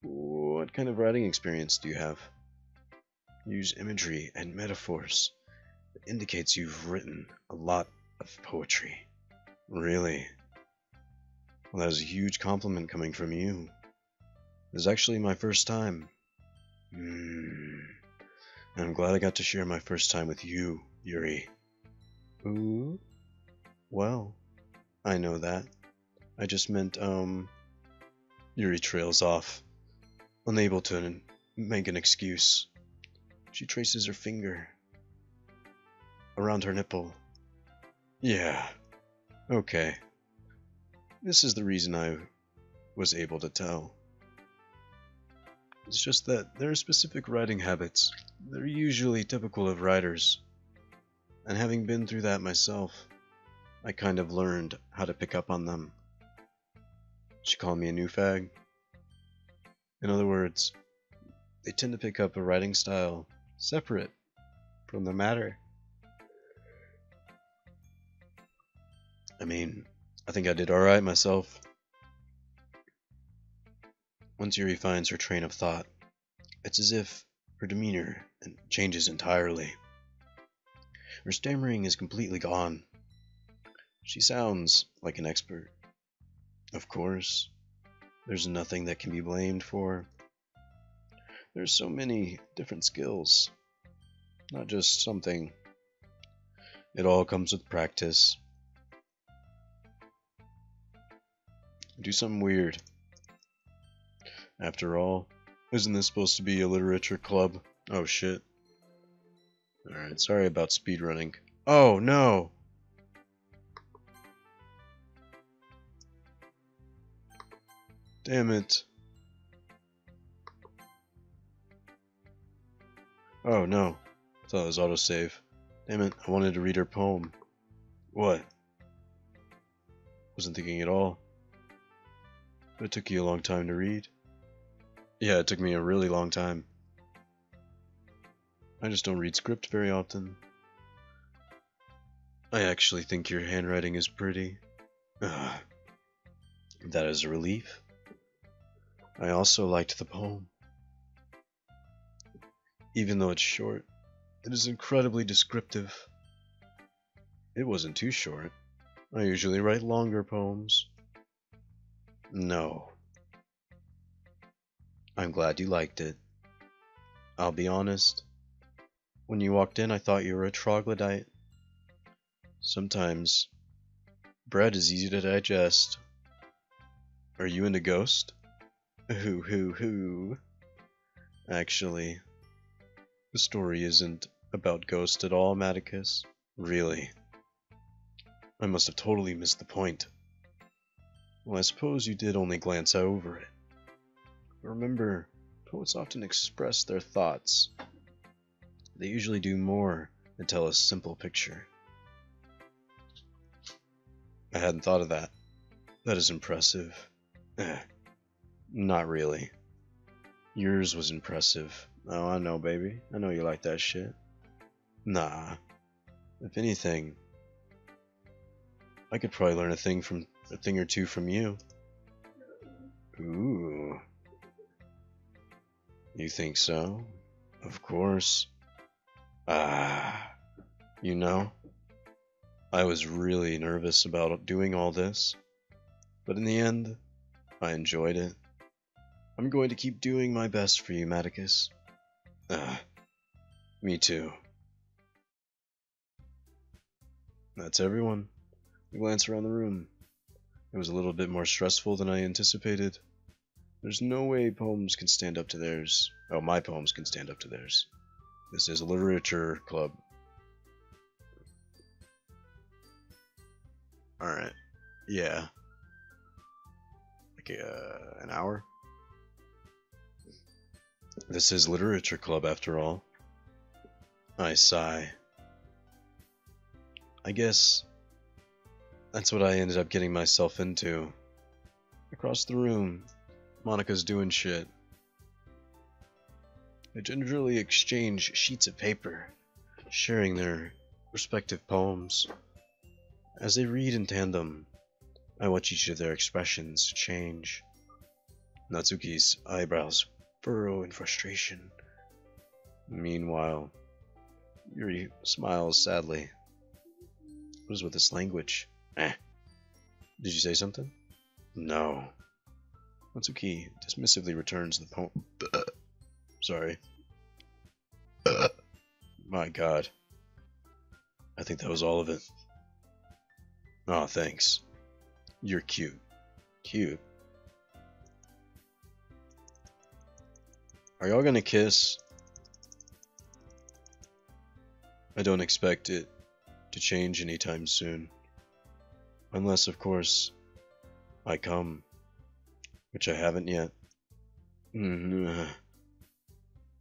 what kind of writing experience do you have? Use imagery and metaphors. It indicates you've written a lot of poetry. Really? Well, that is a huge compliment coming from you. This is actually my first time. And I'm glad I got to share my first time with you, Yuri. Ooh? Well, I know that. I just meant, Yuri trails off, unable to make an excuse. She traces her finger around her nipple. Yeah, okay. This is the reason I was able to tell. It's just that there are specific writing habits that are usually typical of writers. And having been through that myself, I kind of learned how to pick up on them. She called me a new fag. In other words, they tend to pick up a writing style separate from the matter. I mean, I think I did alright myself. Once Yuri finds her train of thought, it's as if her demeanor changes entirely. Her stammering is completely gone. She sounds like an expert. Of course, there's nothing that can be blamed for. There's so many different skills, not just something. It all comes with practice. Do something weird. After all, isn't this supposed to be a literature club? Oh shit. Alright, sorry about speedrunning. Oh no! Damn it. Oh no. I thought it was autosave. Damn it, I wanted to read her poem. What? Wasn't thinking at all. But it took you a long time to read. Yeah, it took me a really long time. I just don't read script very often. I actually think your handwriting is pretty. That is a relief. I also liked the poem. Even though it's short, it is incredibly descriptive. It wasn't too short. I usually write longer poems. No. I'm glad you liked it. I'll be honest. When you walked in, I thought you were a troglodyte. Sometimes, bread is easy to digest. Are you into Ghost? Hoo. Actually, the story isn't about Ghost at all, Maticus. Really? I must have totally missed the point. Well, I suppose you did only glance over it. But remember, poets often express their thoughts. They usually do more than tell a simple picture. I hadn't thought of that. That is impressive. Not really. Yours was impressive. Oh, I know, baby. I know you like that shit. Nah. If anything, I could probably learn a thing or two from you. Ooh. You think so? Of course. Ah, you know, I was really nervous about doing all this, but in the end, I enjoyed it. I'm going to keep doing my best for you, Maticus. Ah, me too. That's everyone. I glance around the room. It was a little bit more stressful than I anticipated. There's no way poems can stand up to theirs. Oh, my poems can stand up to theirs. This is a literature club. Alright. Yeah. Like an hour? This is literature club after all. I sigh. I guess that's what I ended up getting myself into. Across the room, Monica's doing shit. They gingerly exchange sheets of paper, sharing their respective poems. As they read in tandem, I watch each of their expressions change. Natsuki's eyebrows furrow in frustration. Meanwhile, Yuri smiles sadly. What is with this language? Eh. Did you say something? No. Natsuki dismissively returns the poem. Sorry. My god. I think that was all of it. Aw, thanks. You're cute. Cute? Are y'all gonna kiss? I don't expect it to change anytime soon. Unless, of course, I come. Which I haven't yet. And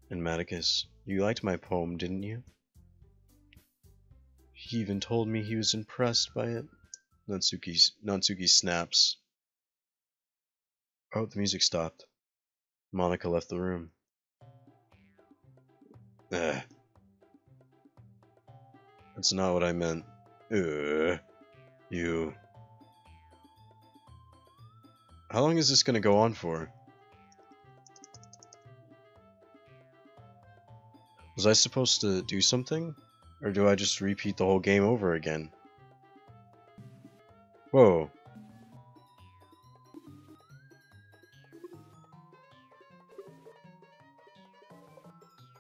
Maticus, you liked my poem, didn't you? He even told me he was impressed by it. Natsuki snaps. Oh, the music stopped. Monica left the room. That's not what I meant. You. How long is this gonna go on for? Was I supposed to do something? Or do I just repeat the whole game over again? Whoa.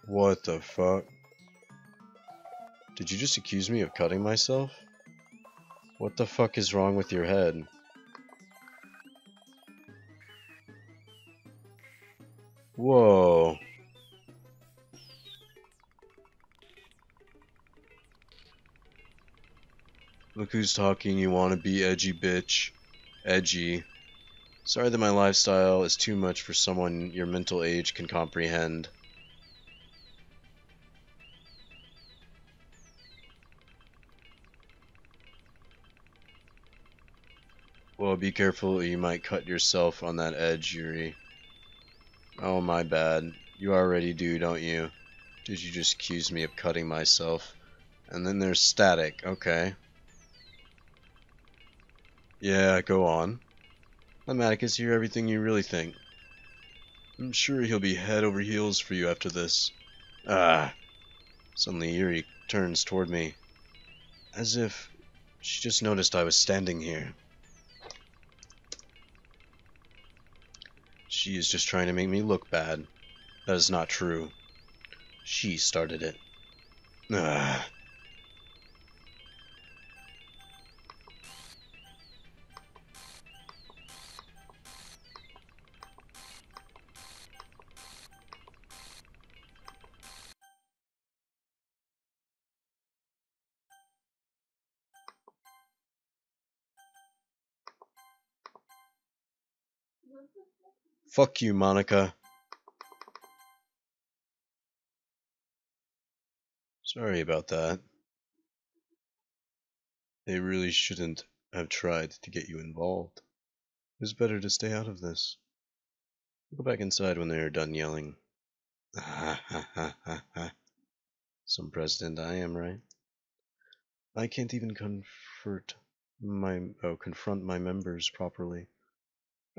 What the fuck? Did you just accuse me of cutting myself? What the fuck is wrong with your head? Whoa. Look who's talking, you wanna be edgy bitch. Edgy. Sorry that my lifestyle is too much for someone your mental age can comprehend. Well, be careful, you might cut yourself on that edge, Yuri. Oh, my bad. You already do, don't you? Did you just accuse me of cutting myself? And then there's static, okay. Yeah, go on. Let Maticus hear everything you really think. I'm sure he'll be head over heels for you after this. Ah. Suddenly Yuri turns toward me, as if she just noticed I was standing here. She is just trying to make me look bad. That is not true. She started it. Ah. Fuck you, Monica. Sorry about that. They really shouldn't have tried to get you involved. It was better to stay out of this. Go back inside when they are done yelling. Ha ha ha ha ha. Some president I am, right? I can't even confront my members properly.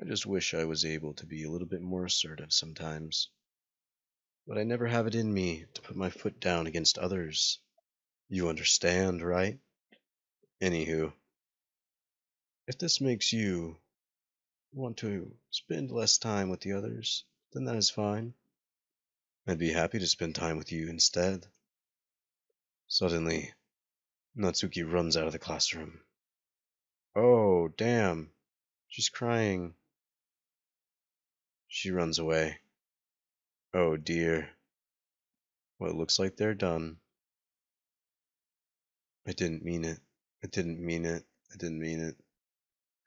I just wish I was able to be a little bit more assertive sometimes. but I never have it in me to put my foot down against others. You understand, right? Anywho, if this makes you want to spend less time with the others, then that is fine. I'd be happy to spend time with you instead. Suddenly, Natsuki runs out of the classroom. Oh, damn. She's crying. She runs away. Oh dear. Well, it looks like they're done. I didn't mean it. I didn't mean it. I didn't mean it.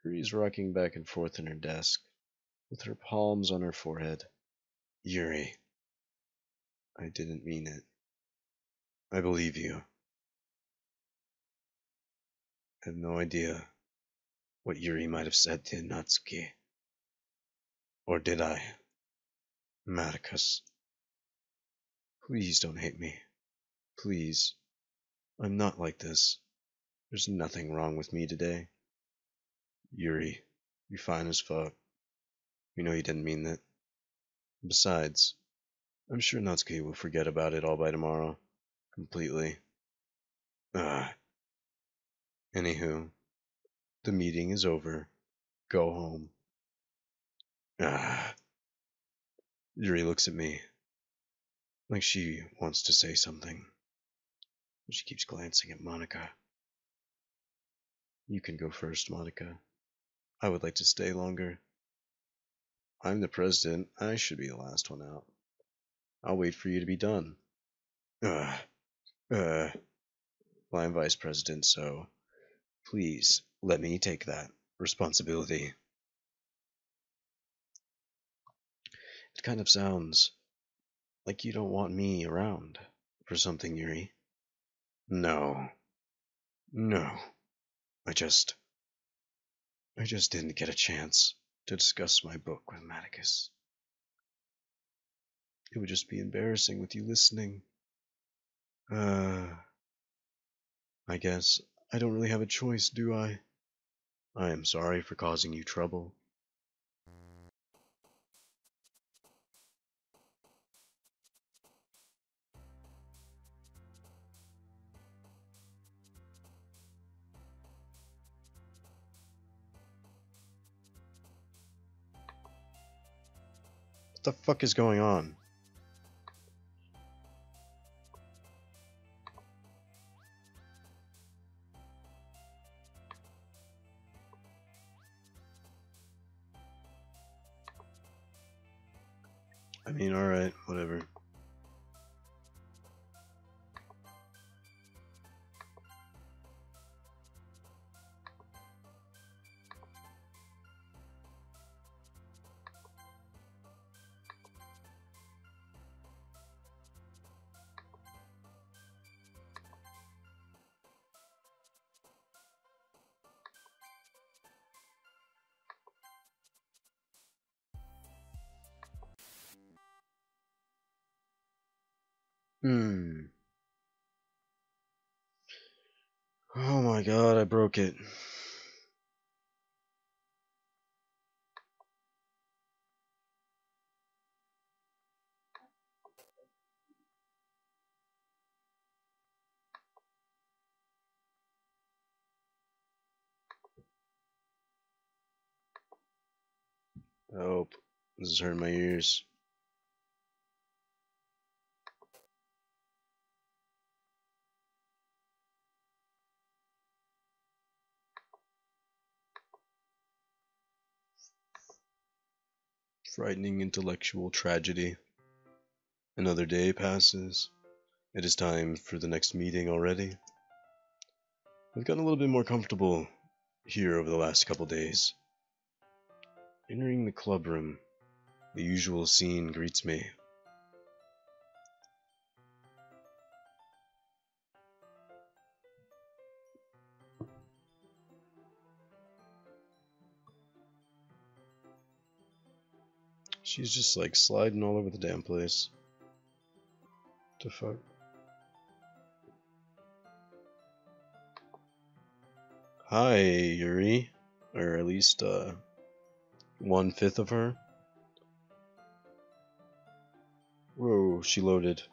Yuri's rocking back and forth in her desk, with her palms on her forehead. Yuri. I didn't mean it. I believe you. I have no idea what Yuri might have said to Natsuki. Or did I? Marcus. Please don't hate me. Please. I'm not like this. There's nothing wrong with me today. Yuri, you're fine as fuck. We know you didn't mean that. Besides, I'm sure Natsuki will forget about it all by tomorrow. Completely. Ah. Anywho, the meeting is over. Go home. Ah. Yuri looks at me, like she wants to say something. She keeps glancing at Monica. You can go first, Monica. I would like to stay longer. I'm the president. I should be the last one out. I'll wait for you to be done. Ugh. Well, I'm vice president, so please let me take that responsibility. It kind of sounds like you don't want me around for something, Yuri. No. No. I just didn't get a chance to discuss my book with Maticus. It would just be embarrassing with you listening. I guess I don't really have a choice, do I? I am sorry for causing you trouble. What the fuck is going on? I mean, alright, whatever. Oh my god, I broke it. Oh, this is hurting my ears. Frightening intellectual tragedy. Another day passes. It is time for the next meeting already. I've gotten a little bit more comfortable here over the last couple days. Entering the club room, the usual scene greets me. She's just like sliding all over the damn place. What the fuck? Hi, Yuri. Or at least, 1/5 of her. Whoa, she loaded.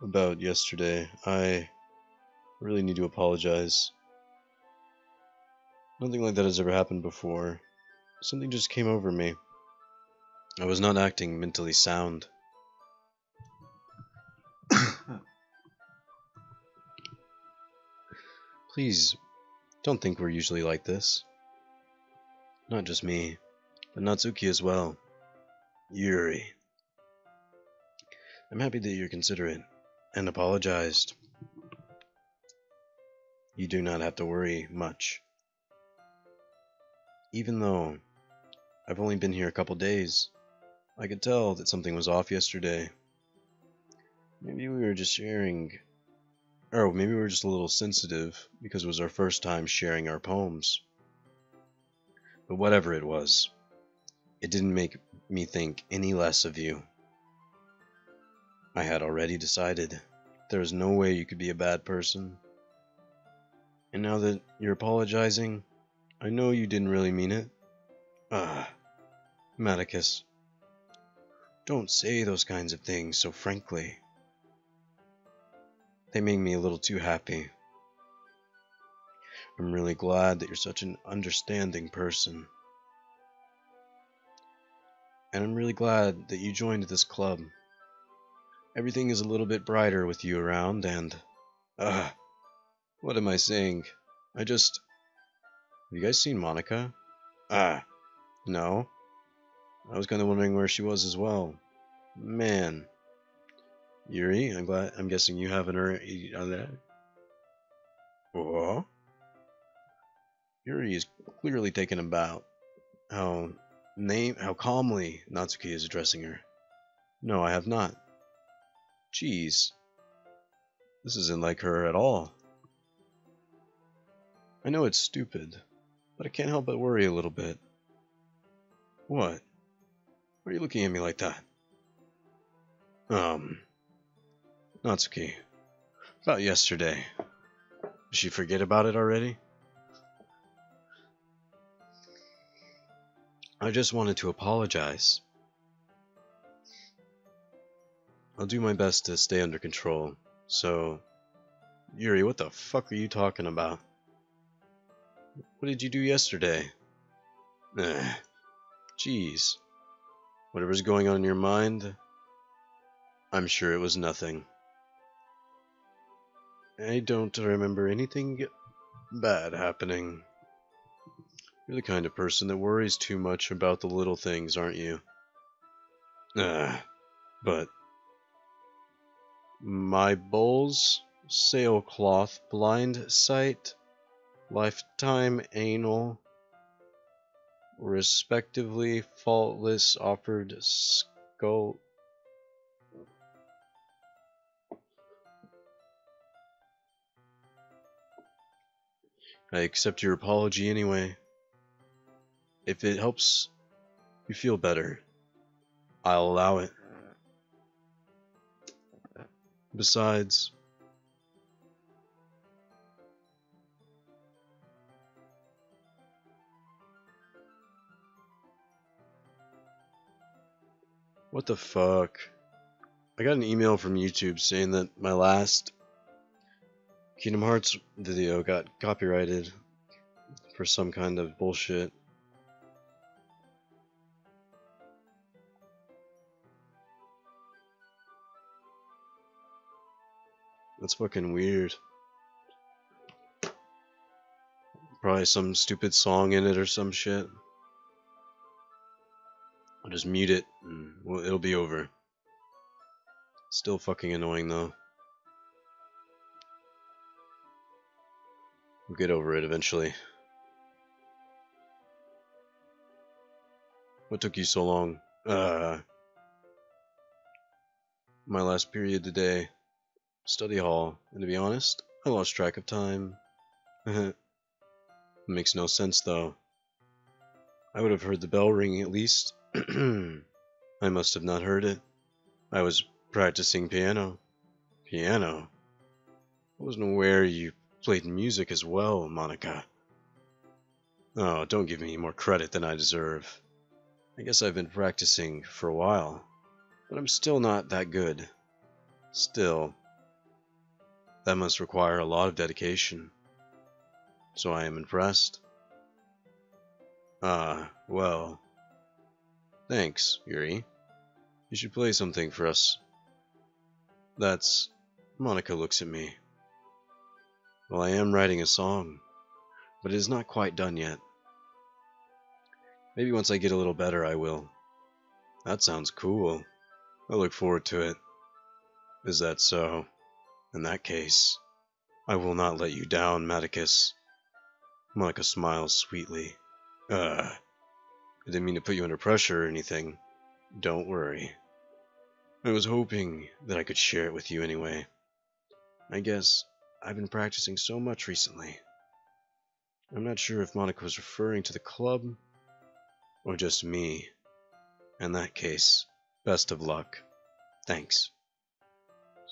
About yesterday, I really need to apologize. Nothing like that has ever happened before. Something just came over me. I was not acting mentally sound. Please, don't think we're usually like this. Not just me, but Natsuki as well. Yuri. I'm happy that you're considerate and apologized. You do not have to worry much. Even though I've only been here a couple days, I could tell that something was off yesterday. Maybe we were just sharing... Or maybe we were just a little sensitive because it was our first time sharing our poems. But whatever it was, it didn't make me think any less of you. I had already decided there was no way you could be a bad person. And now that you're apologizing, I know you didn't really mean it. Maticus, don't say those kinds of things so frankly. They make me a little too happy. I'm really glad that you're such an understanding person. And I'm really glad that you joined this club. Everything is a little bit brighter with you around and... what am I saying? Have you guys seen Monica? No. I was kind of wondering where she was as well. Man. Yuri, I'm guessing you haven't heard on that. What? Yuri is clearly taken about how calmly Natsuki is addressing her. No, I have not. Jeez. This isn't like her at all. I know it's stupid, but I can't help but worry a little bit. What? Why are you looking at me like that? Natsuki. About yesterday. Did she forget about it already? I just wanted to apologize. I'll do my best to stay under control. So, Yuri, what the fuck are you talking about? What did you do yesterday? Jeez. Whatever's going on in your mind, I'm sure it was nothing. I don't remember anything bad happening. You're the kind of person that worries too much about the little things, aren't you? But... My bulls, sailcloth, blind sight, lifetime anal, respectively faultless offered skull... I accept your apology anyway. If it helps you feel better, I'll allow it. Besides, what the fuck? I got an email from YouTube saying that my last Kingdom Hearts video got copyrighted for some kind of bullshit. That's fucking weird. Probably some stupid song in it or some shit. I'll just mute it and it'll be over. Still fucking annoying though. We'll get over it eventually. What took you so long? My last period today. Study hall. And to be honest, I lost track of time. It makes no sense though. I would have heard the bell ring at least. I must have not heard it. I was practicing piano. Piano? I wasn't aware you played music as well, Monica. Oh, don't give me more credit than I deserve. I guess I've been practicing for a while, but I'm still not that good. Still, that must require a lot of dedication. So I am impressed. Well, thanks, Yuri. You should play something for us. That's... Monica looks at me. Well, I am writing a song, but it is not quite done yet. Maybe once I get a little better, I will. That sounds cool. I look forward to it. Is that so? In that case, I will not let you down, Maticus. Monica smiles sweetly. I didn't mean to put you under pressure or anything. Don't worry. I was hoping that I could share it with you anyway. I guess I've been practicing so much recently. I'm not sure if Monica was referring to the club or just me. In that case, best of luck. Thanks.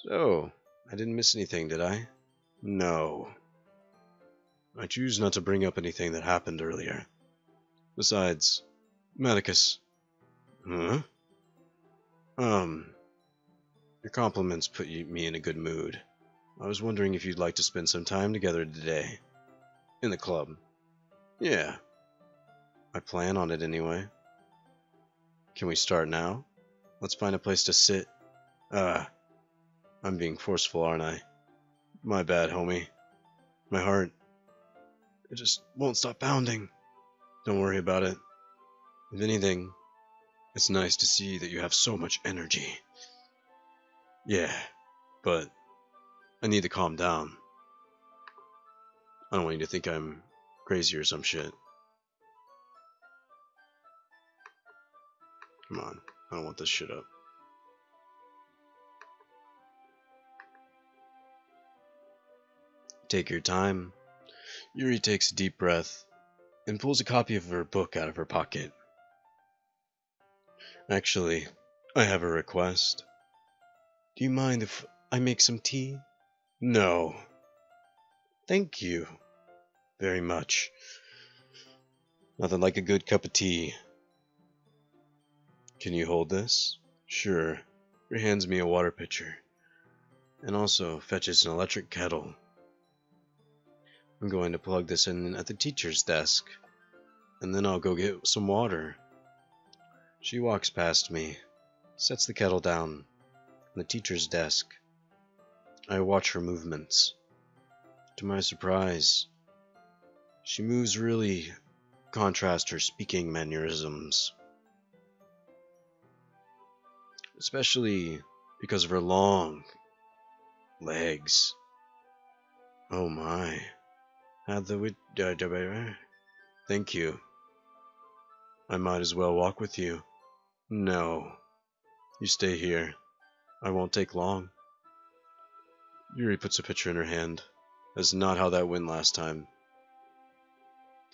So, I didn't miss anything, did I? No. I choose not to bring up anything that happened earlier. Besides, Maticus. Huh? Your compliments put me in a good mood. I was wondering if you'd like to spend some time together today. In the club. Yeah. I plan on it anyway. Can we start now? Let's find a place to sit. I'm being forceful, aren't I? My bad, homie. My heart, it just won't stop pounding. Don't worry about it. If anything, it's nice to see that you have so much energy. Yeah, but I need to calm down. I don't want you to think I'm crazy or some shit. Come on, I don't want this shit up. Take your time. Yuri takes a deep breath and pulls a copy of her book out of her pocket. Actually, I have a request. Do you mind if I make some tea? No. Thank you. Very much. Nothing like a good cup of tea. Can you hold this? Sure. He hands me a water pitcher, and also fetches an electric kettle. I'm going to plug this in at the teacher's desk, and then I'll go get some water. She walks past me, sets the kettle down on the teacher's desk. I watch her movements. To my surprise, she moves really contrast her speaking mannerisms. Especially because of her long legs. Oh my. Thank you. I might as well walk with you. No. You stay here. I won't take long. Yuri puts a pitcher in her hand. That's not how that went last time.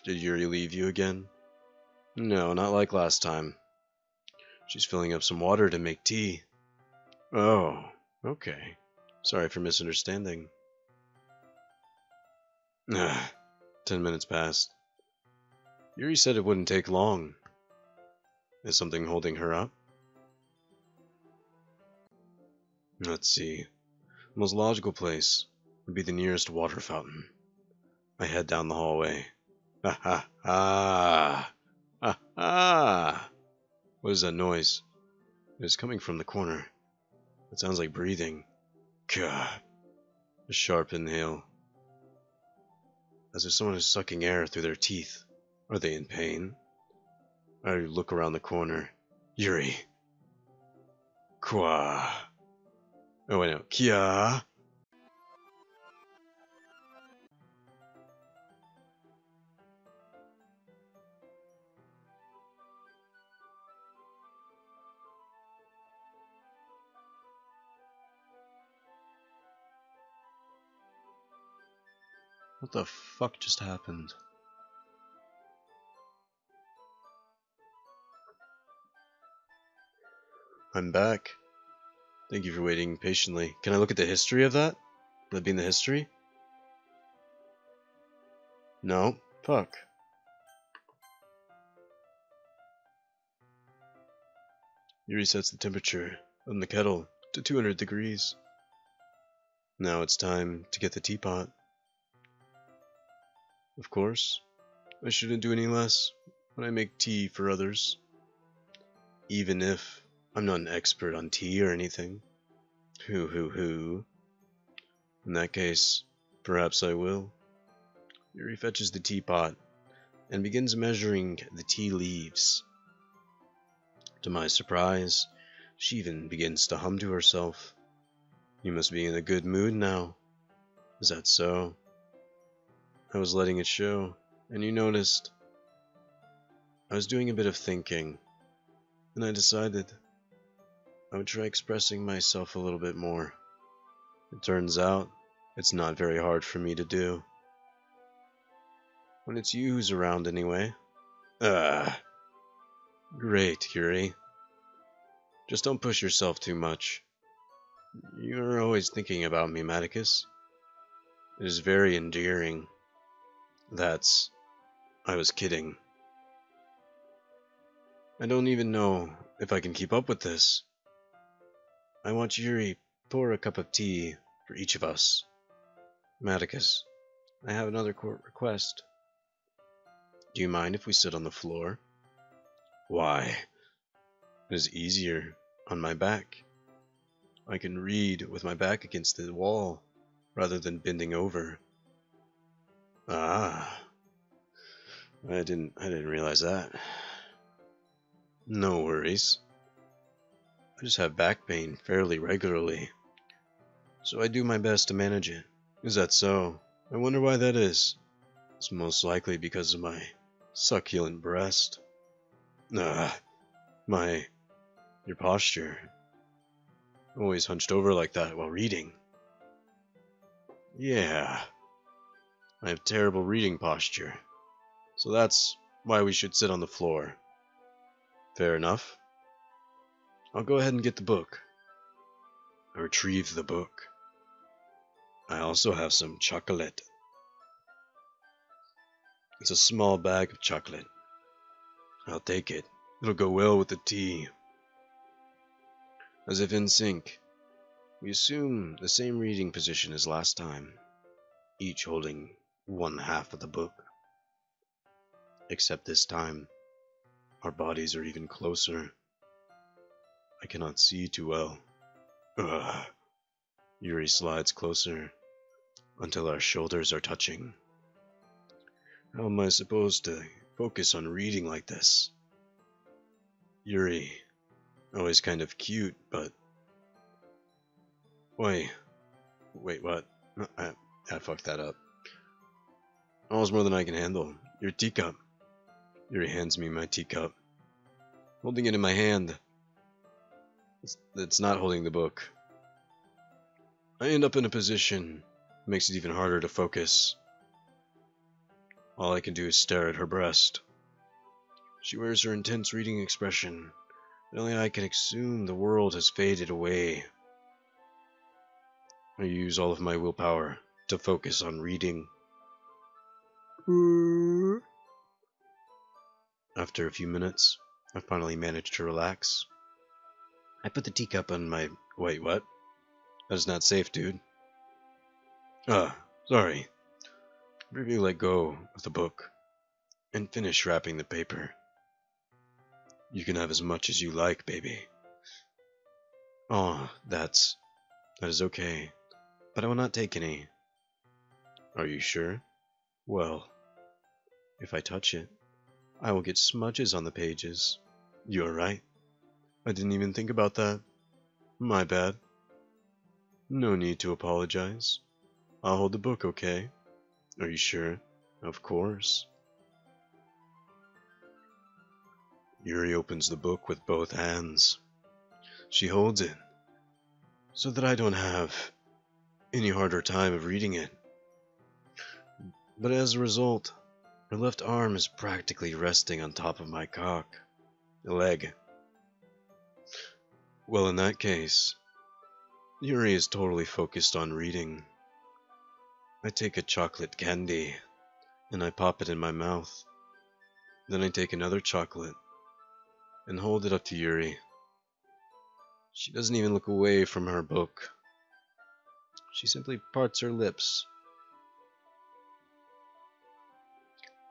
Did Yuri leave you again? No, not like last time. She's filling up some water to make tea. Oh, okay. Sorry for misunderstanding. 10 minutes passed. Yuri said it wouldn't take long. Is something holding her up? Let's see. The most logical place would be the nearest water fountain. I head down the hallway. Ha ha ha! Ha ha! What is that noise? It is coming from the corner. It sounds like breathing. Gah! A sharp inhale. As if someone is sucking air through their teeth. Are they in pain? I look around the corner. Yuri. Kwa. Oh wait, no. Kia. What the fuck just happened? I'm back. Thank you for waiting patiently. Can I look at the history of that? Will it be in the history? No? Fuck. Yuri sets the temperature on the kettle to 200 degrees. Now it's time to get the teapot. Of course, I shouldn't do any less when I make tea for others, even if I'm not an expert on tea or anything. Hoo. In that case, perhaps I will. Yuri fetches the teapot and begins measuring the tea leaves. To my surprise, she even begins to hum to herself. You must be in a good mood now. Is that so? I was letting it show, and you noticed. I was doing a bit of thinking, and I decided I would try expressing myself a little bit more. It turns out, it's not very hard for me to do. When it's you who's around anyway. Great, Yuri. Just don't push yourself too much. You're always thinking about me, Maticus. It is very endearing. I was kidding. I don't even know if I can keep up with this. I watch Yuri pour a cup of tea for each of us. Maticus, I have another request. Do you mind if we sit on the floor? Why? It is easier on my back. I can read with my back against the wall rather than bending over. Ah, I didn't realize that. No worries. I just have back pain fairly regularly, so I do my best to manage it. Is that so? I wonder why that is. It's most likely because of my succulent breast. Your posture. Always hunched over like that while reading. Yeah, I have terrible reading posture, so that's why we should sit on the floor. Fair enough. I'll go ahead and get the book. I retrieve the book. I also have some chocolate. It's a small bag of chocolate. I'll take it. It'll go well with the tea. As if in sync, we assume the same reading position as last time, each holding one half of the book. Except this time, our bodies are even closer. I cannot see too well. Yuri slides closer until our shoulders are touching. How am I supposed to focus on reading like this? Yuri, always kind of cute, but... Wait, what? I fucked that up. Almost more than I can handle. Your teacup. Yuri hands me my teacup. Holding it in my hand. It's not holding the book. I end up in a position that makes it even harder to focus. All I can do is stare at her breast. She wears her intense reading expression, and only I can assume the world has faded away. I use all of my willpower to focus on reading. After a few minutes, I finally managed to relax. I put the teacup on my... Wait, what? That is not safe, dude. Sorry. Briefly let go of the book and finish wrapping the paper. You can have as much as you like, baby. That is okay, but I will not take any. Are you sure? Well, if I touch it, I will get smudges on the pages. You're right. I didn't even think about that. My bad. No need to apologize. I'll hold the book, okay? Are you sure? Of course. Yuri opens the book with both hands. She holds it, so that I don't have any harder time of reading it. But as a result, her left arm is practically resting on top of my cock. Leg. Well, in that case, Yuri is totally focused on reading. I take a chocolate candy, and I pop it in my mouth. Then I take another chocolate, and hold it up to Yuri. She doesn't even look away from her book. She simply parts her lips.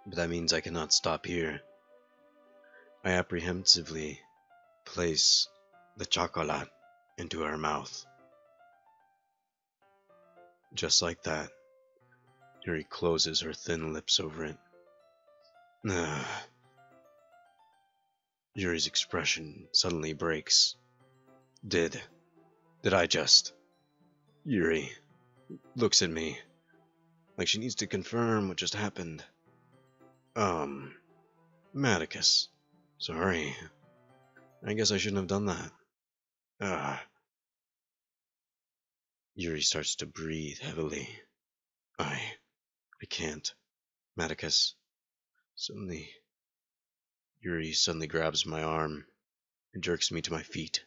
But that means I cannot stop here. I apprehensively place the chocolate into her mouth. Just like that, Yuri closes her thin lips over it. Yuri's expression suddenly breaks. Did I just? Yuri looks at me like she needs to confirm what just happened. Maticus. Sorry. I guess I shouldn't have done that. Yuri starts to breathe heavily. I can't. Maticus. Yuri suddenly grabs my arm and jerks me to my feet.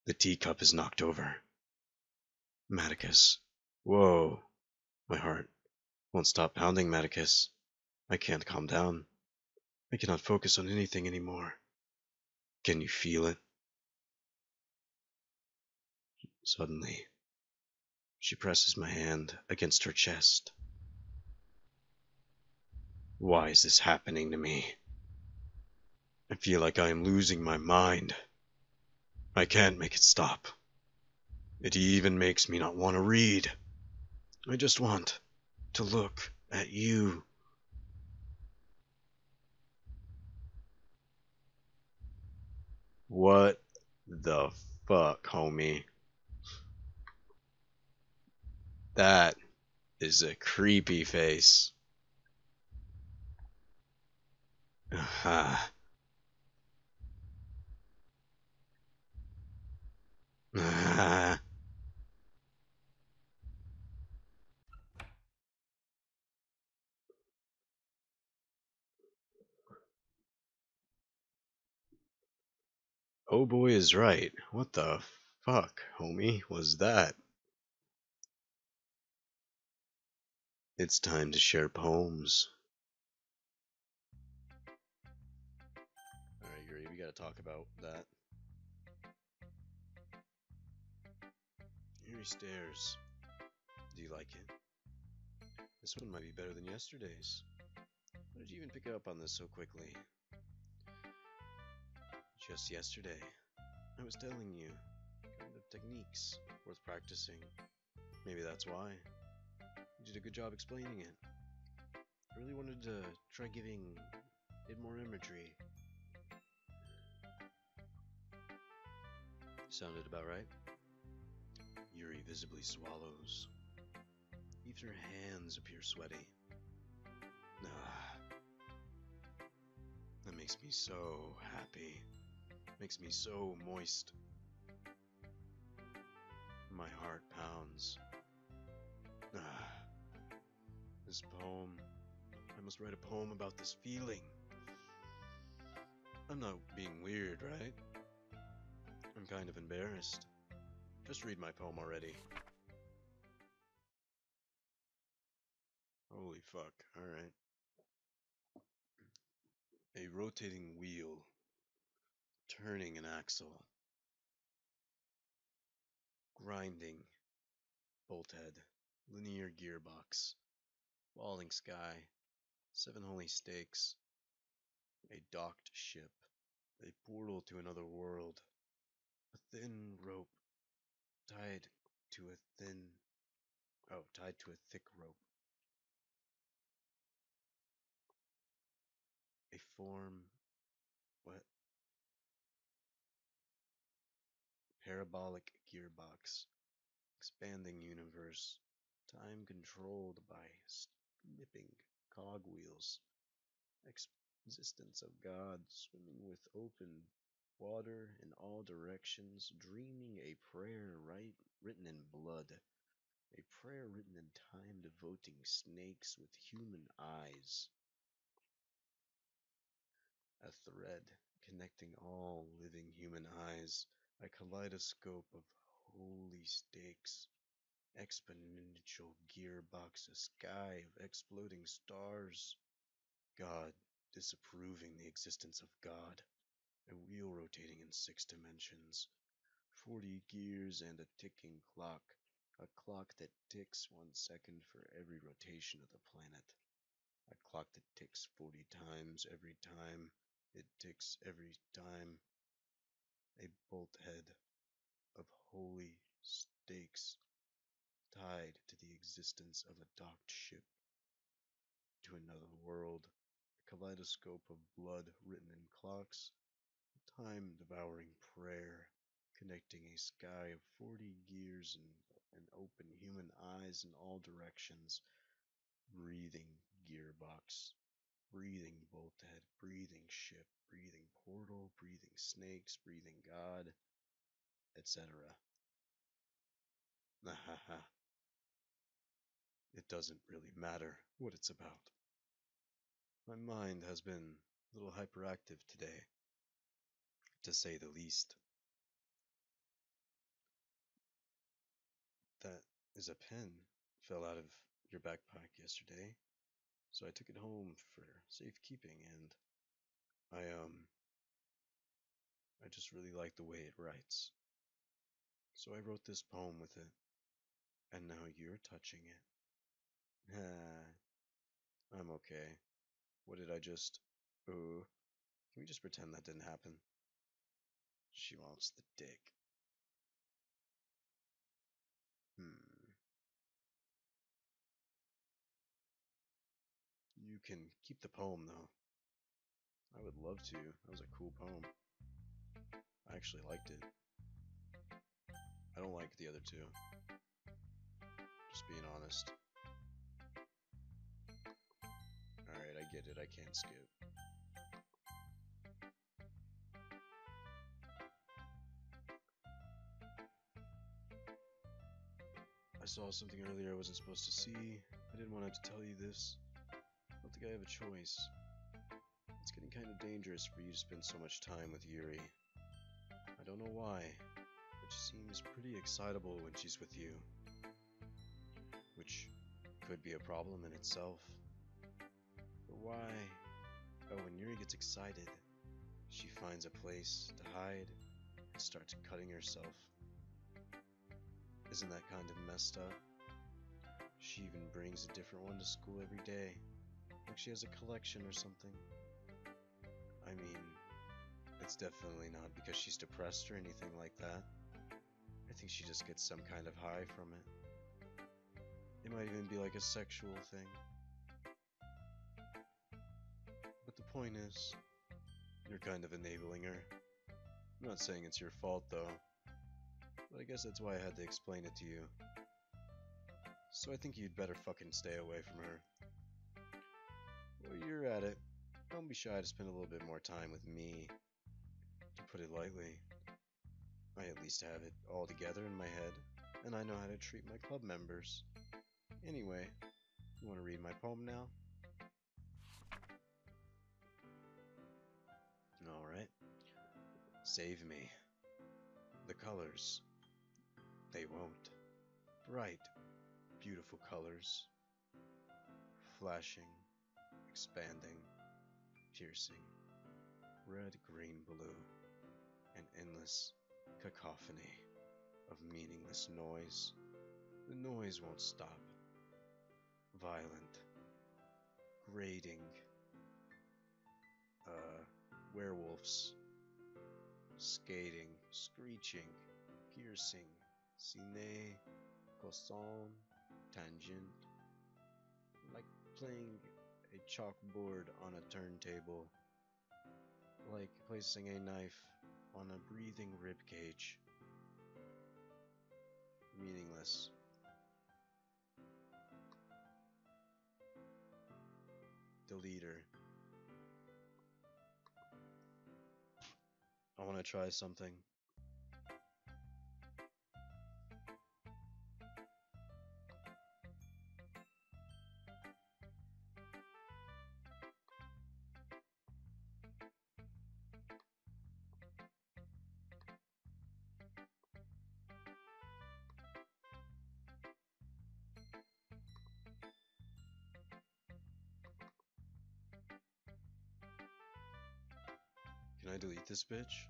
The teacup is knocked over. Maticus. Whoa. My heart won't stop pounding, Maticus. I can't calm down. I cannot focus on anything anymore. Can you feel it? Suddenly, she presses my hand against her chest. Why is this happening to me? I feel like I am losing my mind. I can't make it stop. It even makes me not want to read. I just want to look at you. What the fuck, homie? That is a creepy face. Oh boy is right. What the fuck, homie, was that? It's time to share poems. Alright, Yuri, we gotta talk about that. Yuri stares. Do you like it? This one might be better than yesterday's. How did you even pick up on this so quickly? Just yesterday, I was telling you kind of techniques worth practicing. Maybe that's why. You did a good job explaining it. I really wanted to try giving it more imagery. Sounded about right. Yuri visibly swallows. Even her hands appear sweaty. That makes me so happy. Makes me so moist. My heart pounds. This poem. I must write a poem about this feeling. I'm not being weird, right? I'm kind of embarrassed. Just read my poem already. Holy fuck, alright. A rotating wheel, turning an axle, grinding, bolt head, linear gearbox, falling sky, 7 holy stakes, a docked ship, a portal to another world, a thin rope tied to a thick rope, a form, parabolic gearbox, expanding universe, time controlled by snipping cogwheels, existence of God swimming with open water in all directions, dreaming a prayer written in blood, a prayer written in time devoting snakes with human eyes, a thread connecting all living human eyes, a kaleidoscope of holy stakes, exponential gearbox, a sky of exploding stars, God disapproving the existence of God, a wheel rotating in 6 dimensions, 40 gears and a ticking clock. A clock that ticks 1 second for every rotation of the planet. A clock that ticks 40 times every time it ticks every time. A bolt head of holy stakes tied to the existence of a docked ship to another world. A kaleidoscope of blood written in clocks. A time-devouring prayer connecting a sky of 40 gears and open human eyes in all directions. Breathing gearbox, breathing bolthead, breathing ship, breathing portal, breathing snakes, breathing god, etc. Nahaha. It doesn't really matter what it's about. My mind has been a little hyperactive today, to say the least. That is a pen. Fell out of your backpack yesterday, so I took it home for safekeeping, and I just really like the way it writes. So I wrote this poem with it, and now you're touching it. I'm okay. What did I just... Oh, can we just pretend that didn't happen? She wants the dick. You can keep the poem, though. I would love to. That was a cool poem. I actually liked it. I don't like the other two. Just being honest. Alright, I get it. I can't skip. I saw something earlier I wasn't supposed to see. I didn't want to tell you this. I don't think I have a choice. It's getting kind of dangerous for you to spend so much time with Yuri. I don't know why, but she seems pretty excitable when she's with you. Which could be a problem in itself. But why? Oh, when Yuri gets excited, she finds a place to hide and starts cutting herself. Isn't that kind of messed up? She even brings a different one to school every day, like she has a collection or something. I mean, it's definitely not because she's depressed or anything like that. I think she just gets some kind of high from it. It might even be like a sexual thing. But the point is, you're kind of enabling her. I'm not saying it's your fault though, but I guess that's why I had to explain it to you. So I think you'd better fucking stay away from her. Well, you're at it. Don't be shy to spend a little bit more time with me. To put it lightly, I at least have it all together in my head, and I know how to treat my club members. Anyway, you want to read my poem now? Alright. Save me. The colors. They won't. Bright, beautiful colors. Flashing, expanding, piercing. Red, green, blue. An endless cacophony of meaningless noise. The noise won't stop. Violent. Grating. Werewolves. Skating. Screeching. Piercing. Cine. Croissant. Tangent. Like playing a chalkboard on a turntable. Like placing a knife on a breathing ribcage. Meaningless. The leader. I want to try something. Can I delete this bitch?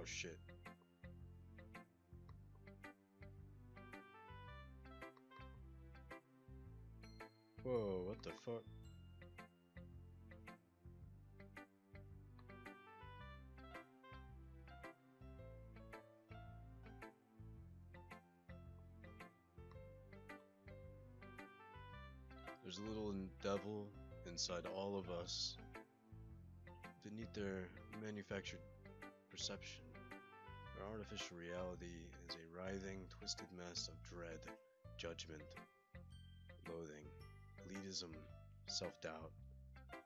Oh shit. Whoa, what the fuck? There's a little devil inside all of us beneath their manufactured perception. Their artificial reality is a writhing, twisted mess of dread, judgment, loathing, elitism, self-doubt,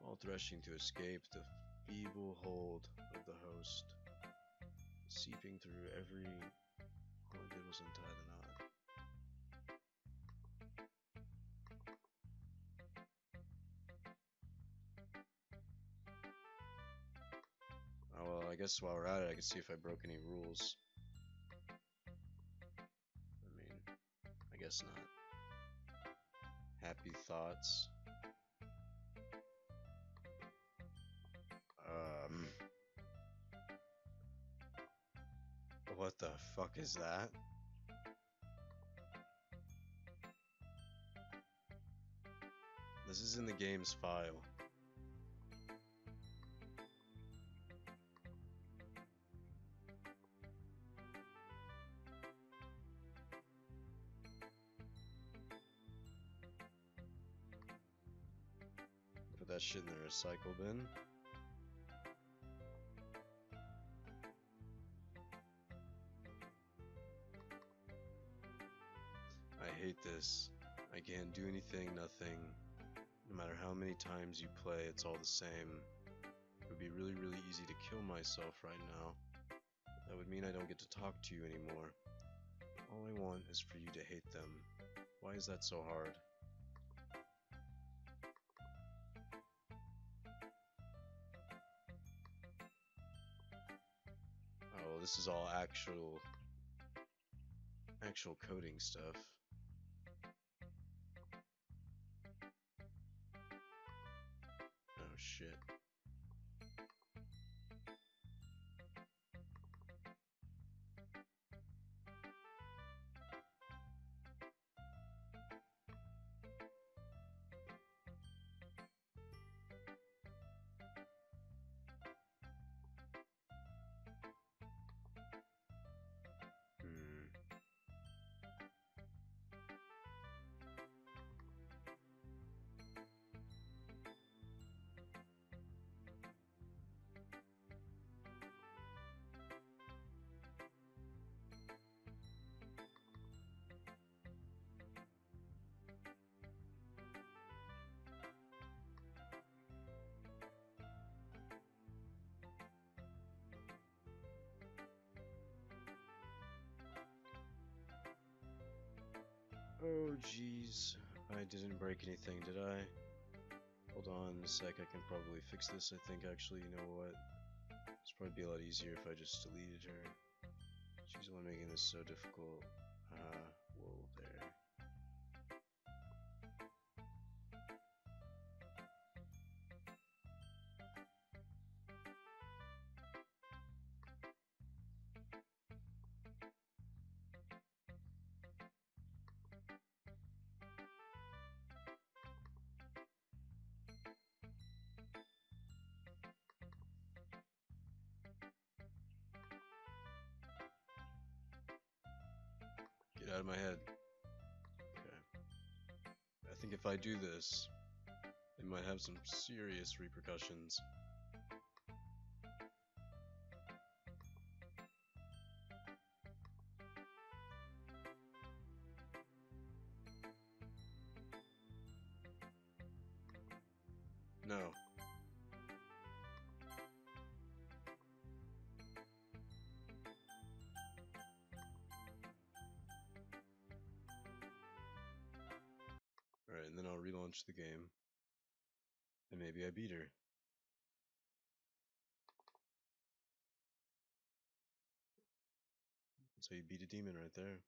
all threshing to escape the feeble hold of the host, seeping through every... All I did was untie the knot. Oh well, I guess while we're at it, I can see if I broke any rules. I mean, I guess not. Happy thoughts. What the fuck is that? This is in the game's file. Put that shit in the recycle bin. I hate this. I can't do anything, nothing. No matter how many times you play, it's all the same. It would be really, really easy to kill myself right now. That would mean I don't get to talk to you anymore. All I want is for you to hate them. Why is that so hard? Oh, well, this is all actual coding stuff. Oh shit. Oh jeez, I didn't break anything, did I? Hold on a sec, I can probably fix this. I think actually, you know what? It's probably be a lot easier if I just deleted her. She's the one making this so difficult. Whoa there. Get out of my head. Okay. I think if I do this, it might have some serious repercussions. No. Alright, and then I'll relaunch the game. And maybe I beat her. That's how you beat a demon right there.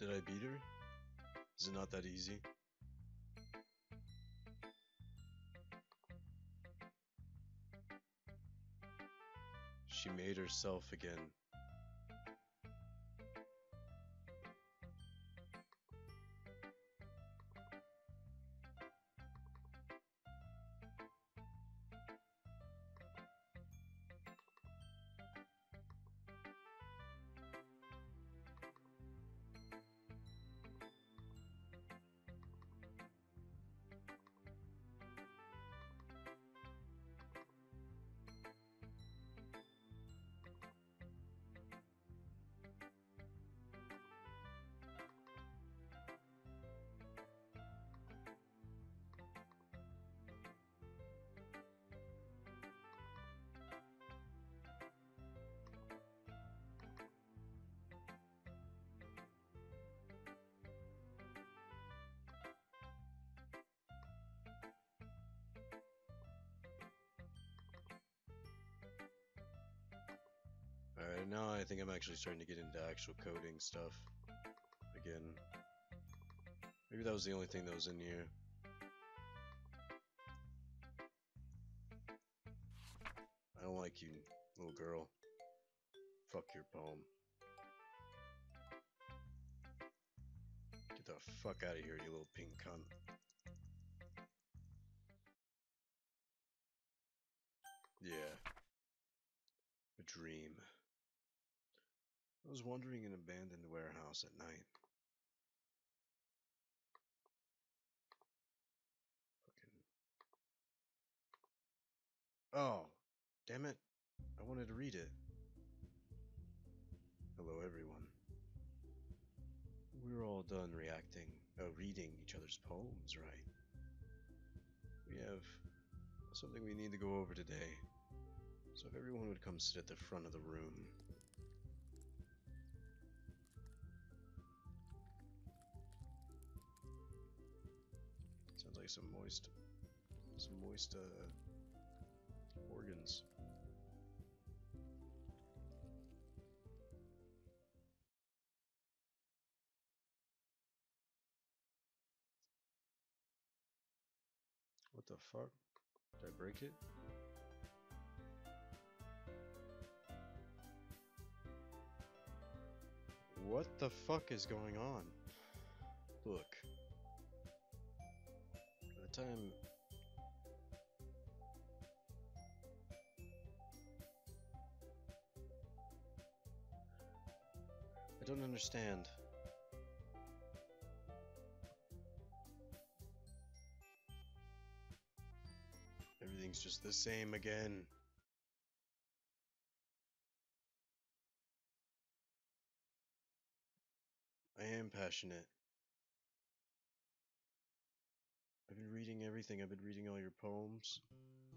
Did I beat her? Is it not that easy? She made herself again. Alright, now I think I'm actually starting to get into actual coding stuff again. Maybe that was the only thing that was in here. I don't like you, little girl. Fuck your poem. Get the fuck out of here, you little pink cunt. Yeah. A dream. I was wandering an abandoned warehouse at night. Fucking... Oh, damn it. I wanted to read it. Hello, everyone. We were all done reading each other's poems, right? We have something we need to go over today. So if everyone would come sit at the front of the room. Sounds like some moist organs. What the fuck? Did I break it? What the fuck is going on? Look. By the time... I don't understand. Everything's just the same again. I am passionate. I've been reading everything. I've been reading all your poems.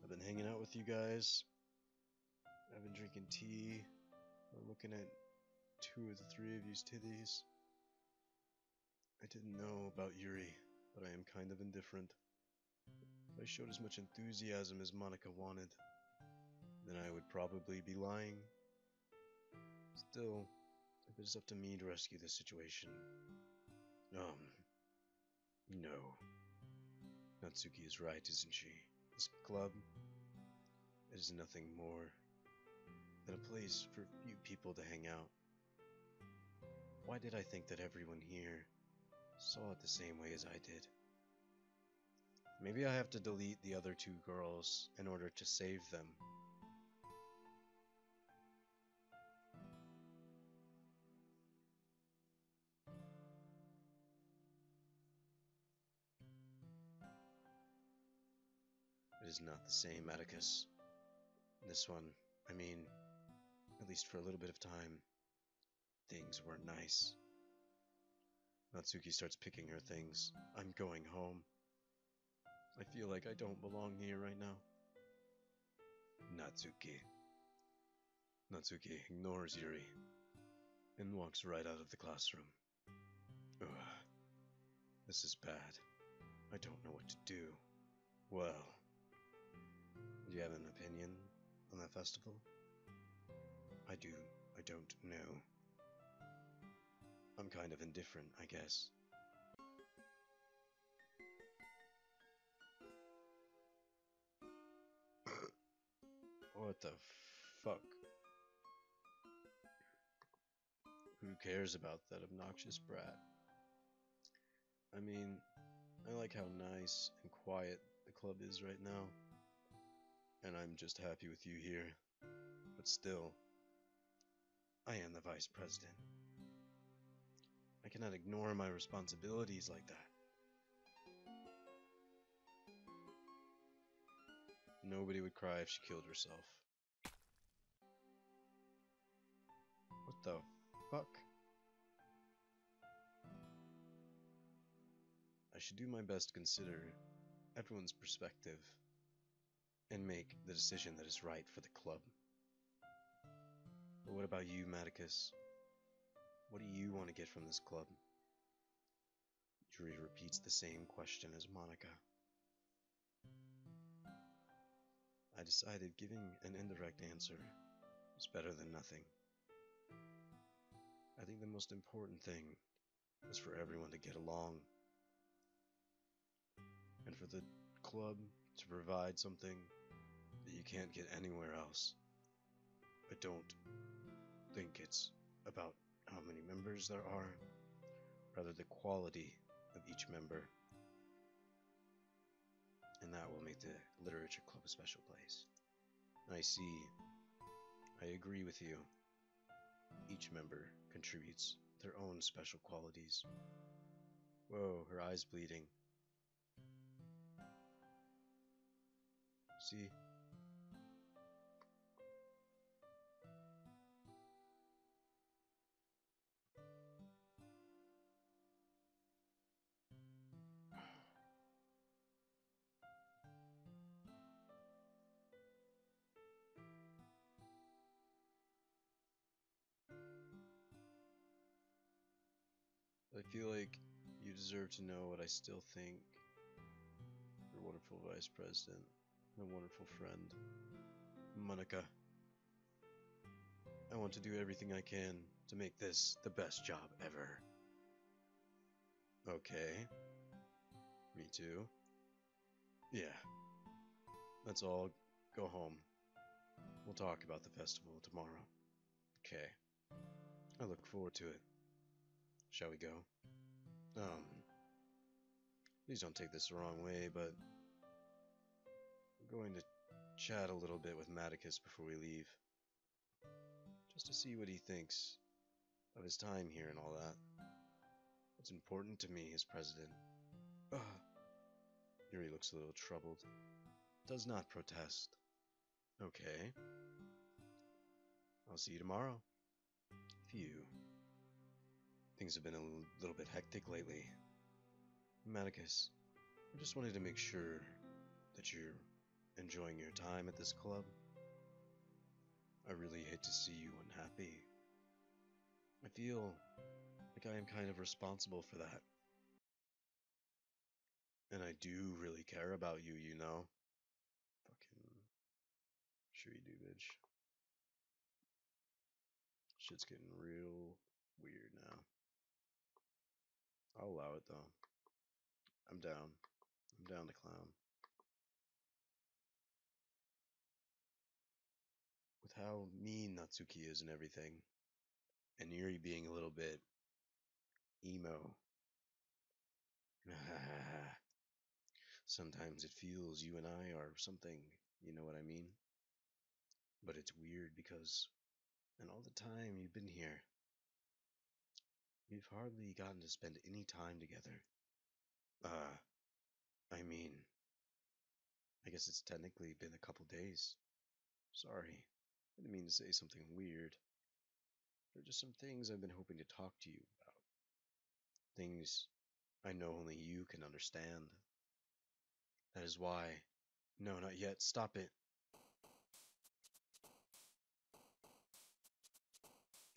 I've been hanging out with you guys. I've been drinking tea. I'm looking at 2 of the 3 of you's titties. I didn't know about Yuri, but I am kind of indifferent. If I showed as much enthusiasm as Monica wanted, then I would probably be lying. Still, it is up to me to rescue this situation. No. Natsuki is right, isn't she? This club is nothing more than a place for few people to hang out. Why did I think that everyone here saw it the same way as I did? Maybe I have to delete the other 2 girls in order to save them. It is not the same, Atticus. This one, I mean, at least for a little bit of time, things were nice. Natsuki starts picking her things. I'm going home. I feel like I don't belong here right now. Natsuki ignores Yuri and walks right out of the classroom. Ugh. This is bad. I don't know what to do. Well, do you have an opinion on that festival? I don't know. I'm kind of indifferent, I guess. What the fuck? Who cares about that obnoxious brat? I mean, I like how nice and quiet the club is right now, and I'm just happy with you here. But still, I am the vice president. I cannot ignore my responsibilities like that. Nobody would cry if she killed herself. What the fuck? I should do my best to consider everyone's perspective and make the decision that is right for the club. But what about you, Maticus? What do you want to get from this club? Yuri repeats the same question as Monica. I decided giving an indirect answer is better than nothing. I think the most important thing is for everyone to get along, and for the club to provide something that you can't get anywhere else. I don't think it's about how many members there are, rather the quality of each member. And that will make the literature club a special place. I see. I agree with you. Each member contributes their own special qualities. Whoa, her eye's bleeding. See? I feel like you deserve to know what I still think. Your wonderful vice president, and a wonderful friend, Monica. I want to do everything I can to make this the best job ever. Okay. Me too. Yeah. Let's all go home. We'll talk about the festival tomorrow. Okay. I look forward to it. Shall we go? Please don't take this the wrong way, but I'm going to chat a little bit with Maticus before we leave. Just to see what he thinks of his time here and all that. What's important to me as president. Yuri looks a little troubled. Does not protest. Okay. I'll see you tomorrow. Phew. Things have been a little bit hectic lately. Maticus, I just wanted to make sure that you're enjoying your time at this club. I really hate to see you unhappy. I feel like I am kind of responsible for that. And I do really care about you, you know? Fucking sure you do, bitch. Shit's getting real weird now. I'll allow it though. I'm down. I'm down to clown. With how mean Natsuki is and everything, and Yuri being a little bit emo. Sometimes it feels you and I are something, you know what I mean? But it's weird because in all the time you've been here, we've hardly gotten to spend any time together. I mean, I guess it's technically been a couple days. Sorry, I didn't mean to say something weird. There are just some things I've been hoping to talk to you about. Things I know only you can understand. That is why... No, not yet. Stop it.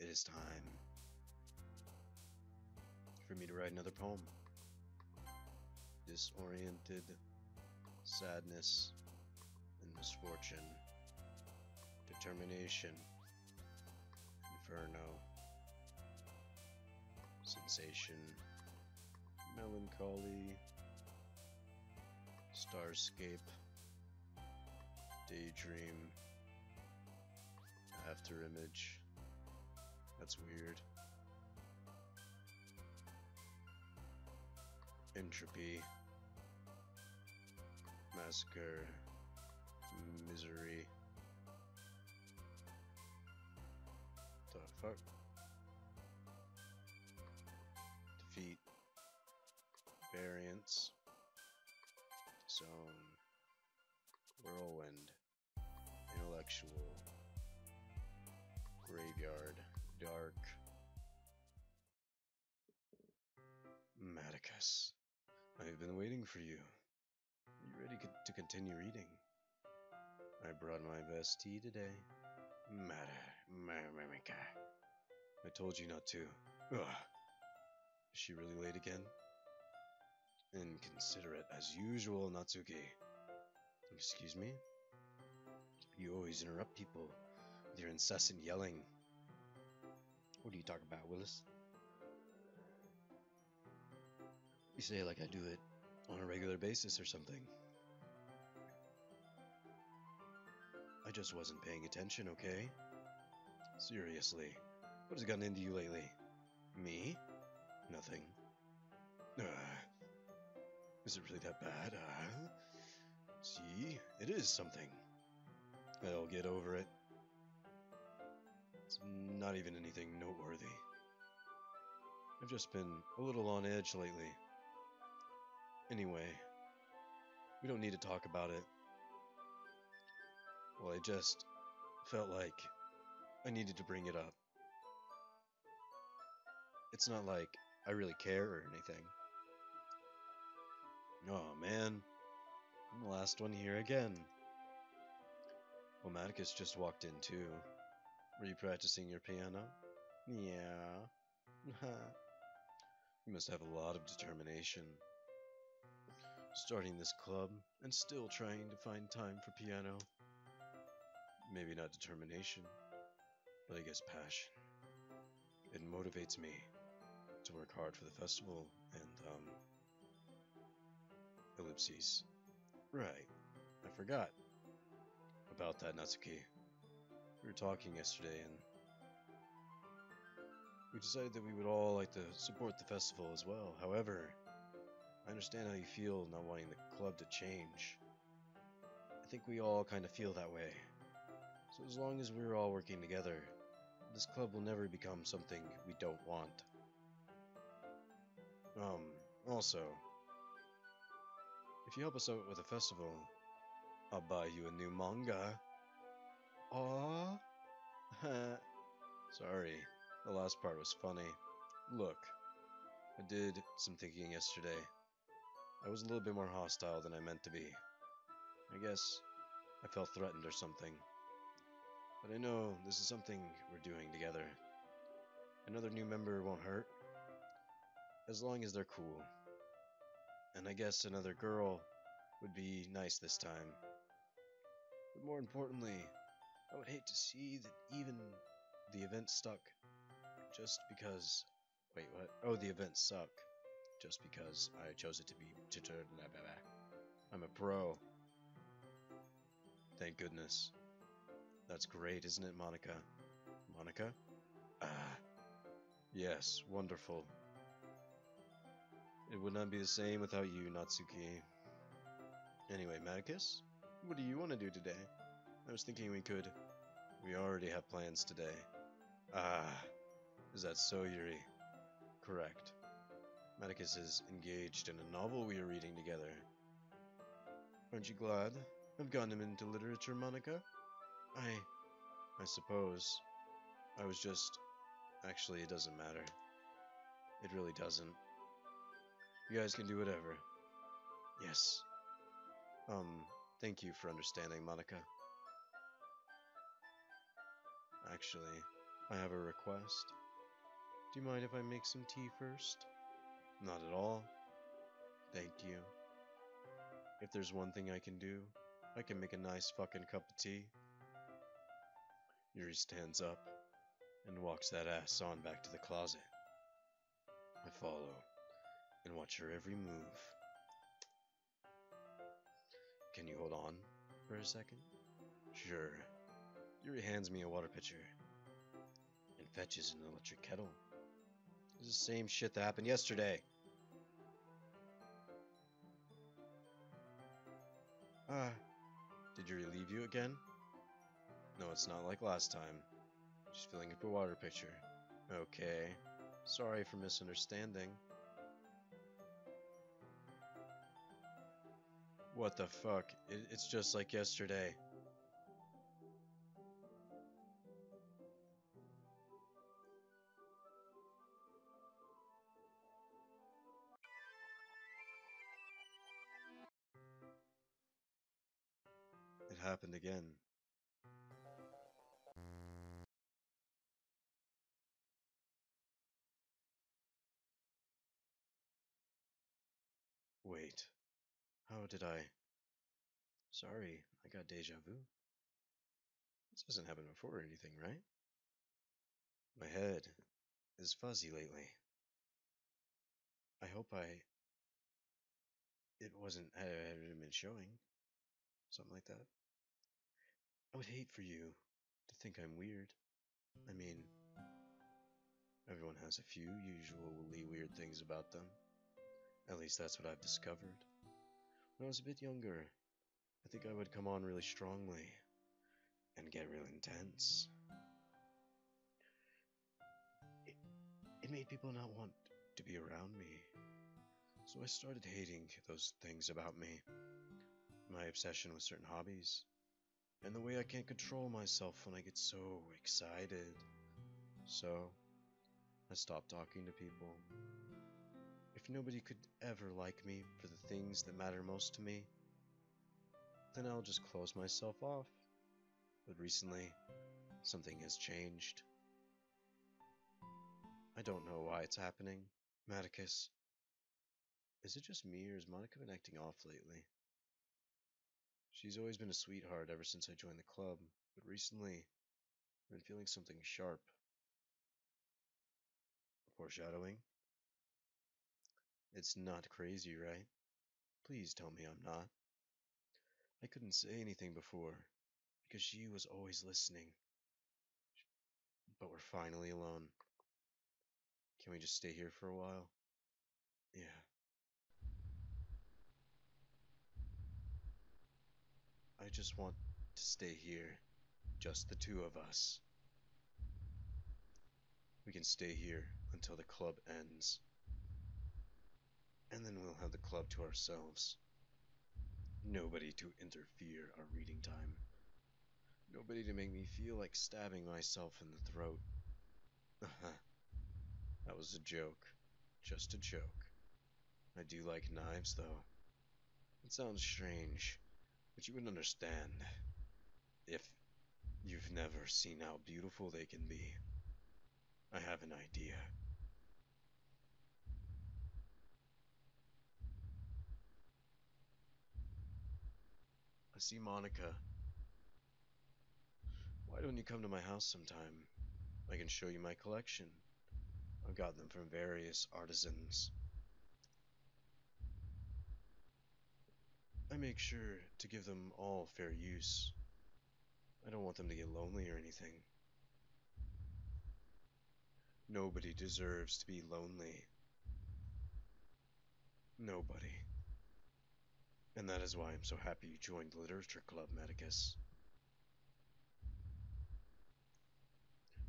It is time for me to write another poem. Disoriented, sadness, and misfortune. Determination, inferno. Sensation, Melancholy, Starscape, Daydream, Afterimage. That's weird. Entropy, Massacre, Misery. The fuck? Defeat, Variance, Zone, Whirlwind, Intellectual, Graveyard, Dark, Maticus. I've been waiting for you. Are you ready to continue reading? I brought my best tea today. Marika. I told you not to. Ugh. Is she really late again? Inconsiderate as usual, Natsuki. Excuse me? You always interrupt people with your incessant yelling. What are you talking about, Willis? You say it like I do it on a regular basis or something. I just wasn't paying attention, okay? Seriously, what has gotten into you lately? Me? Nothing. Is it really that bad? See, it is something. I'll get over it. It's not even anything noteworthy. I've just been a little on edge lately. Anyway, we don't need to talk about it. Well, I just felt like I needed to bring it up. It's not like I really care or anything. Oh man, I'm the last one here again. Well, Maticus just walked in too. Were you practicing your piano? Yeah. You must have a lot of determination. Starting this club and still trying to find time for piano. Maybe not determination, but I guess passion. It motivates me to work hard for the festival and, ellipses. Right, I forgot about that, Natsuki. We were talking yesterday and we decided that we would all like to support the festival as well. However, I understand how you feel not wanting the club to change. I think we all kind of feel that way. So as long as we're all working together, this club will never become something we don't want. Also, if you help us out with the festival, I'll buy you a new manga. Aww. Sorry, the last part was funny. Look, I did some thinking yesterday. I was a little bit more hostile than I meant to be. I guess I felt threatened or something. But I know this is something we're doing together. Another new member won't hurt, as long as they're cool. And I guess another girl would be nice this time. But more importantly, I would hate to see that even the event stuck just because... Wait, what? Oh, the events suck just because I chose it to be... I'm a pro. Thank goodness. That's great, isn't it, Monica? Monica? Ah. Yes, wonderful. It would not be the same without you, Natsuki. Anyway, Maticus, what do you want to do today? I was thinking we already have plans today. Ah, is that so, Yuri? Correct. Maticus is engaged in a novel we are reading together. Aren't you glad I've gotten him into literature, Monica? I suppose. I was just... Actually, it doesn't matter. It really doesn't. You guys can do whatever. Yes. Thank you for understanding, Monica. Actually, I have a request. Do you mind if I make some tea first? Not at all. Thank you. If there's one thing I can do, I can make a nice fucking cup of tea. Yuri stands up and walks that ass on back to the closet. I follow and watch her every move. Can you hold on for a second? Sure. Yuri hands me a water pitcher and fetches an electric kettle. It's the same shit that happened yesterday. Did Yuri leave you again? No, it's not like last time. She's filling up a water pitcher. Okay. Sorry for misunderstanding. What the fuck? It's just like yesterday. It happened again. Wait. How did I... Sorry, I got deja vu. This hasn't happened before or anything, right? My head is fuzzy lately. I hope it hadn't been showing. Something like that. I would hate for you to think I'm weird. I mean, everyone has a few usually weird things about them. At least that's what I've discovered. When I was a bit younger, I think I would come on really strongly and get real intense. It made people not want to be around me. So I started hating those things about me. My obsession with certain hobbies. And the way I can't control myself when I get so excited. So, I stopped talking to people. If nobody could ever like me for the things that matter most to me, then I'll just close myself off. But recently, something has changed. I don't know why it's happening. Maticus, is it just me or has Monica been acting off lately? She's always been a sweetheart ever since I joined the club, but recently, I've been feeling something sharp. Foreshadowing? It's not crazy, right? Please tell me I'm not. I couldn't say anything before, because she was always listening. But we're finally alone. Can we just stay here for a while? Yeah. I just want to stay here. Just the two of us. We can stay here until the club ends. And then we'll have the club to ourselves. Nobody to interfere our reading time. Nobody to make me feel like stabbing myself in the throat. That was a joke. Just a joke. I do like knives, though. It sounds strange, but you wouldn't understand if you've never seen how beautiful they can be. I have an idea. I see Monica. Why don't you come to my house sometime? I can show you my collection. I've got them from various artisans. I make sure to give them all fair use. I don't want them to get lonely or anything. Nobody deserves to be lonely. Nobody. And that is why I'm so happy you joined the Literature Club, Medicus.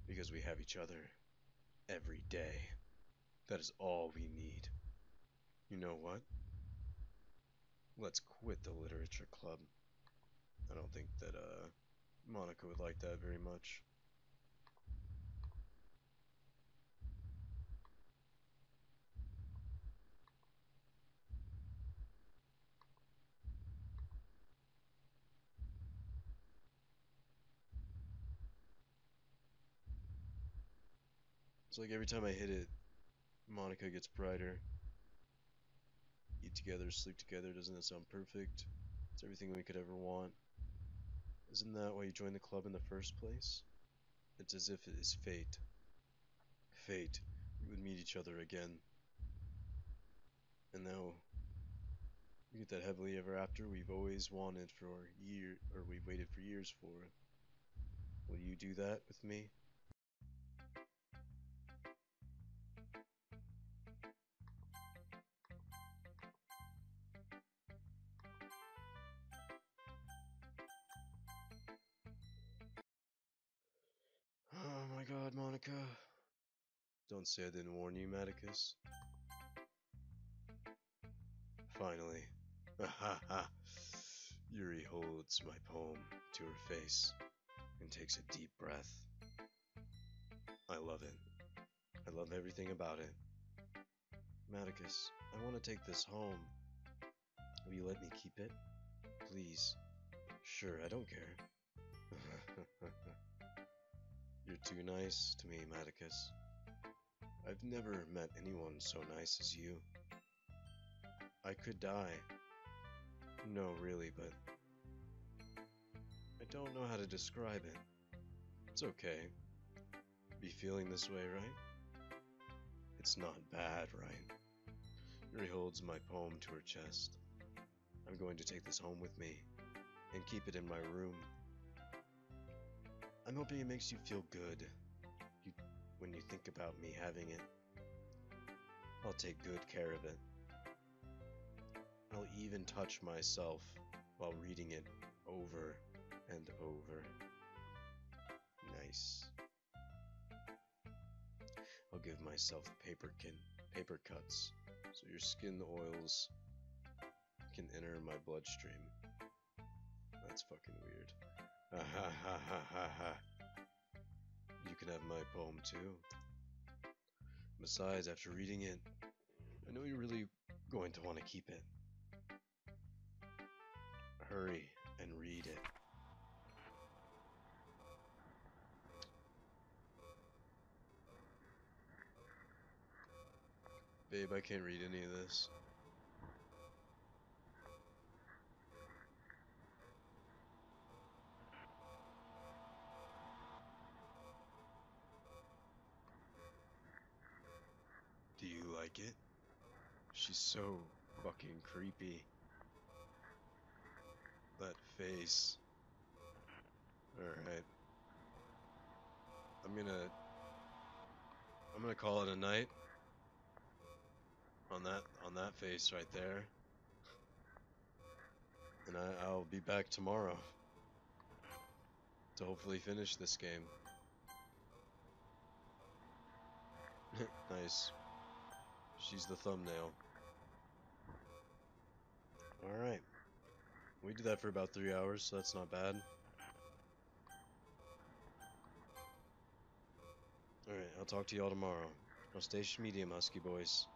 Because we have each other. Every day. That is all we need. You know what? Let's quit the Literature Club. I don't think that, Monica would like that very much. It's like every time I hit it, Monica gets brighter. Eat together, sleep together, doesn't that sound perfect? It's everything we could ever want. Isn't that why you joined the club in the first place? It's as if it is fate. Fate, we would meet each other again. And now we get that happily ever after we've always wanted for years, or we've waited for years for. Will you do that with me? Oh my god, Monica. Don't say I didn't warn you, Maticus. Finally. Ha. Yuri holds my poem to her face and takes a deep breath. I love it. I love everything about it. Maticus, I want to take this home. Will you let me keep it? Please. Sure, I don't care. You're too nice to me, Maticus. I've never met anyone so nice as you. I could die. No, really, but I don't know how to describe it. It's okay. Be feeling this way, right? It's not bad, right? Yuri holds my poem to her chest. I'm going to take this home with me and keep it in my room. I'm hoping it makes you feel good when you think about me having it. I'll take good care of it. I'll even touch myself while reading it over and over. Nice. I'll give myself paper cuts so your skin oils can enter my bloodstream. That's fucking weird. Ha. You can have my poem too. Besides, after reading it, I know you're really going to want to keep it. Hurry and read it. Babe, I can't read any of this. Do you like it? She's so fucking creepy. That face. Alright. I'm gonna call it a night on that face right there. And I'll be back tomorrow to hopefully finish this game. Nice. She's the thumbnail. Alright. We did that for about 3 hours, so that's not bad. Alright, I'll talk to y'all tomorrow. I'll stay medium, husky boys.